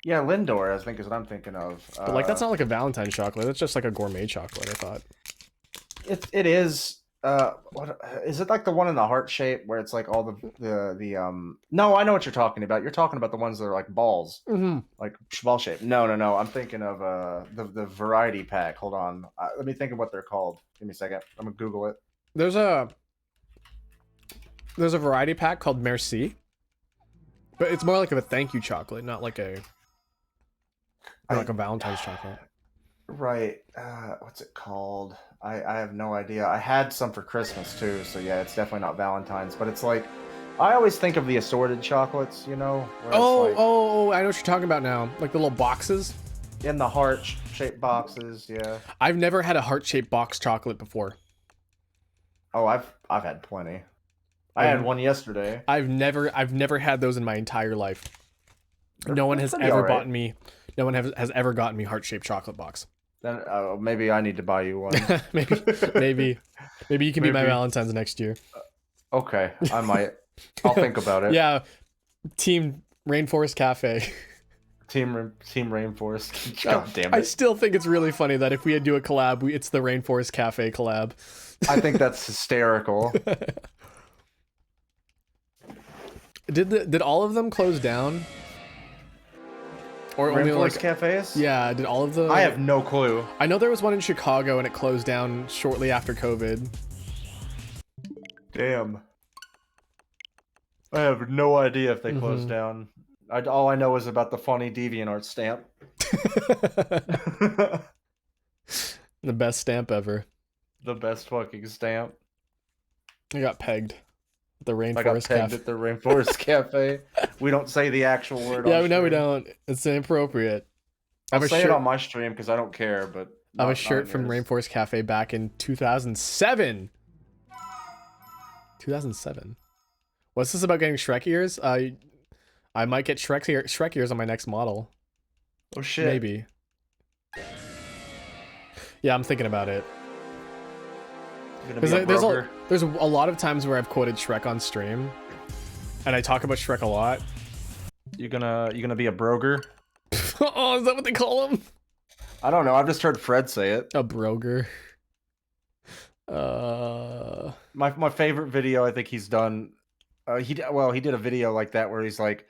Yeah, Lindor, I think, is what I'm thinking of. But, like, that's not like a Valentine's chocolate. That's just, like, a gourmet chocolate, I thought. It is. What is it, like the one in the heart shape where it's like all the No, I know what you're talking about. You're talking about the ones that are like balls, like ball shape. No. I'm thinking of the variety pack. Hold on, let me think of what they're called. Give me a second. I'm gonna Google it. There's a variety pack called Merci, but it's more like of a thank you chocolate, not like a Valentine's chocolate. Right. What's it called? I have no idea. I had some for Christmas too, so yeah, it's definitely not Valentine's, but it's like I always think of the assorted chocolates, you know? Oh, I know what you're talking about now. Like the little boxes? In the heart-shaped boxes, yeah. I've never had a heart-shaped box chocolate before. Oh, I've had plenty. I had one yesterday. I've never had those in my entire life. No one has ever bought me. No one has ever gotten me heart-shaped chocolate box. Then maybe I need to buy you one. maybe you can be my Valentine's next year. Okay, I might. I'll think about it. Yeah, Team Rainforest Cafe. Team Rainforest. God damn it! I still think it's really funny that if we do a collab, it's the Rainforest Cafe collab. I think that's hysterical. Did all of them close down? Or only like cafes? Yeah, did all of the... I have no clue. I know there was one in Chicago and it closed down shortly after COVID. Damn. I have no idea if they closed down. All I know is about the funny DeviantArt stamp. The best stamp ever. The best fucking stamp. I got pegged. The Rainforest I got pegged at the Rainforest Cafe. We don't say the actual word. Yeah, no, we don't. It's inappropriate. I'll say it on my stream because I don't care. But I have a shirt from Rainforest Cafe back in 2007. 2007. What's this about getting Shrek ears? I might get Shrek ears on my next model. Oh shit. Maybe. Yeah, I'm thinking about it. Because there's a lot of times where I've quoted Shrek on stream, and I talk about Shrek a lot. You gonna be a broger? Oh, is that what they call him? I don't know. I've just heard Fred say it. A broger. My favorite video I think he's done. He did a video like that where he's like,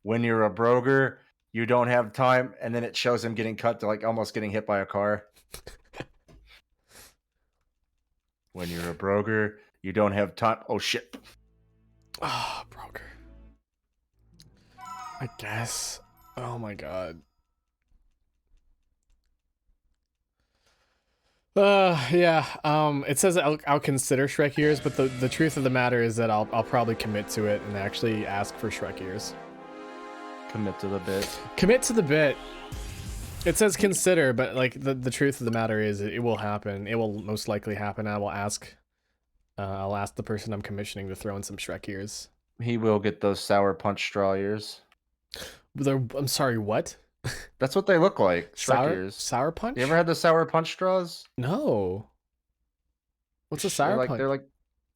when you're a broker, you don't have time, and then it shows him getting cut to like almost getting hit by a car. When you're a broker, you don't have time. Oh shit. Ah, broker. I guess. Oh my god. Yeah. It says I'll consider Shrek ears, but the truth of the matter is that I'll probably commit to it and actually ask for Shrek ears. Commit to the bit. Commit to the bit. It says consider, but like the truth of the matter is it will happen. It will most likely happen. I'll ask the person I'm commissioning to throw in some Shrek ears. He will get those sour punch straw ears. I'm sorry, what? That's what they look like. Shrek ears. Sour punch? You ever had the sour punch straws? No. What's a sour punch?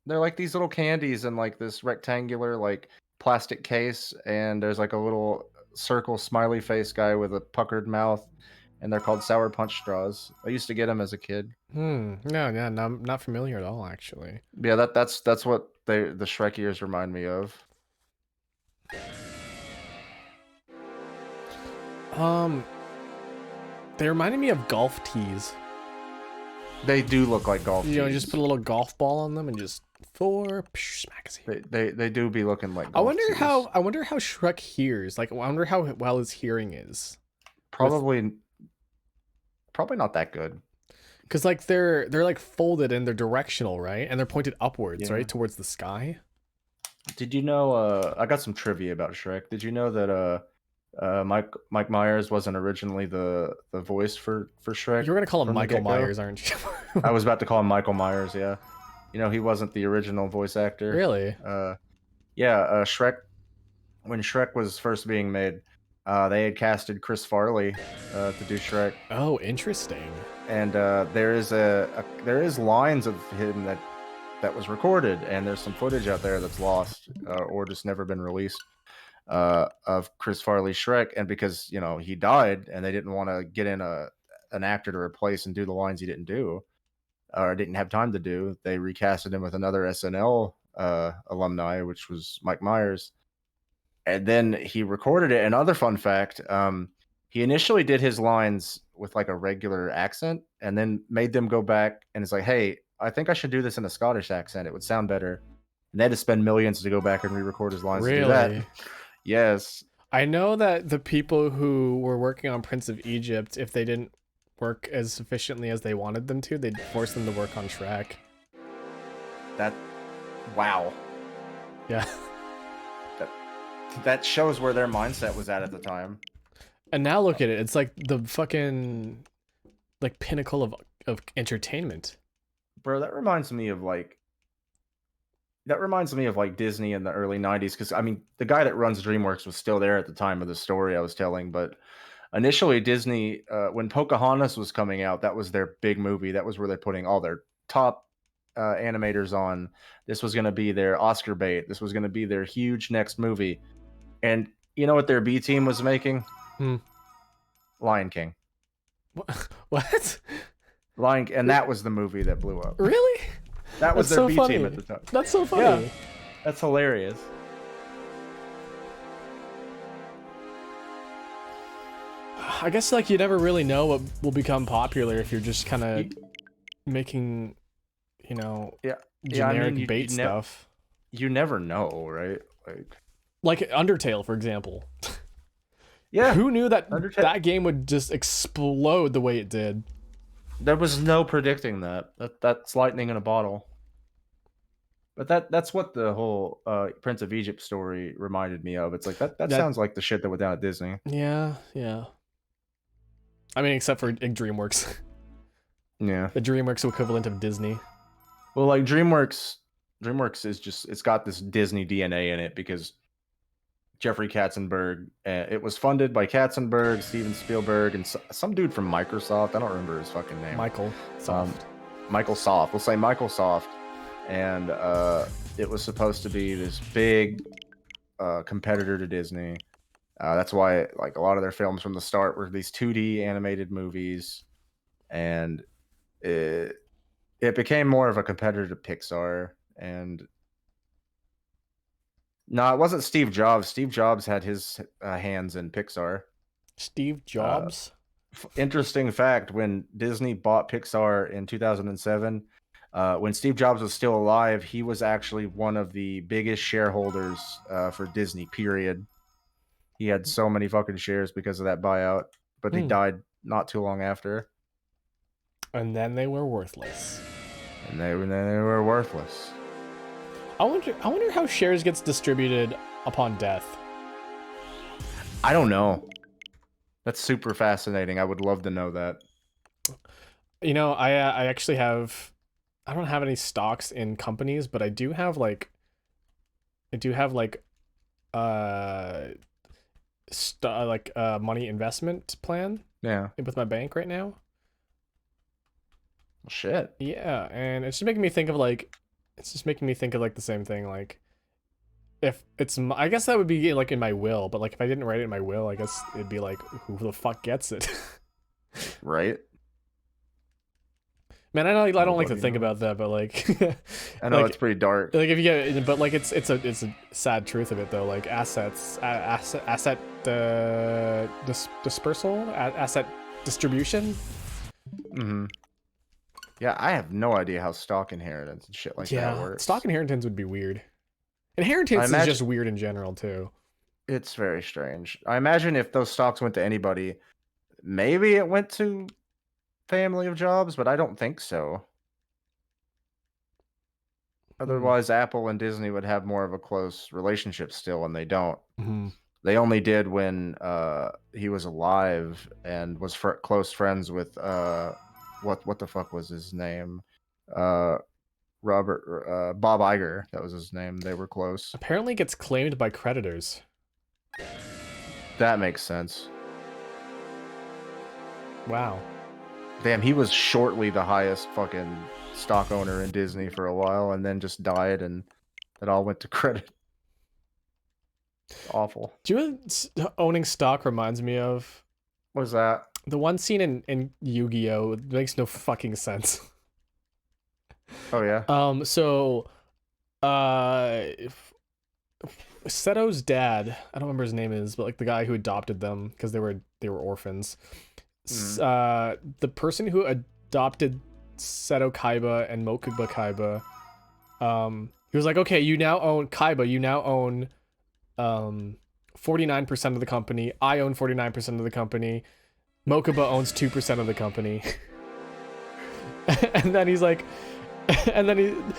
They're like these little candies in like this rectangular like plastic case, and there's like a little circle smiley face guy with a puckered mouth, and they're called sour punch straws. I used to get them as a kid. No, I'm not familiar at all, actually. Yeah, that's what the Shrek ears remind me of. They reminded me of golf tees. They do look like golf tees. You know, just put a little golf ball on them and just smack. They do be looking like golf I wonder tees. how Shrek hears. Like, I wonder how well his hearing is. Probably not that good. Because like they're like folded and they're directional, right? And they're pointed upwards, Yeah. right, towards the sky. Did you know? I got some trivia about Shrek. Did you know that Mike Myers wasn't originally the voice for Shrek? You're gonna call him from the Michael get-go? Myers, aren't you? I was about to call him Michael Myers. Yeah, you know he wasn't the original voice actor. Really? Shrek. When Shrek was first being made, they had casted Chris Farley to do Shrek. Oh, interesting. And there is lines of him that was recorded, and there's some footage out there that's lost or just never been released of Chris Farley Shrek. And because he died, and they didn't want to get in an actor to replace and do the lines he didn't do or didn't have time to do, they recasted him with another SNL alumni, which was Mike Myers. And then he recorded it. Another fun fact, he initially did his lines with like a regular accent and then made them go back and it's like, hey, I think I should do this in a Scottish accent. It would sound better. And they had to spend millions to go back and re-record his lines to do that. Yes. I know that the people who were working on Prince of Egypt, if they didn't work as efficiently as they wanted them to, they'd force them to work on Shrek. Wow. Yeah. That shows where their mindset was at the time. And now look at it. It's like the fucking like pinnacle of entertainment. Bro, that reminds me of like Disney in the early 90s, because I mean the guy that runs DreamWorks was still there at the time of the story I was telling, but initially Disney, when Pocahontas was coming out, that was their big movie. That was where they're putting all their top animators on. This was going to be their Oscar bait. This was going to be their huge next movie. And you know what their B team was making? Lion King. What? And that was the movie that blew up. Really? That was That's their so B funny. team at the time. That's so funny. Yeah. That's hilarious. I guess like you never really know what will become popular if you're just kind of making, generic bait stuff. You never know, right? Like Undertale, for example. Yeah. Who knew that that game would just explode the way it did? There was no predicting that. That's lightning in a bottle. But that's what the whole Prince of Egypt story reminded me of. It's like that sounds like the shit that went down at Disney. Yeah. I mean, except for DreamWorks. Yeah. The DreamWorks equivalent of Disney. Well, like DreamWorks is just, it's got this Disney DNA in it because Jeffrey Katzenberg, it was funded by Katzenberg, Steven Spielberg, and some dude from Microsoft. I don't remember his fucking name. Michael Soft. Michael Soft. We'll say Michael Soft. And it was supposed to be this big competitor to Disney. That's why like a lot of their films from the start were these 2D animated movies, and it became more of a competitor to Pixar. And No, it wasn't Steve Jobs. Steve Jobs had his hands in Pixar. Steve Uh, Jobs. Interesting fact: when Disney bought Pixar in 2007, when Steve Jobs was still alive, he was actually one of the biggest shareholders for Disney. Period. He had so many fucking shares because of that buyout, but he Hmm. died not too long after, And then they were worthless. and they were worthless. I wonder how shares gets distributed upon death. I don't know. That's super fascinating. I would love to know that. You know, I actually have, I don't have any stocks in companies, but I do have like uh money investment plan Yeah. with my bank right now. Well, shit. Yeah, and it's just making me think of like, it's just making me think of like the same thing. Like, if it's, I guess that would be like in my will, but like if I didn't write it in my will, I guess it'd be like, who the fuck gets it? Right? Man, I know I don't like to Nobody think knows. about that, but like, I know like, it's pretty dark. if you get, but like it's a sad truth of it though. Like asset dispersal, asset distribution. Mm-hmm. Yeah, I have no idea how stock inheritance and shit like that works. Stock inheritance would be weird. I Inheritance is imagine just weird in general too. it's very strange. I imagine if those stocks went to anybody, maybe it went to family of Jobs, but I don't think so. Otherwise, Apple and Disney would have more of a close relationship still, and they don't. Mm-hmm. They only did when he was alive and was close friends with what the fuck was his name? Uh, Bob Iger. That was his name. They were close. Apparently gets claimed by creditors. That makes sense. Wow. Damn, he was shortly the highest fucking stock owner in Disney for a while, and then just died, and it all went to credit. Awful. Do you know what owning stock reminds me of? What was that? The one scene in Yu-Gi-Oh! It makes no fucking sense. Oh yeah. So, uh, Seto's dad, I don't remember his name is, but like the guy who adopted them because they were orphans. The person who adopted Seto Kaiba and Mokuba Kaiba, he was like, okay, you now own Kaiba, you now own 49% of the company. I own 49% of the company. Mokuba owns 2% of the company. And then he's like, and then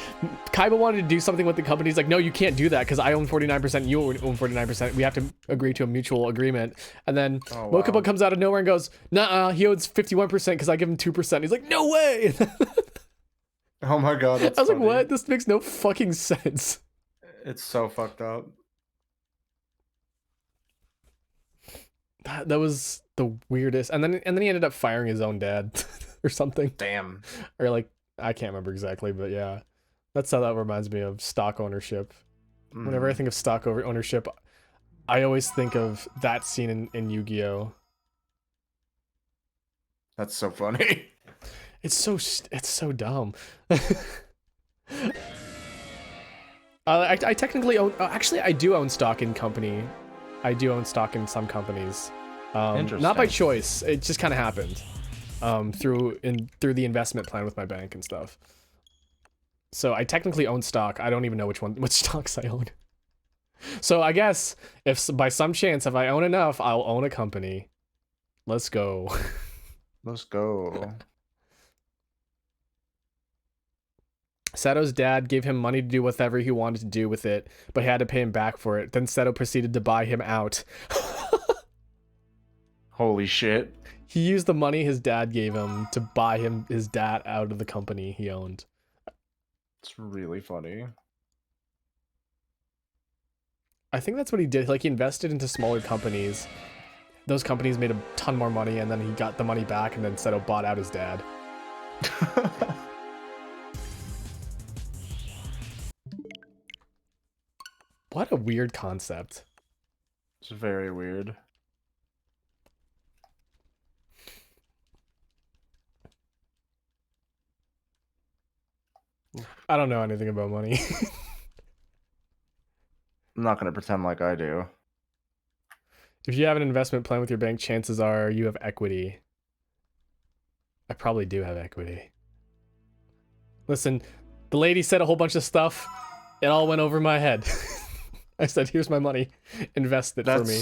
Kaiba wanted to do something with the company. He's like, no, you can't do that because I own 49%, you own 49%. We have to agree to a mutual agreement. And then Mokuba comes out of nowhere and goes, nah, he owns 51% because I give him 2%. He's like, no way. Oh my god, that's I was like, what? This makes no fucking sense. It's so fucked up. That was the weirdest. And then he ended up firing his own dad or something. Damn. Or like, I can't remember exactly, but yeah. That's how that reminds me of stock ownership. Whenever I think of stock ownership, I always think of that scene in Yu-Gi-Oh! That's so funny. It's so dumb. I technically own. Actually, I do own stock in company. I do own stock in some companies. Not by choice. It just kind of happened. Through the investment plan with my bank and stuff. So I technically own stock. I don't even know which stocks I own. So I guess if by some chance, if I own enough, I'll own a company. Let's go. Let's go. Seto's dad gave him money to do whatever he wanted to do with it, but he had to pay him back for it. Then Seto proceeded to buy him out. Holy shit. He used the money his dad gave him to buy his dad out of the company he owned. It's really funny. I think that's what he did. Like, he invested into smaller companies. Those companies made a ton more money, and then he got the money back, and then Seto bought out his dad. What a weird concept. It's very weird. I don't know anything about money. I'm not gonna pretend like I do. If you have an investment plan with your bank, chances are you have equity. I probably do have equity. Listen, the lady said a whole bunch of stuff. It all went over my head. I said, here's my money. Invest it for me.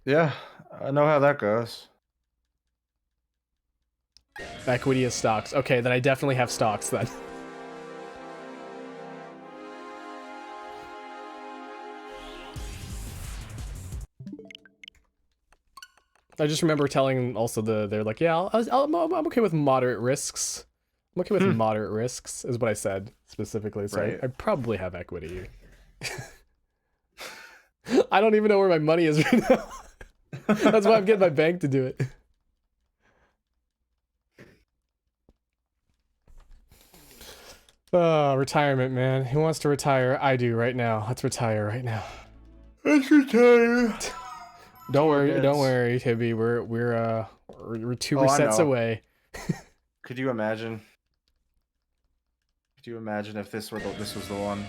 Yeah, I know how that goes. Equity is stocks. Okay, then I definitely have stocks then. I just remember telling also they're like, yeah, I'm okay with moderate risks. I'm okay with moderate risks is what I said specifically. So Right. I probably have equity. I don't even know where my money is right now. That's why I'm getting my bank to do it. Retirement, man. Who wants to retire? I do right now. Let's retire right now. Let's retire. Don't worry, Tibby. We're 2 resets away. Could you imagine? Could you imagine if this was the one?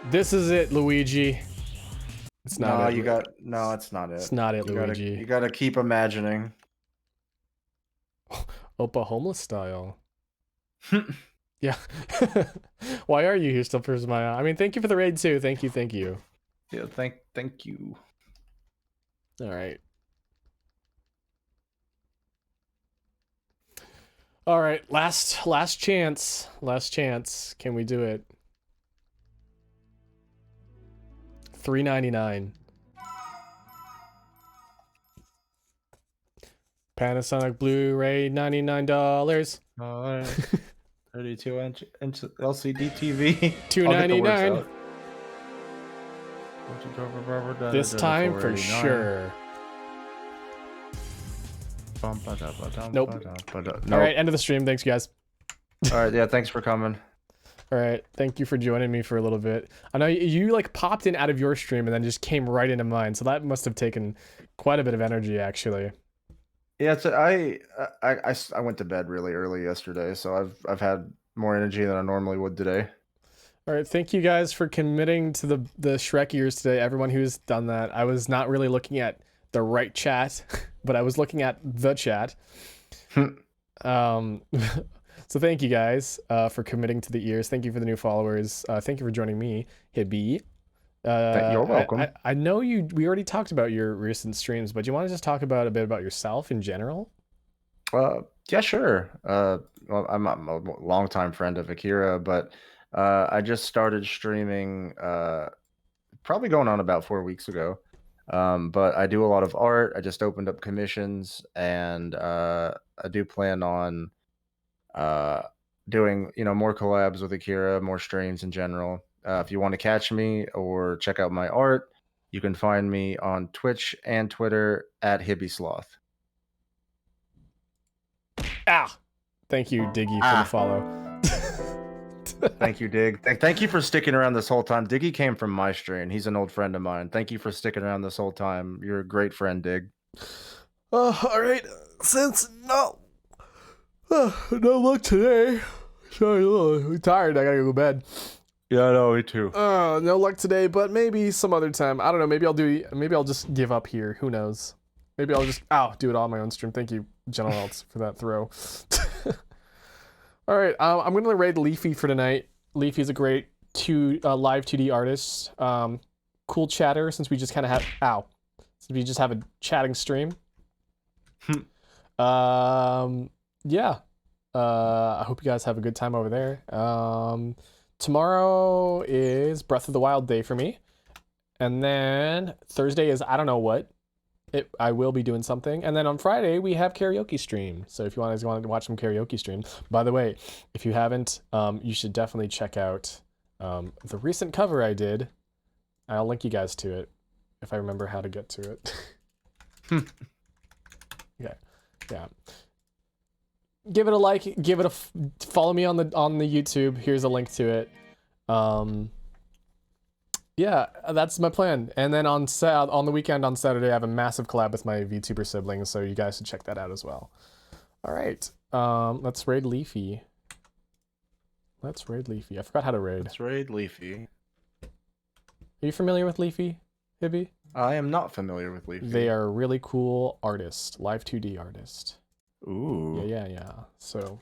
This is it, Luigi. It's not it. No, it's not it. It's not it, Luigi. You gotta keep imagining. Opa homeless style. Yeah. Why are you here still, Prismaya? I mean, thank you for the raid too. Thank you. Yeah, thank you. All right. All right, last chance. Last chance. Can we do it? $3.99. Panasonic Blu-ray, $99. 32-inch LCD TV. $2.99. This time for sure. Nope. All right, end of the stream. Thanks, guys. All right, yeah, thanks for coming. All right, thank you for joining me for a little bit. I know you like popped in out of your stream and then just came right into mine, so that must have taken quite a bit of energy, actually. Yeah, I went to bed really early yesterday, so I've had more energy than I normally would today. All right, thank you guys for committing to the Shrek ears today. Everyone who's done that. I was not really looking at the right chat, but I was looking at the chat. So thank you guys for committing to the ears. Thank you for the new followers. Thank you for joining me, Hibby. You're welcome. I know we already talked about your recent streams, but do you want to just talk a bit about yourself in general? Yeah, sure. Well, I'm a longtime friend of Akira, but I just started streaming probably going on about 4 weeks ago. But I do a lot of art. I just opened up commissions, and I do plan on doing more collabs with Akira, more streams in general. If you want to catch me or check out my art, you can find me on Twitch and Twitter at HibbySloth. Thank you, Diggy, for the follow. Thank you, Dig. Thank you for sticking around this whole time. Diggy came from my stream. He's an old friend of mine. Thank you for sticking around this whole time. You're a great friend, Dig. All right. Since no luck today. Sorry, I'm tired. I gotta go to bed. Yeah, I know, me too. No luck today, but maybe some other time. I don't know. Maybe I'll just give up here. Who knows? Maybe I'll just do it on my own stream. Thank you, General Elts, for that throw. All right, I'm gonna raid Leafy for tonight. Leafy's a great live 2D artist. Cool chatter since we just kind of have since we just have a chatting stream. Yeah. I hope you guys have a good time over there. Tomorrow is Breath of the Wild day for me. And then Thursday is I don't know what. I will be doing something. And then on Friday, we have karaoke stream. So if you want to watch some karaoke stream. By the way, if you haven't, you should definitely check out the recent cover I did. I'll link you guys to it if I remember how to get to it. Okay. Yeah. Give it a like, follow me on the YouTube. Here's a link to it. Yeah, that's my plan. And then on the weekend on Saturday, I have a massive collab with my VTuber siblings, so you guys should check that out as well. All right. Let's raid Leafy. Let's raid Leafy. I forgot how to raid. Let's raid Leafy. Are you familiar with Leafy, Hibby? I am not familiar with Leafy. They are a really cool artist, live 2D artist. Ooh. Yeah. So.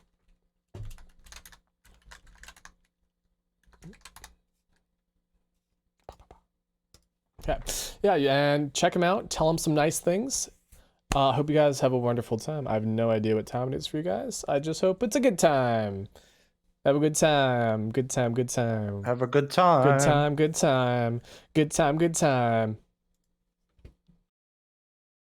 Okay. Yeah, and check them out. Tell them some nice things. Hope you guys have a wonderful time. I have no idea what time it is for you guys. I just hope it's a good time. Have a good time. Good time. Have a good time. Good time. Good time. Good time. Good time.